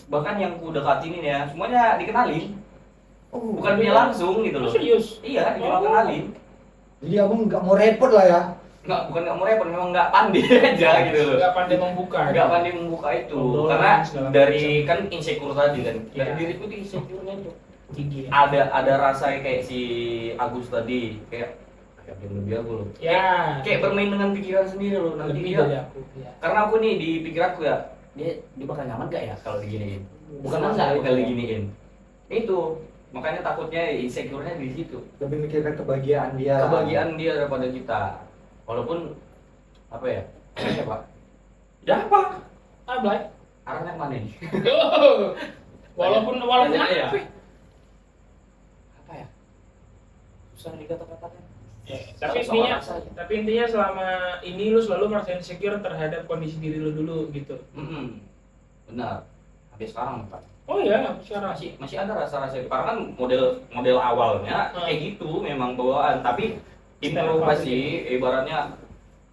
Bahkan yang ku dekatin ini ya, semuanya dikenalin. Oh, Bukan dia langsung gitu Lu loh. serius? Iya, Oh. dikenalin. Jadi abang nggak mau repot lah ya. Bukan nggak mau repot, memang nggak pandai aja gitu loh. Gak pandai membuka. Nggak pandai membuka itu, Obrolan karena segala dari macam. kan insecure tadi kan, dari Iya. diriku tuh insecure-nya tuh. Tinggi ya. Ada rasa kayak si Agus tadi, kayak lebih aku loh. Ya. Kayak bermain dengan pikiran sendiri loh. Nanti Lebih dia, dari aku. Ya. karena aku nih di pikiranku ya, dia bakal nyaman gak ya kalau diginiin? Bukan nggak bakal diginiin. Itu makanya takutnya insecure-nya di situ. Lebih mikirkan kebahagiaan dia. Kebahagiaan dia daripada kita. Walaupun apa ya? Ya Pak. Ya apa? Ah, Blay. Arahnya kemana nih? Walaupun Tanya ya. apa? Apa ya? Susah dikata-katakan. Tapi intinya selama ini lu selalu merasa insecure terhadap kondisi diri lu dulu gitu. Benar. Sampai sekarang Pak. Oh iya, sekarang. Masih ada rasa-rasa itu. Karena kan model awalnya kayak gitu memang bawaan, tapi improvasi ibaratnya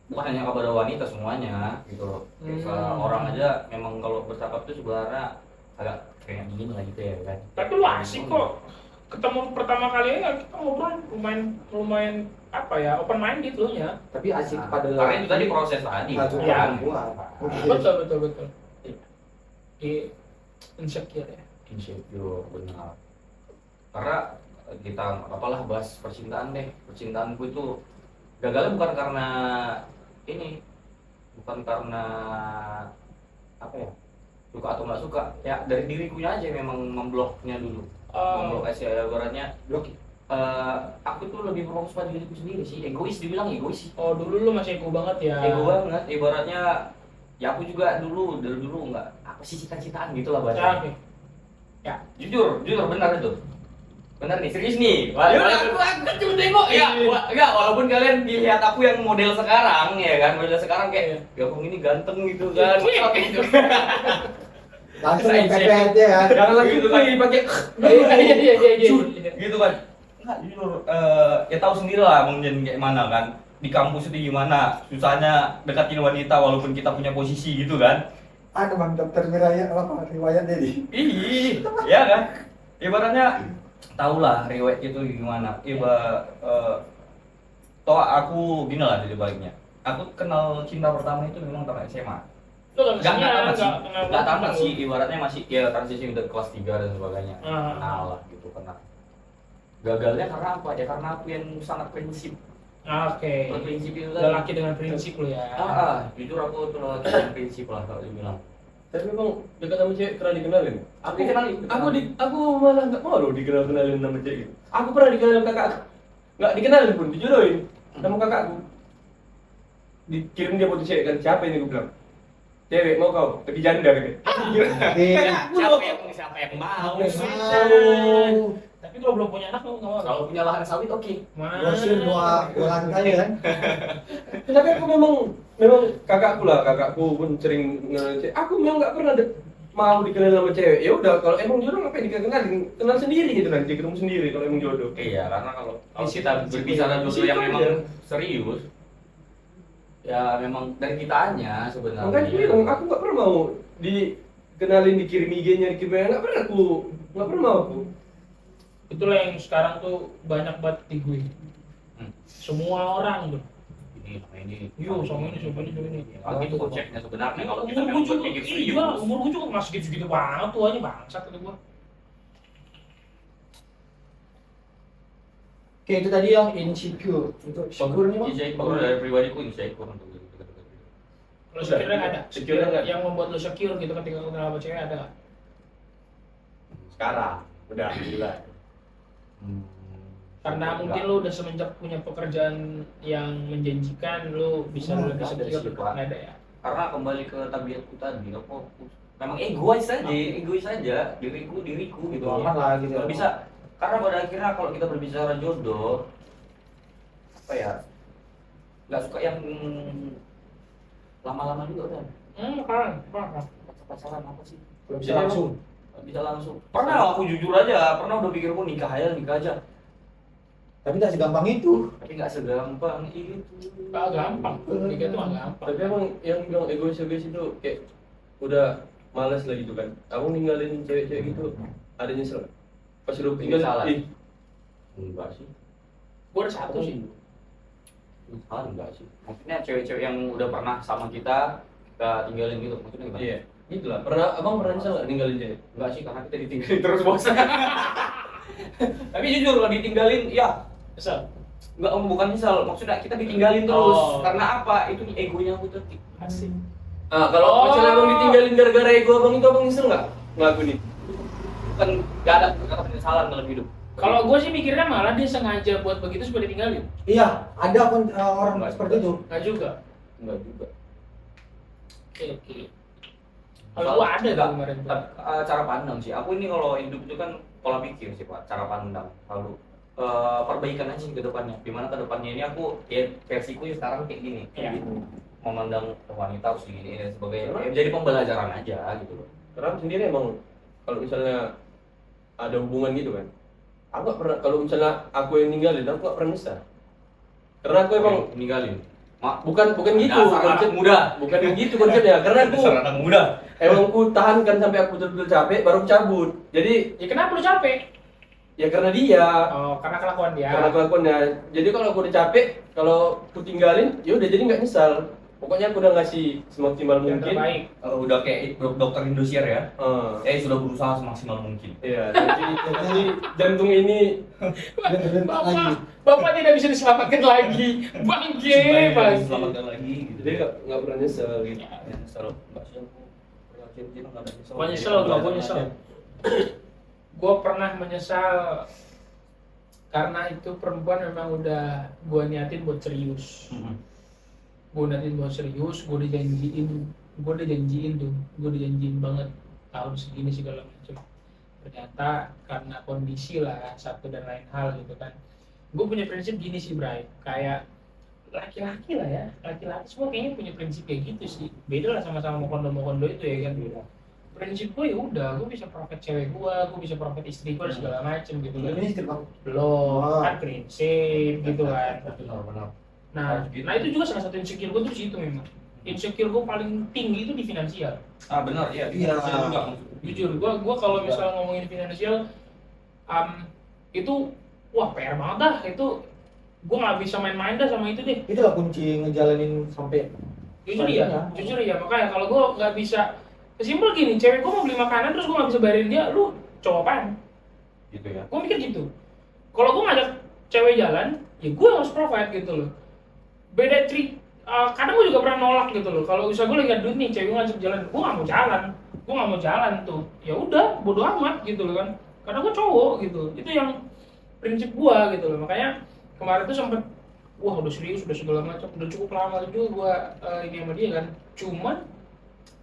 bukan hanya kepada wanita semuanya gitu loh. Ke orang aja memang kalau bercakap itu sebenarnya agak kayak gini lah gitu ya kan. Tapi lu asik kok. Ketemu pertama kali ya kita ngobrol lumayan apa ya, open minded lu ya. Tapi asik pada Karena itu tadi proses tadi. Satu kan? perempuan. Betul. Di insecure ya. Insecure benar. Karena kita apalah bahas percintaan deh. Percintaanku itu gagalnya bukan karena ini, bukan karena apa ya, suka atau nggak suka ya, dari dirikunya aja memang membloknya dulu. Memblok aja ibaratnya. Blok. Aku tuh lebih fokus pada diriku sendiri sih, egois, dibilang egois sih. Oh dulu lu masih ego banget ya. Ego banget, ibaratnya Ya aku juga dari dulu nggak apa sih cita-citaan gitu lah Ya, bahasa. oke. Ya. Jujur benar itu. Benar nih, serius nih. Ya udah, aku kan cuma tengok ya, enggak, walaupun kalian dilihat aku yang model sekarang ya kan, model sekarang kayak Gabung ini ganteng gitu kan. Oke gitu. Langsung Saya pepet ya kan. jangan lagi tuh pakai Iya. Gitu kan. Enggak, jujur ya tahu sendiri lah Bang Jen kayak mana kan. Di kampus itu gimana susahnya deketin wanita walaupun kita punya posisi gitu kan. Ada bang daftar riwayat Dedi. Ih, ya kan? Ibaratnya tahulah riwayat itu gimana. Toh aku gini lah di baliknya. Aku kenal cinta pertama itu memang tahun SMA. Lu kan Nggak tamat sih, ibaratnya masih ya transisi udah kelas 3 dan sebagainya. Ah. Kenal lah gitu karena gagalnya karena apa? Ya karena aku yang sangat prinsip. Oke. Prinsip itu Lelaki dengan prinsip lu ya. Jujur aku tuh lelaki dengan prinsip lah kalau dibilang. Tapi memang dekat sama cewek pernah dikenalin? Aku malah nggak mau loh dikenalin sama cewek gitu. Aku pernah dikenalin kakak, nggak dikenalin pun, dijodohin sama kakakku. Dikirim dia foto cewek kan, siapa ini gue bilang? Cewek mau kau, tapi janda gitu. Siapa yang mau? Tapi kalau belum punya anak lu nggak mau. Kalau punya lahan sawit oke. Grosir dua lantai kan. Tapi aku memang kakakku pun sering ngenalin cewek. Aku memang nggak pernah mau dikenal sama cewek. Ya udah, kalau emang jodoh ngapain dikenalin? Kenal sendiri gitu nanti, ketemu sendiri kalau emang jodoh. Iya, karena kalau Prinsip- kita berbicara prinsip jodoh yang itu memang aja. serius, ya memang dari kitanya sebenarnya. Makanya aku bilang, aku nggak pernah mau dikenalin, dikirim IG-nya, dikirim nggak pernah mau aku. Itulah yang sekarang tuh banyak banget di gue. Semua orang tuh. Ini sama ini. Yo, sama ini. Ah, itu konsepnya sebenarnya kalau kita Umur memang gue juga, berpikir iya, serius. umur gue juga masih gitu-gitu banget tuh aja bangsat kata gue. Oke itu tadi yang insecure. Itu insecure nih bang. Insecure dari pribadiku insecure untuk dekat-dekat. Kalau secure nggak ada. Secure nggak? Yang membuat lo secure gitu ketika lo kenal sama cewek ada nggak? Sekarang udah gila. Karena mungkin lo udah semenjak punya pekerjaan yang menjanjikan, lo bisa Nggak lebih ada secure. sih, Pak. Nggak ada ya. Karena kembali ke tabiatku tadi, aku memang egois saja, diriku gitu. Aman lah gitu. Kalau bisa, karena pada akhirnya kalau kita berbicara jodoh, apa ya, nggak suka yang lama-lama juga kan. Kan. Pacaran apa sih? Bisa langsung. Nggak bisa langsung. Pernah aku jujur aja, pernah udah pikirku nikah aja. Tapi tidak segampang itu. Tapi nggak segampang itu. Nggak gampang. Nikah itu nggak gampang. Tapi emang yang bilang egois itu kayak udah malas lah gitu kan. Aku ninggalin cewek-cewek gitu, ada nyesel nggak? Pas udah tinggal, Salah. ih, Enggak sih. Gue ada satu sih. Enggak sih. Maksudnya cewek-cewek yang udah pernah sama kita tinggalin gitu. Maksudnya gimana? iya, itulah. Abang pernah nyesel nggak ninggalin cewek? Enggak sih, karena kita ditinggalin terus bos. Tapi jujur kalau ditinggalin, ya Kesel. enggak, bukan misal, maksudnya kita ditinggalin terus. Oh. Karena apa? Itu egonya aku tuh. Asik. Kalau misalnya abang ditinggalin gara-gara ego abang itu, abang nyesel nggak? Ngaku nih. Bukan, enggak ada penyesalan dalam hidup. Kalau gue sih mikirnya malah dia sengaja buat begitu supaya ditinggalin. Iya, ada orang Nggak seperti juga. itu. Nggak juga. Enggak juga. Oke. Kalau gue ada tuh kemarin. Cara pandang sih. Aku ini kalau hidup itu kan pola pikir sih Pak, cara pandang. Lalu perbaikan aja ke depannya. Dimana ke depannya ini aku ya versiku ya sekarang kayak gini. Iya. Gitu. Memandang wanita harus gini dan sebagainya. Ya, jadi pembelajaran aja gitu loh. Karena aku sendiri emang kalau misalnya ada hubungan gitu kan, aku nggak pernah, kalau misalnya aku yang ninggalin, aku nggak pernah nyesal. Karena aku emang ninggalin. bukan gitu Dasar anak konsep, muda. bukan gitu konsepnya. Karena aku Dasar anak muda. emang aku tahankan sampai aku betul-betul capek, baru aku cabut. Jadi Ya kenapa lu capek? ya karena dia, Oh, karena kelakuan dia. karena kelakuannya. Jadi kalau aku udah capek, kalau aku tinggalin, ya udah jadi nggak nyesal. Pokoknya aku udah ngasih semaksimal Yang mungkin. terbaik. Udah kayak dokter Indosiar ya. Eh, Sudah berusaha semaksimal mungkin. iya. Jadi jantung ini Bentar lagi. Bapak tidak bisa diselamatkan lagi. Bangke, bangke. Selamatkan lagi gitu. jadi nggak pernah nyesel gitu. Nyesel. Enggak sih aku. Cinta enggak ada nyesel. Gue nyesel, gue nyesel. Gue pernah menyesal karena itu perempuan memang udah gue niatin buat serius. Gue niatin buat serius, gue dijanjiin gue udah janjiin tuh, gue udah janjiin banget tahun segini segala macam. Ternyata karena kondisi lah satu dan lain hal gitu kan. Gue punya prinsip gini sih Bray, kayak laki-laki lah ya, laki-laki semua kayaknya punya prinsip kayak gitu sih. Beda lah sama-sama mau kondo itu ya kan. Prinsip gue ya udah, gue bisa profit cewek gue bisa profit istri gue dan segala macem gitu kan. Ini istri bang. Belum, Oh. kan prinsip gitu kan. Benar-benar. Nah, Harus gitu. nah itu juga salah satu insecure gue tuh di situ memang. Insecure gue paling tinggi itu di finansial. Ah benar, iya. Iya. Saya juga. Jujur, gue kalau misalnya ngomongin finansial, itu wah PR banget dah. Itu gue nggak bisa main-main dah sama itu deh. Itulah kunci ngejalanin sampai Jujur ya, makanya kalau gue nggak bisa, simpel gini, cewek gue mau beli makanan terus gue nggak bisa bayarin dia, lu cowok apaan? Gitu ya. Gue mikir gitu. Kalau gue ngajak cewek jalan, ya gue harus provide gitu loh. Beda kadang gue juga pernah nolak gitu loh. Kalau usaha gue lagi ada duit nih, cewek gue ngajak jalan, gue nggak mau jalan tuh. Ya udah, bodo amat gitu loh kan. Karena gue cowok gitu. Itu yang prinsip gue gitu loh. Makanya kemarin tuh sempet, wah udah serius, udah segala macam, udah cukup lama juga gue ini sama dia kan. Cuman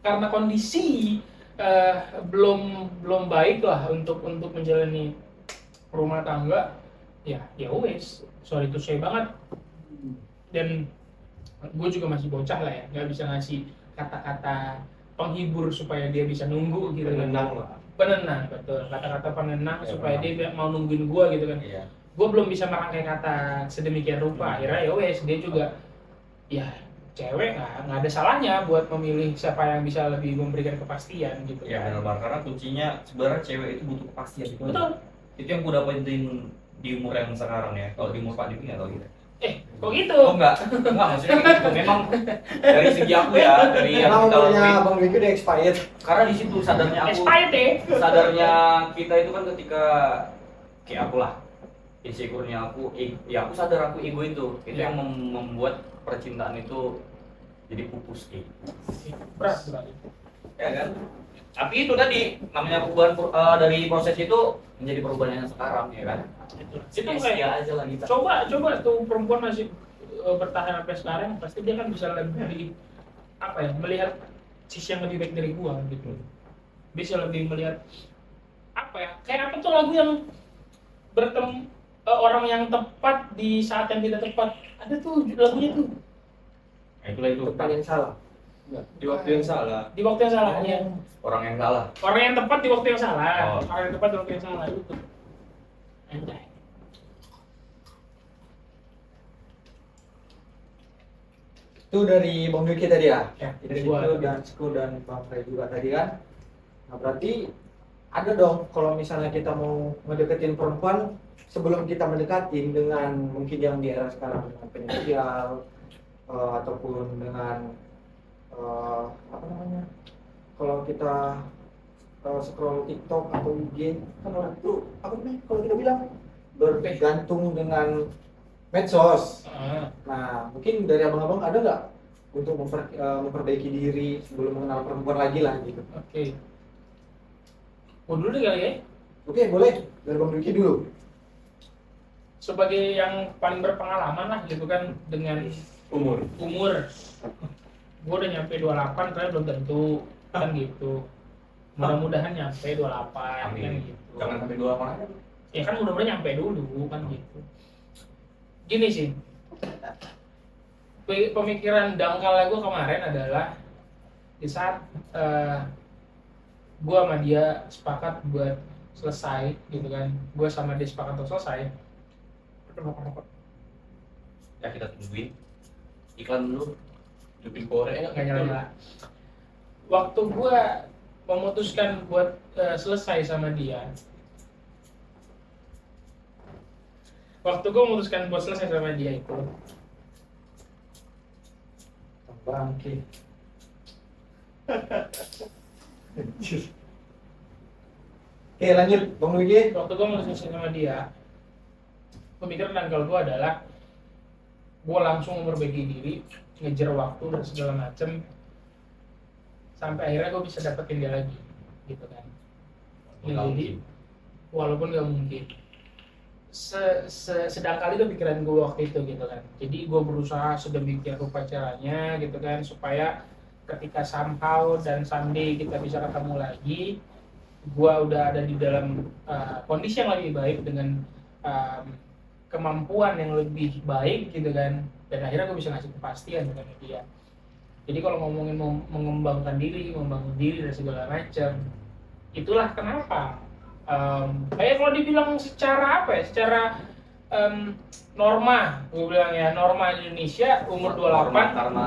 karena kondisi belum baik lah untuk menjalani rumah tangga, ya wes, sorry to say banget. Dan gue juga masih bocah lah ya, nggak bisa ngasih kata-kata penghibur supaya dia bisa nunggu gitu kan. Penenang, betul, kata-kata penenang Ya, supaya benar. dia mau nungguin gue gitu kan. Iya. Gue belum bisa merangkai kata sedemikian rupa. Akhirnya ya wes, dia juga ya cewek nggak ada salahnya buat memilih siapa yang bisa lebih memberikan kepastian gitu. Ya benar banget, karena kuncinya sebenarnya cewek itu butuh kepastian itu. Betul. Itu yang gue dapetin di umur yang sekarang ya. Kalau di umur Pak Diki nggak tahu gitu. Kok gitu? Oh enggak maksudnya gitu. Memang dari segi aku ya, dari yang emang kita umurnya lalui. Bang Wiki udah expired. Karena di situ sadarnya aku, Expired deh. sadarnya kita itu kan ketika kayak aku lah, insecure-nya aku, ya aku sadar aku ego itu Ya. yang membuat percintaan itu jadi pupus gitu. Berat sekali. Ya kan? Tapi itu tadi namanya perubahan dari proses itu menjadi perubahan yang sekarang ya kan. Itu Sia-sia kayak aja lah kita. coba tuh perempuan masih bertahan sampai sekarang, pasti dia kan bisa lebih apa ya, melihat sisi yang lebih baik dari gua gitu. Bisa lebih melihat apa ya, kayak apa tuh lagu yang bertemu orang yang tepat di saat yang tidak tepat. Ada tuh lagunya tuh. Nah, itulah itu Tepat yang salah. Di waktu yang salah. Di waktu yang salah ya. orang yang salah. Orang yang tepat di waktu yang salah. Oh. Orang yang tepat di waktu yang salah itu. Anjay. Itu dari Bang Wiki tadi ya? Ya, Dari dari gua. Dansku dan Bang Frey juga tadi kan? Nah berarti ada dong kalau misalnya kita mau ngedeketin perempuan sebelum kita mendekatin dengan mungkin yang di era sekarang dengan penjajal ataupun dengan apa namanya, kalau kita scroll TikTok atau IG kan orang itu apa namanya kalau kita bilang bergantung dengan medsos. Nah mungkin dari abang-abang ada nggak untuk memperbaiki diri sebelum mengenal perempuan lagi lah gitu? Oke. Mau dulu deh kali ya. Oke boleh dari Bang Duki dulu. Sebagai yang paling berpengalaman lah gitu kan dengan Umur. gue udah nyampe 28 tapi belum tentu kan gitu. Mudah-mudahan nyampe 28 kan Amin. gitu. Jangan sampai 2 aja. Ya kan mudah-mudahan nyampe dulu kan gitu. Gini sih, pemikiran dangkal gue kemarin adalah di saat gue sama dia sepakat buat selesai gitu kan, gue sama dia sepakat untuk selesai. Ya kita tungguin iklan dulu. Jupin Korea Nggak nyala-nyala. Waktu gue memutuskan buat selesai sama dia, itu Bangke. Oke lanjut Bang Duki. waktu gue mau selesai sama dia, pemikiran dangkal gue adalah gue langsung memperbaiki diri, ngejar waktu dan segala macem sampai akhirnya gue bisa dapetin dia lagi gitu kan. Ya, jadi walaupun gak mungkin sedangkal itu pikiran gue waktu itu gitu kan. Jadi gue berusaha sedemikian rupa caranya gitu kan supaya ketika somehow dan someday kita bisa ketemu lagi, gua udah ada di dalam kondisi yang lebih baik dengan kemampuan yang lebih baik gitu kan, dan akhirnya gue bisa ngasih kepastian dengan dia. Jadi kalau ngomongin mengembangkan diri, membangun diri dan segala macam, itulah kenapa kayak kalau dibilang secara apa ya, secara norma, gue bilang ya, norma Indonesia umur 28 karena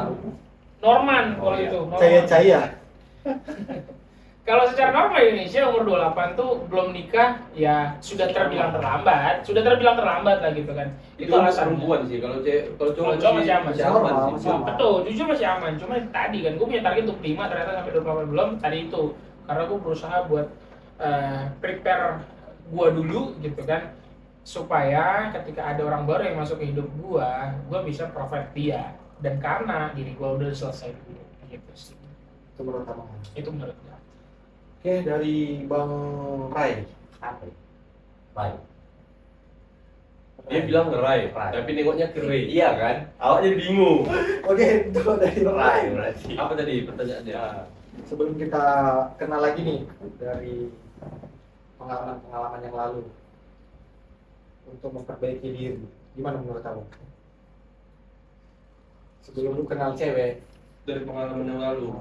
Norman kalau iya. itu norman. Caya-caya. Kalau secara norma Indonesia umur 28 tuh belum nikah ya sudah terbilang terlambat lah gitu kan. Itu alasan perempuan sih, kalau cowok masih aman. masih aman sih. Masih aman. Betul, jujur masih aman. Cuma tadi kan gue punya target untuk 5, ternyata sampai 28 belum. Tadi itu karena gue berusaha buat prepare gue dulu gitu kan, supaya ketika ada orang baru yang masuk ke hidup gue bisa provide dia, dan karena diri gue udah selesai dulu gitu sih. Itu menurut abang. Itu menurut gue. Oke, dari Bang Rai. apa ya? Baik. Dia bilang ngerai, Rai. tapi nengoknya ke Ray. Iya kan? Awak jadi bingung. Oke, itu dari Bang Rai. Rai berarti. Apa tadi pertanyaannya? Sebelum kita kenal lagi nih dari pengalaman-pengalaman yang lalu untuk memperbaiki diri, gimana menurut kamu? Sebelum lu kenal cewek, Dari pengalaman yang lalu.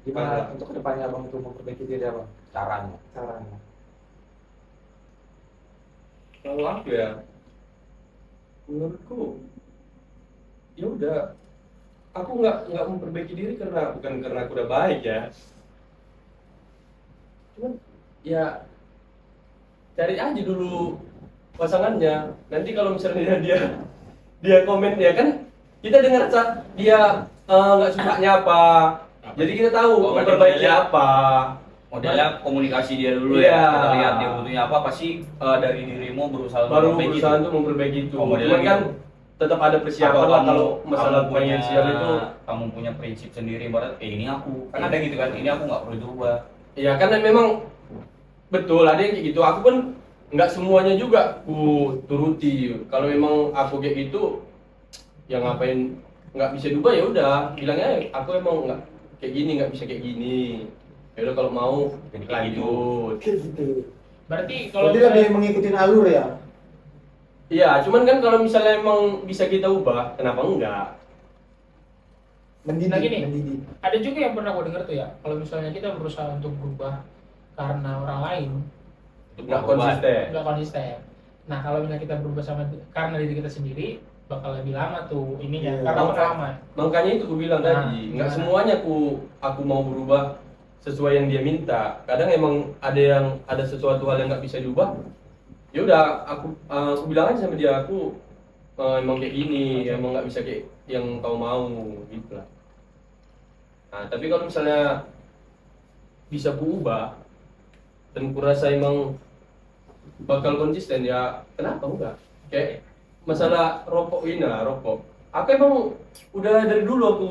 gimana untuk kedepannya abang untuk memperbaiki diri abang? Caranya. Caranya? Kalau aku ya, menurutku, ya udah, aku nggak memperbaiki diri bukan karena aku udah baik ya. Cuman ya cari aja dulu pasangannya. Nanti kalau misalnya dia komen ya kan, kita dengar dia nggak sukanya apa. Jadi kita tahu berarti memperbaiki modelnya- apa. Modelnya komunikasi dia dulu Iya. ya. Kita lihat dia butuhnya apa, pasti dari dirimu berusaha untuk Baru memperbaiki berusaha itu. untuk memperbaiki itu. Oh, modelnya Cuman kan gitu. tetap ada persiapan Apa lah kalau masalah kamu punya- finansial itu. kamu punya prinsip sendiri, barat ini aku kan ada gitu kan, ini aku nggak perlu dirubah. Ya karena memang betul ada yang kayak gitu. Aku pun nggak semuanya juga ku turuti. Kalau memang aku kayak gitu, yang ngapain nggak bisa diubah ya udah bilangnya aku emang nggak kayak gini, nggak bisa kayak gini. Ya udah kalau mau Jadi kayak gitu. lanjut. Kayak gitu. Berarti kalau Berarti lebih mengikuti alur ya? Iya, cuman kan kalau misalnya emang bisa kita ubah, kenapa enggak? Mendidik, Nah, gini. mendidik. ada juga yang pernah gue denger tuh ya, kalau misalnya kita berusaha untuk berubah karena orang lain Nggak konsisten. nggak konsisten. Nah kalau misalnya kita berubah karena diri kita sendiri, bakal lebih lama tuh ininya, Iya. karena Maka- pengalaman. Makanya itu aku bilang Nah, tadi, nggak gimana? semuanya aku mau berubah sesuai yang dia minta. Kadang emang ada sesuatu hal yang nggak bisa diubah. Ya udah, aku bilang aja sama dia, aku emang kayak gini, emang nggak bisa kayak yang kau mau, gitu lah. Nah, tapi kalau misalnya bisa ku ubah dan kurasa emang bakal konsisten, ya kenapa enggak? Kayak masalah rokok ini lah, rokok. Aku emang udah dari dulu aku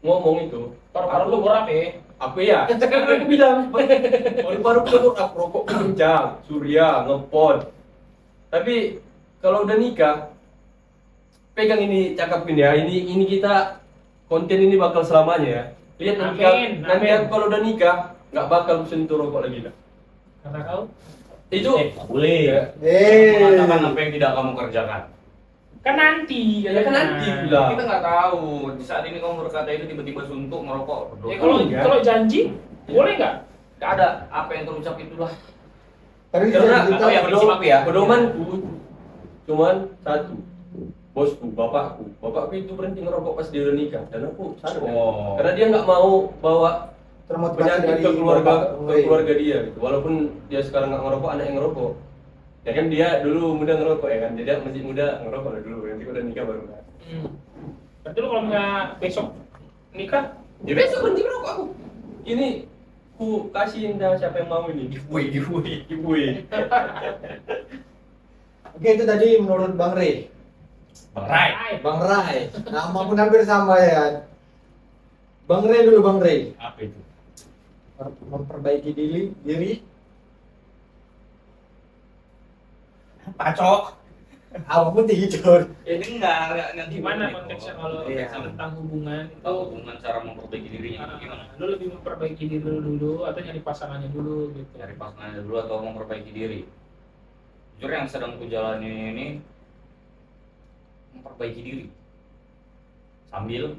ngomong itu. Paru-paru lu berat ya. Aku ya, aku bilang paru-paru aku rokok kencang, surya, ngepot. Tapi kalau udah nikah, pegang ini, cakapin ya, ini kita konten ini bakal selamanya ya. Lihat nanti, Amin, nanti amin. aku kalau udah nikah, nggak bakal sentuh rokok lagi dah. Karena kau Itu Nggak boleh. ya, Mengatakan apa yang tidak kamu kerjakan. kan nanti, Ya kan nanti bilang. Kita nggak tahu. Di saat ini kamu berkata itu tiba-tiba suntuk merokok. Ya kalau Enggak. kalau janji boleh nggak? Nggak ada apa yang terucap itulah. Tapi karena kita atau ya, prinsip aku ya. pedomanku cuman satu, bosku, bapakku itu berhenti ngerokok pas dia udah nikah, dan aku sadar Oh. karena dia nggak mau bawa termotivasi penyakit dari ke keluarga bapak. dia gitu. Walaupun dia sekarang nggak ngerokok, anak yang ngerokok. Ya kan dia dulu muda ngerokok ya kan, jadi dia masih muda ngerokok lah dulu. Nanti udah nikah baru kan. Berarti lu kalau misalnya besok nikah, Ya besok berhenti ngerokok aku. Ini ku kasihin dah siapa yang mau ini. Giveaway. Oke, itu tadi menurut Bang Ray. Bang Rai. Bang Ray. Nama pun hampir sama ya. Bang Ray dulu, Bang Ray. Apa itu? Memperbaiki diri. Pacok. Apa pun tidur. Ini enggak Gimana konteksnya kalau Iya. tentang hubungan itu hubungan cara memperbaiki dirinya itu gimana? lu lebih memperbaiki diri lu dulu atau nyari pasangannya dulu gitu. Cari pasangan dulu atau memperbaiki diri? Jujur yang sedang ku jalani ini memperbaiki diri sambil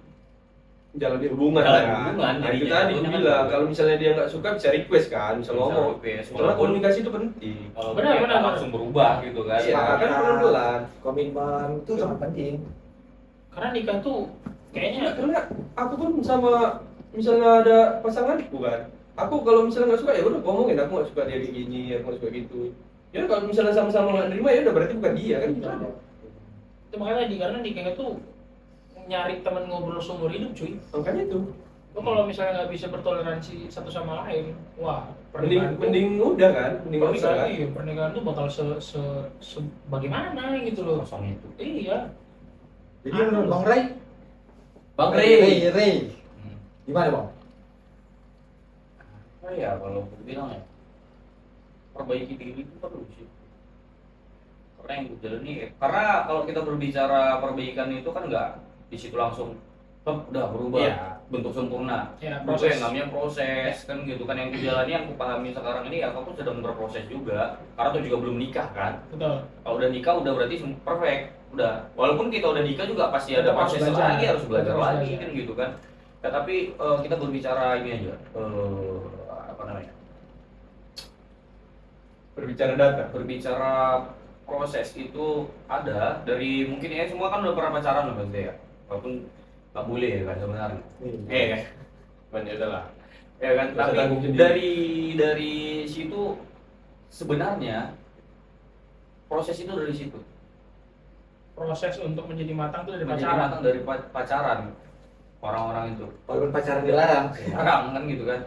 Jalani hubungan Jalani kan. hubungan, Nah, itu jadinya. tadi Jatuhnya bilang kan. kalau misalnya dia nggak suka bisa request kan, bisa ngomong. request, Karena walaupun komunikasi itu penting. Benar, benar, benar. langsung berubah gitu kan. Iya, kan pelan-pelan. Komitmen itu sangat penting. Karena nikah tuh kayaknya Karena aku pun sama misalnya ada pasanganku kan. Aku kalau misalnya nggak suka ya udah ngomongin aku nggak suka dia kayak gini, aku nggak suka gitu. Ya kalau misalnya sama-sama nggak nerima ya udah berarti bukan dia kan gitu aja. itu makanya karena nikah itu nyari teman ngobrol seumur hidup cuy. Makanya itu. Lo kalau misalnya nggak bisa bertoleransi satu sama lain, wah Mending mending udah kan, mending nggak usah kan. iya, pernikahan tuh bakal bagaimana gitu loh. Kosong itu. Iya. Jadi menurut Bang Ray, Bang Ray, Hmm. gimana Bang? Apa ya kalau aku bilang ya perbaiki diri itu perlu sih. Karena yang jalani karena kalau kita berbicara perbaikan itu kan nggak di situ langsung udah berubah Iya. bentuk sempurna. Ya, Proses proses. yang namanya proses kan gitu kan yang kujalani yang kupahami sekarang ini aku pun sedang berproses juga karena tuh juga belum nikah kan. Betul. Kalau udah nikah udah berarti perfect udah walaupun kita udah nikah juga pasti ada Tetap harus proses belajar. lagi harus belajar Tetap harus lagi belajar. kan gitu kan. Ya, tapi kita berbicara ini aja apa namanya Berbicara data. berbicara proses itu ada dari mungkin ya semua kan udah pernah pacaran loh pasti ya walaupun nggak boleh ya kan sebenarnya kan Banyak adalah. ya kan Nggak usah tapi tanggung sendiri. dari situ sebenarnya proses itu dari situ Proses untuk menjadi matang tuh dari menjadi pacaran. matang dari pacaran orang-orang itu Walaupun pacaran dilarang. sekarang kan gitu kan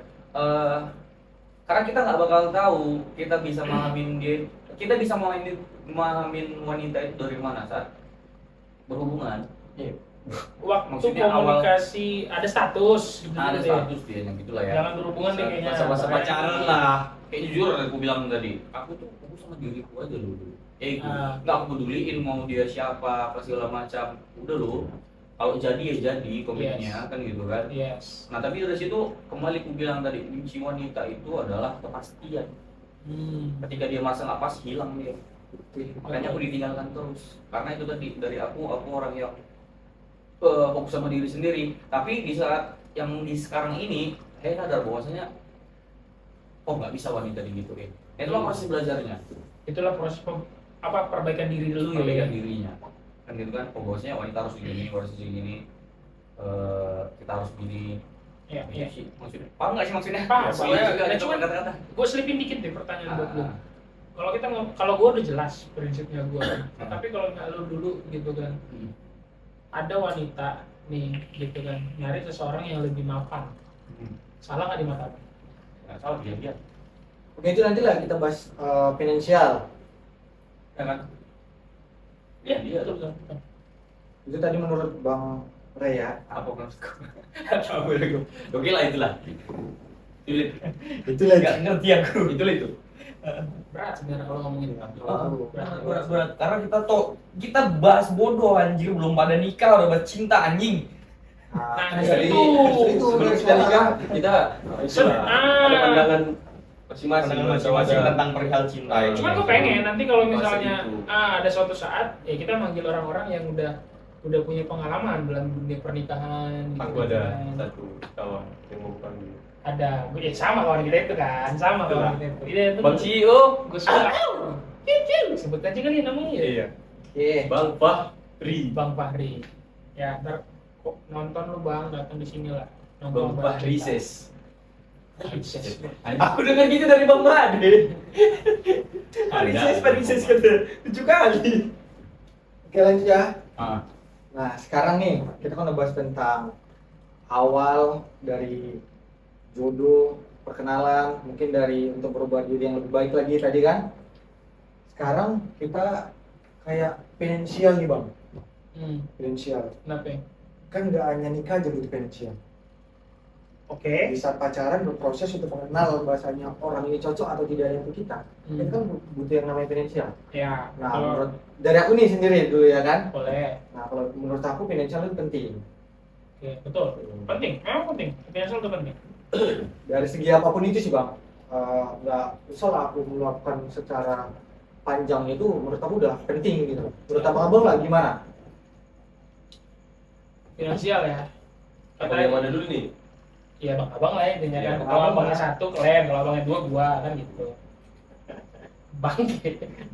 karena kita nggak bakal tahu kita bisa memahamin dia kita bisa memahamin wanita itu dari mana saat berhubungan Waktu Maksudnya komunikasi ada status gitu ada deh. status dia yang gitulah ya Jangan berhubungan deh kayaknya. Masa-masa pacaran lah. kayak jujur aku bilang tadi aku tuh fokus sama diriku aja dulu itu nggak aku peduliin mau dia siapa apa segala macam udah loh kalau jadi ya jadi komitmennya Yes. kan gitu kan Yes. nah tapi dari situ kembali aku bilang tadi kunci wanita itu adalah kepastian ketika dia merasa nggak pas hilang dia makanya aku ditinggalkan terus karena itu tadi dari aku orang yang fokus sama diri sendiri tapi di saat yang di sekarang ini saya sadar bahwasanya oh nggak bisa wanita digituin itulah proses belajarnya Itulah proses perbaikan diri dulu ya. perbaikan dirinya kan gitu kan oh bahwasanya wanita harus begini harus begini kita harus begini Iya, gitu iya. sih maksudnya paham nggak sih maksudnya Paham, sulit paham. juga Ya, itu cuman- kata-kata Gue selipin dikit deh pertanyaan buat lu. Ah. Kalau gue udah jelas prinsipnya gue. Tapi kalau nggak lu dulu gitu kan, ada wanita nih gitu kan nyari seseorang yang lebih mapan. Salah nggak di mata lu? nggak salah dia Oke, itu nanti lah kita bahas finansial. ya kan Iya, dia betul, betul, betul. Itu tadi menurut Bang Ray ya. apa maksudku oke lah itulah Itulah nggak ngerti aku itulah itu Berat sebenarnya kalau ngomongin itu. berat karena kita bahas bodoh anjir belum pada nikah udah bahas cinta anjing Nah, Jadi itu. sebelum kita nikah kita ada pandangan masing-masing. pandangan masing-masing tentang perihal cinta ini. Cuman gue pengen nanti kalau misalnya Masa itu. ada suatu saat ya kita manggil orang-orang yang udah punya pengalaman dalam dunia pernikahan. Aku gitu ada kan. satu kawan yang mau panggil. Ada, ya sama kawan kita itu kan, sama Betul. kawan kita itu. Iya, itu Bang CEO. gue suka. Sebut aja kali namanya. ya? Iya. Oke. Bang Fahri. Bang Fahri. Ya, ntar kok nonton lu Bang, datang di sini lah. Bang bahas Fahri cerita. Ses. Ses. Aku dengar gitu dari Bang Made. Farises kata 7 kali. Oke, lanjut ya. Ah. Nah, sekarang nih kita kan ngebahas tentang awal dari jodoh, perkenalan, mungkin dari untuk berubah diri yang lebih baik lagi tadi kan. Sekarang kita kayak finansial nih Bang. Finansial. Kenapa? Ya? Kan nggak hanya nikah aja butuh finansial. Oke. Di saat pacaran berproses untuk mengenal bahasanya orang ini cocok atau tidaknya untuk kita. Itu kan butuh yang namanya finansial. Ya, Nah, kalau menurut dari aku nih sendiri dulu ya kan. boleh. Nah, kalau menurut aku finansial itu penting. Oke, betul. Penting, memang penting. Finansial itu penting. Dari segi apapun itu sih bang, nggak usah lah aku meluapkan secara panjang itu menurut aku udah penting gitu. Menurut abang lah gimana? Finansial ya. Abang yang mana dulu nih? Iya bang, abang lah ya intinya Iya, kan. Bang Kalau Abang abangnya lah. satu kalian, kalau abangnya dua gua kan gitu. Bangke.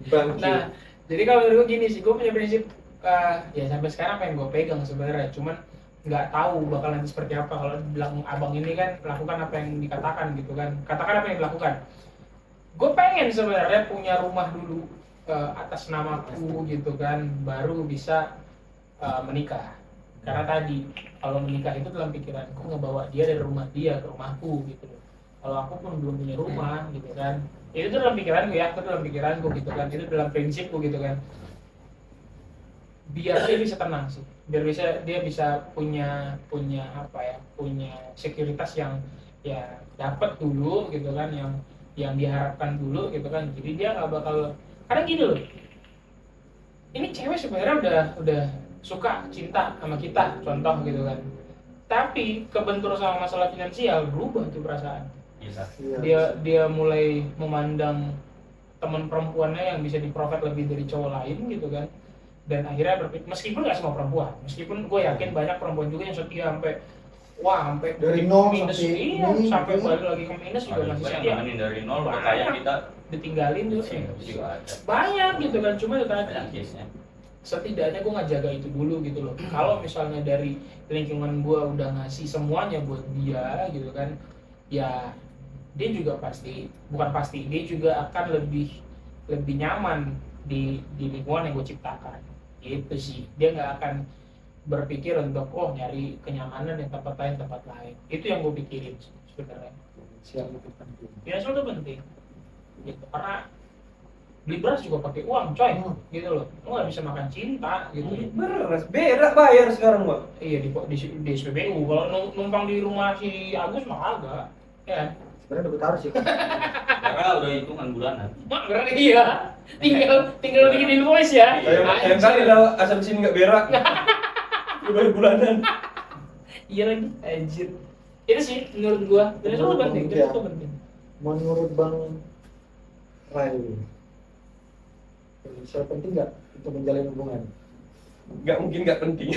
Bang, Nah, jadi kalau menurut gue gini sih, gue punya prinsip ya sampai sekarang pengen gue pegang sebenarnya, cuman nggak tahu bakal nanti seperti apa. Kalau bilang abang ini kan lakukan apa yang dikatakan gitu kan, katakan apa yang dilakukan. Gue pengen sebenarnya punya rumah dulu atas namaku gitu kan, baru bisa menikah. Karena tadi kalau menikah itu dalam pikiranku ngebawa dia dari rumah dia ke rumahku gitu. Kalau aku pun belum punya rumah gitu kan, itu tuh dalam pikiranku ya, itu dalam pikiranku gitu kan, itu dalam prinsipku gitu kan. Biar dia bisa tenang sih, biar dia bisa punya apa ya, punya sekuritas yang ya dapat dulu gitu kan, yang diharapkan dulu gitu kan. Jadi dia nggak bakal, karena gini loh, ini cewek sebenarnya udah suka cinta sama kita contoh gitu kan, tapi kebentur sama masalah finansial berubah tuh perasaan. Dia mulai memandang teman perempuannya yang bisa diprofit lebih dari cowok lain gitu kan, dan akhirnya berpikir, meskipun nggak semua perempuan, meskipun gue yakin banyak perempuan juga yang setia sampai dari nol minus, sampai iya, ini, sampai gitu. balik lagi ke minus juga masih setia. Dari nol udah kayak kita Ditinggalin tuh juga ada. banyak gitu kan, cuma itu tadi Banyak case-nya. setidaknya gue ngejaga itu dulu gitu loh. Kalau misalnya dari lingkungan gue udah ngasih semuanya buat dia gitu kan, ya dia juga dia juga akan lebih nyaman di lingkungan yang gue ciptakan gitu sih. Dia nggak akan berpikir untuk nyari kenyamanan di tempat lain. Itu yang gue pikirin sebenarnya. Siap, itu penting. Finansial itu penting gitu, karena beli beras juga pakai uang coy, gitu loh. Lo nggak bisa makan cinta gitu. Beras, berak bayar sekarang bang. Iya di SPBU. Kalau numpang di rumah si Agus mah agak, ya kan? Sebenarnya udah taruh sih. Karena udah hitungan bulanan. Mak berarti iya. Tinggal bikin invoice ya. Yang kali lah asumsi nggak berak. Bayar bulanan. Iya lagi, anjir. Itu sih menurut gua. Dan itu penting, Iya. itu penting. Menurut Bang Rai, finansial penting nggak untuk menjalin hubungan? Nggak mungkin nggak penting.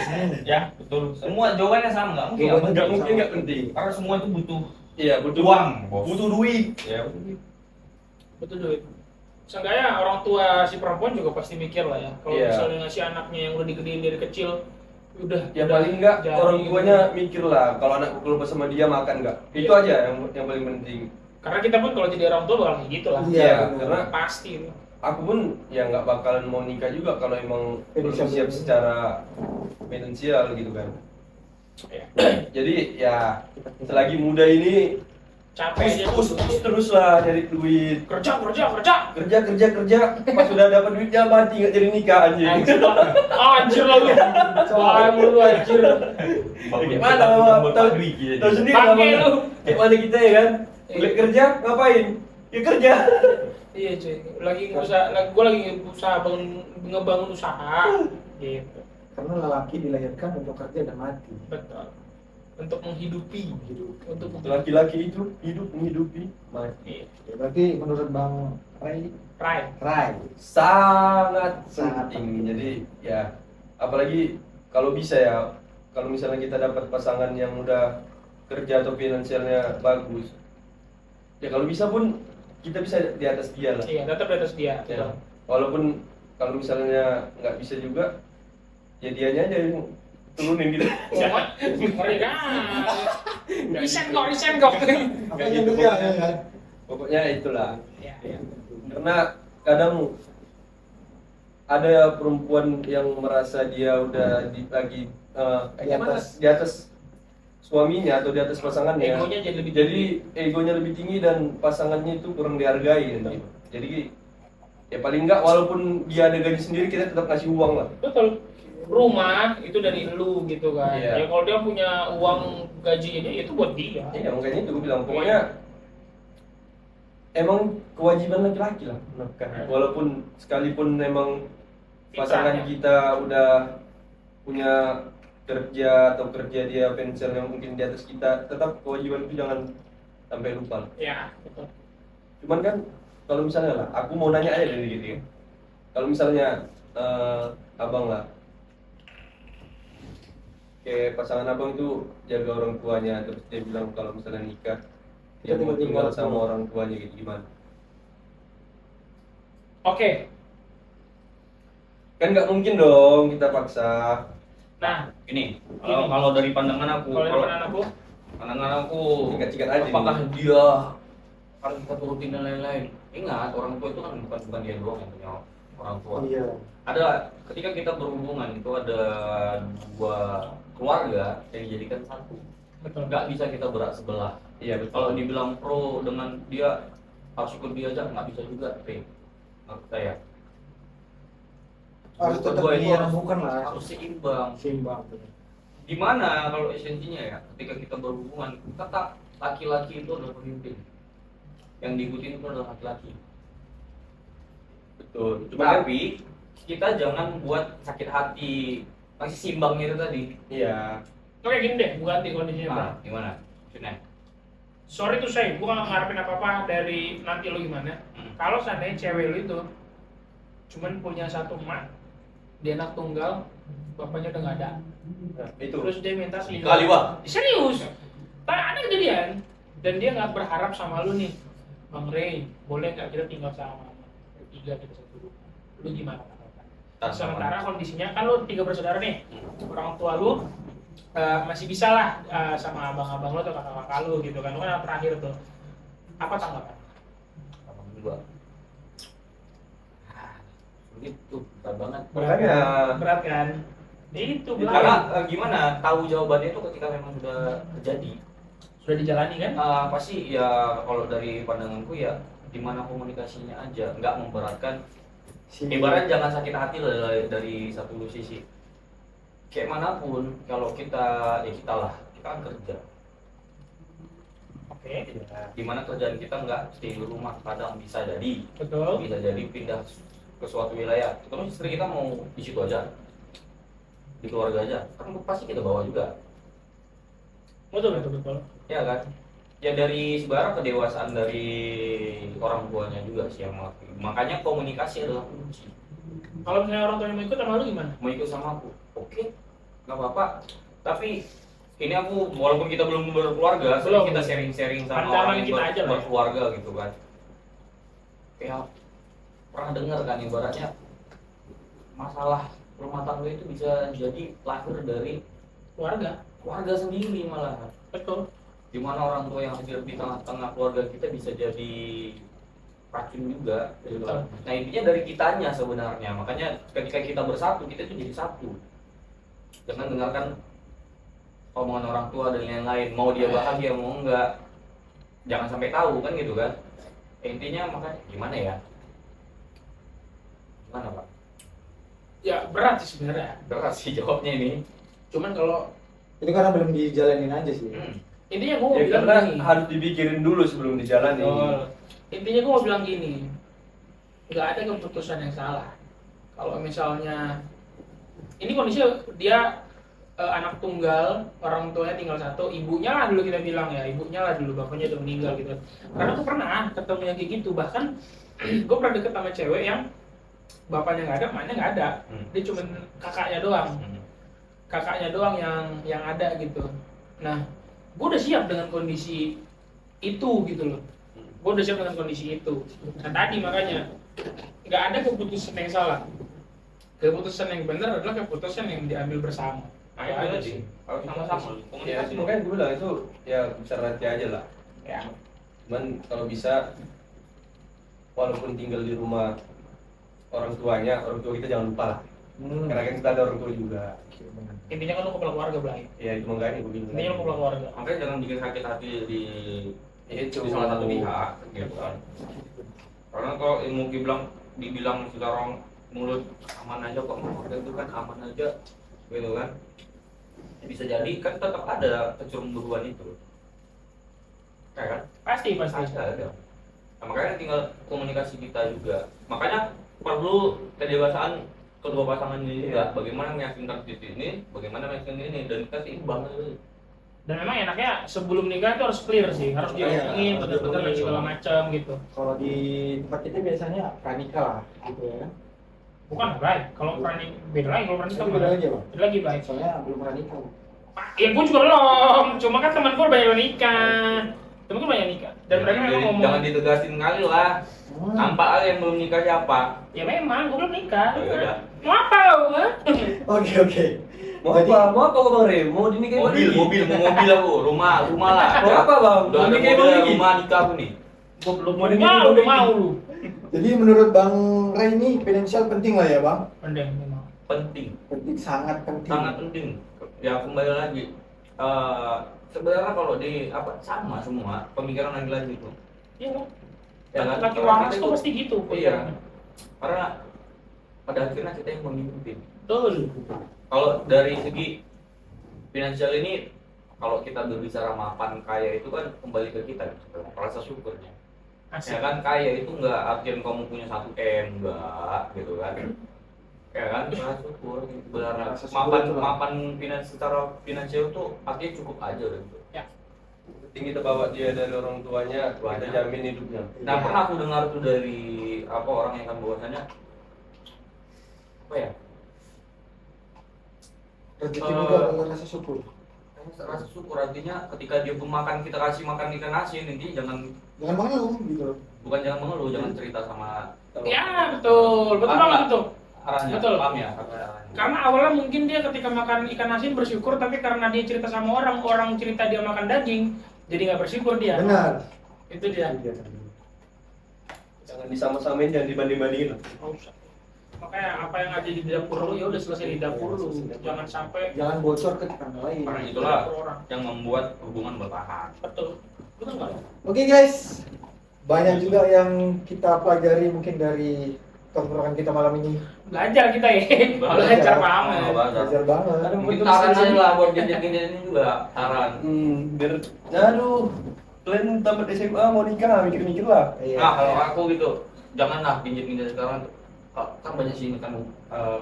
Ya, betul. Semua jawabannya sama, nggak mungkin. Jawabannya Nggak sama. mungkin nggak penting. Karena semua itu butuh Iya butuh uang, bos. butuh duit. Ya, Betul duit. Seenggaknya orang tua si perempuan juga pasti mikir lah ya. Kalau Iya. misalnya ngasih anaknya yang udah digedein dari kecil, Ya paling nggak jadi orang gitu. tuanya mikir lah kalau anakku keluar sama dia makan nggak. Itu Iya. aja yang paling penting. Karena kita pun kalau jadi orang tua bakal kayak gitu lah. Iya, benar. karena Pasti. aku pun ya nggak bakalan mau nikah juga kalau emang belum Finansial siap belum. secara finansial gitu kan. Iya. Jadi ya selagi muda ini Capek aja terus terus lah nyari duit. kerja. Kerja pas sudah dapat duitnya mati nggak jadi nikah anjing. Anjir lo lu. Wah, lu anjir. Gimana tahu sendiri Bangke lah, lu. kayak mana kita ya kan boleh kerja ngapain ya kerja. Iya cuy, gua lagi berusaha ngebangun usaha gitu. Karena lelaki dilahirkan untuk kerja dan mati. Betul. Untuk menghidupi, untuk Laki-laki itu hidup menghidupi mati. Ya, berarti menurut Bang Rai, Right. Sangat Sangat penting. Jadi ya apalagi kalau bisa ya, kalau misalnya kita dapat pasangan yang udah kerja atau finansialnya bagus, ya kalau bisa pun kita bisa di atas dia lah. Iya, tetap di atas dia. Ya. Walaupun kalau misalnya nggak bisa juga, ya dianya aja yang turunin gitu. Ngeri kan. Risen kok. apa Kayak yang gitu dia pokoknya. kan? Pokoknya itulah. Iya. Karena kadang ada perempuan yang merasa dia udah lagi di atas suaminya atau di atas pasangannya. Egonya jadi lebih Jadi egonya lebih tinggi dan pasangannya itu kurang dihargai kan gitu. Jadi ya paling enggak walaupun dia ada gaji sendiri kita tetap kasih uang lah. betul. rumah itu dari lu gitu kan. Iya. Ya kalau dia punya uang gajinya itu buat dia. Iya, makanya itu gue bilang pokoknya emang kewajiban laki-laki lah menafkahi. Walaupun sekalipun memang pasangan Fitrahnya. kita udah punya kerja atau kerja dia pensiun yang mungkin di atas kita, tetap kewajiban itu jangan sampai lupa. Ya, betul. Cuman kan kalau misalnya lah, aku mau nanya aja dari gitu ya. Kalau misalnya abang lah, kayak pasangan abang itu jaga orang tuanya, terus dia bilang kalau misalnya nikah dia mau tinggal sama orang tuanya gitu, gimana? Oke. Kan nggak mungkin dong kita paksa. Nah, Ini kalau dari pandangan aku, kalau dengan aku pandangan aku, Cikat-cikat aja apakah nih. dia harus kita turutin dan lain-lain? Ingat, orang tua itu kan bukan dia doang yang punya orang tua. Iya. Ada ketika kita berhubungan itu ada dua keluarga yang dijadikan satu. betul. Nggak bisa kita berat sebelah. Iya betul. Kalau dibilang pro dengan dia harus ikut dia aja nggak bisa juga, menurut saya. Harus tetap Kedua itu bukan lah. harus seimbang. Seimbang. Gimana kalau esensinya ya, ketika kita berhubungan, kata laki-laki itu adalah pemimpin, yang diikutin itu adalah laki-laki. Betul. Cuma kan Tapi kita jangan buat sakit hati, masih seimbangnya itu tadi. iya. Oke gini deh, gue ganti kondisinya bro. Gimana? Maksudnya? Sorry to say, gue gak ngarepin apa-apa dari nanti lu gimana. Kalau seandainya cewek lu itu cuman punya satu emak, dia anak tunggal, bapaknya udah gak ada. Nah, itu. Terus dia minta selingkuh. Kali, Wak. Serius? Ada kejadian. Dan dia nggak berharap sama lu nih, Bang Ray, boleh nggak kita tinggal sama bertiga kita satu rumah? Lu gimana? Sementara kondisinya kan lu 3 bersaudara nih, orang tua lu masih bisa lah sama abang-abang lu atau kakak-kakak lu gitu kan, lu kan yang terakhir tuh. Apa tanggapan? Abang gua. Itu berat banget. Makanya Berat kan? Itu Karena gimana? Tahu jawabannya itu ketika memang sudah terjadi. sudah dijalani kan? Pasti ya kalau dari pandanganku ya dimana komunikasinya aja, nggak memberatkan. Ibarat jangan sakit hati lah dari satu sisi. Kayak manapun kalau kita kita kan kerja. Oke. Dimana kerjaan kita nggak stay di rumah, kadang bisa jadi Betul. pindah ke suatu wilayah. Terus istri kita mau di situ aja, di keluarga aja, kan pasti kita bawa juga. Betul. Ya kan? Ya dari sebarang kedewasaan dari orang tuanya juga sih yang melakukan. Makanya komunikasi adalah kunci. Kalau misalnya orang tuanya mau ikut sama lu gimana? Mau ikut sama aku, oke, nggak apa-apa. Tapi ini aku walaupun kita belum berkeluarga, Belum. kita sharing-sharing sama Pandangan orang yang kita aja lah ya. berkeluarga gitu kan. Kayak pernah dengar kan ibaratnya masalah rumah tangga itu bisa jadi lahir dari keluarga sendiri malah. Betul. Dimana orang tua yang hadir di tengah-tengah keluarga kita bisa jadi racun juga gitu. Betul. Nah intinya dari kitanya sebenarnya, makanya ketika kita bersatu kita itu jadi satu. Jangan dengarkan omongan orang tua dan lain-lain, mau dia bahagia mau enggak, jangan sampai tahu kan gitu kan. Intinya makanya gimana ya, gimana Pak? Ya berat sih sebenarnya. Berat sih jawabnya ini. Cuman kalau Itu karena belum dijalanin aja sih. intinya gue mau Ya, bilang karena gini. harus dipikirin dulu sebelum dijalani. Betul. Intinya gue mau bilang gini, nggak ada keputusan yang salah. Kalau misalnya ini kondisi dia anak tunggal, orang tuanya tinggal satu, ibunya lah dulu kita bilang ya, ibunya lah dulu, bapaknya udah meninggal gitu. Karena aku pernah ketemu yang kayak gitu, bahkan gue pernah deket sama cewek yang bapaknya nggak ada, emaknya nggak ada, dia cuma kakaknya doang. Kakaknya doang yang ada gitu. Nah, gue udah siap dengan kondisi itu gitu loh. Gue udah siap dengan kondisi itu. Nah tadi makanya nggak ada keputusan yang salah. Keputusan yang benar adalah keputusan yang diambil bersama. Nah itu tadi, harus sama-sama Ya, komunikasi. makanya gue bilang itu ya besar nanti aja lah. Ya. Cuman kalau bisa walaupun tinggal di rumah orang tuanya, orang tua kita jangan lupa lah. Karena kan kita ada orang tua juga. Intinya kan lo kepala keluarga Blay. Ya itu makanya gue bilang. Intinya lo kepala keluarga. Makanya jangan bikin sakit hati di Itu. salah satu pihak gitu kan. Karena kalau ilmu dibilang secara mulut aman aja kok mau itu kan aman aja gitu kan. Bisa jadi kan tetap ada kecemburuan itu. Ya kan? Pasti. Ada. Nah, makanya tinggal komunikasi kita juga. Makanya perlu kedewasaan kedua pasangan ini juga. Bagaimana meyakinkan titik ini, bagaimana meyakinkan ini, dan kita seimbang dulu. Dan memang enaknya sebelum nikah itu harus clear sih, harus diomongin benar-benar dan segala macam gitu. Kalau di tempat kita biasanya pranikah lah gitu ya. Bukan baik. Kalau pranik beda lagi, kalau pranikah Beda lagi, Bang. beda lagi baik. Soalnya belum pernah nikah. Ya gue juga belum, cuma kan temanku banyak yang nikah. Temanku banyak nikah. Dan mereka memang ngomong. Jangan ditegasin kali lah. Nampak aja yang belum nikah siapa? Ya memang, gue belum nikah. Oh, yaudah. Mau apa lo? Oke. Mau apa Bang Rem? Mau dinikahin Mobil aku, rumah lah. Mau apa Bang? Udah ada Dinikahin mobil, lagi? rumah nikah aku nih. Gua belum mau Mau dinikahin lu, lagi. mau lu. Jadi menurut Bang Ray ini finansial penting lah ya Bang? Pendeng memang. Penting, Penting, sangat penting. sangat penting. Ya kembali lagi. Sebenarnya kalau di sama semua pemikiran laki-laki itu. Iya. Ya kan? Laki Kalau waras kita tuh itu- pasti gitu. Iya. Karena pada akhirnya kita yang memimpin. Betul. Kalau dari segi finansial ini, kalau kita berbicara mapan kaya itu kan kembali ke kita, gitu. Rasa syukurnya. Asik. Ya kan kaya itu nggak artian kamu punya 1 M, enggak gitu kan. Ya kan rasa syukur gitu. Benar. Rasa syukur itu lah. Mapan secara finansial itu artinya cukup aja gitu. Penting kita bawa dia dari orang tuanya, kita jamin hidupnya. Nah, pernah aku dengar tuh dari orang yang kan bahwasanya apa ya? Rezeki juga adalah rasa syukur. Rasa syukur artinya ketika dia pun makan, kita kasih makan ikan asin, intinya Jangan mengeluh gitu. bukan jangan mengeluh, jangan cerita sama Ya betul, betul banget itu. arahnya. Betul. Paham ya? Arahnya. Karena awalnya mungkin dia ketika makan ikan asin bersyukur, tapi karena dia cerita sama orang cerita dia makan daging, jadi nggak bersyukur dia. Benar. Itu dia. Jangan disama-samain, jangan dibanding-bandingin. Nggak usah. Makanya apa yang ada di dapur lu ya udah selesai di dapur lu. Jangan sampai Jangan bocor ke tetangga lain. Karena di itulah dapur orang. yang membuat hubungan bertahan. Betul. Betul nggak? Oke guys, banyak juga yang kita pelajari mungkin dari tongkrongan kita malam ini. Belajar kita ya. Belajar banget. Belajar banget. Aduh, Mungkin betul saran sekali. aja lah buat genjet-genjet ini juga saran. Biar, aduh, kalian tamat SMA mau nikah, mikir-mikir lah. Iya. Nah, kalau aku gitu, janganlah genjet-genjet sekarang. Kan banyak sih kan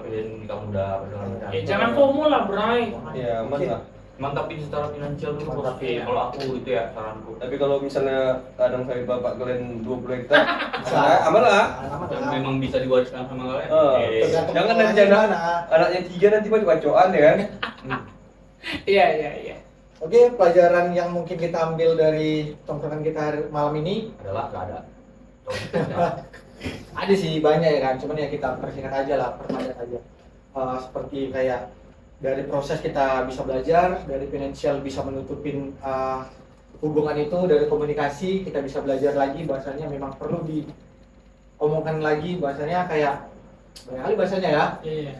pengen nikah muda, segala macam. Ya jangan FOMO lah, Bray. Ya, aman lah. Mantapin secara finansial dulu. Mantapin. Kalau aku gitu ya saranku. Tapi kalau misalnya kadang saya bapak kalian 20 hektar, aman lah. Dan memang bisa diwariskan sama kalian. Tergantung Jangan nanti orangnya anak, gimana. anaknya 3 nanti bacoan ya kan? Iya. Oke, pelajaran yang mungkin kita ambil dari tongkrongan kita malam ini Adalah gak ada. ada sih banyak ya kan, cuman ya kita persingkat aja lah, perpadat aja. Seperti kayak dari proses kita bisa belajar, dari finansial bisa menutupin hubungan itu, dari komunikasi kita bisa belajar lagi, bahasanya memang perlu diomongkan lagi, bahasanya kayak banyak kali bahasanya ya. Iya.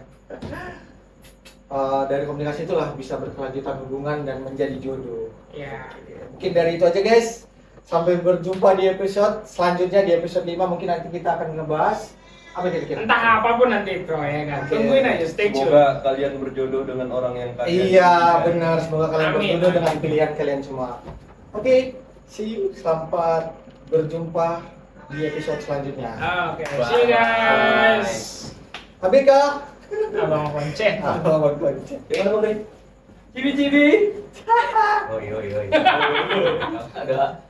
Dari komunikasi itulah bisa berkelanjutan hubungan dan menjadi jodoh. Iya. Mungkin dari itu aja guys. Sampai berjumpa di episode selanjutnya, di episode 5 mungkin nanti kita akan ngebahas apa kira-kira. Entah apapun nanti bro ya kan. Oke. Tungguin aja, stay tune. Semoga kalian berjodoh dengan orang yang kalian. Iya benar, semoga kalian Amin. berjodoh dengan pilihan kalian semua. Oke, see you, selamat berjumpa di episode selanjutnya. Oke, see you guys. ABK, Abang Konce. Abang Konce. Gimana Bang Ray? Cibi-cibi. Oi. Ada.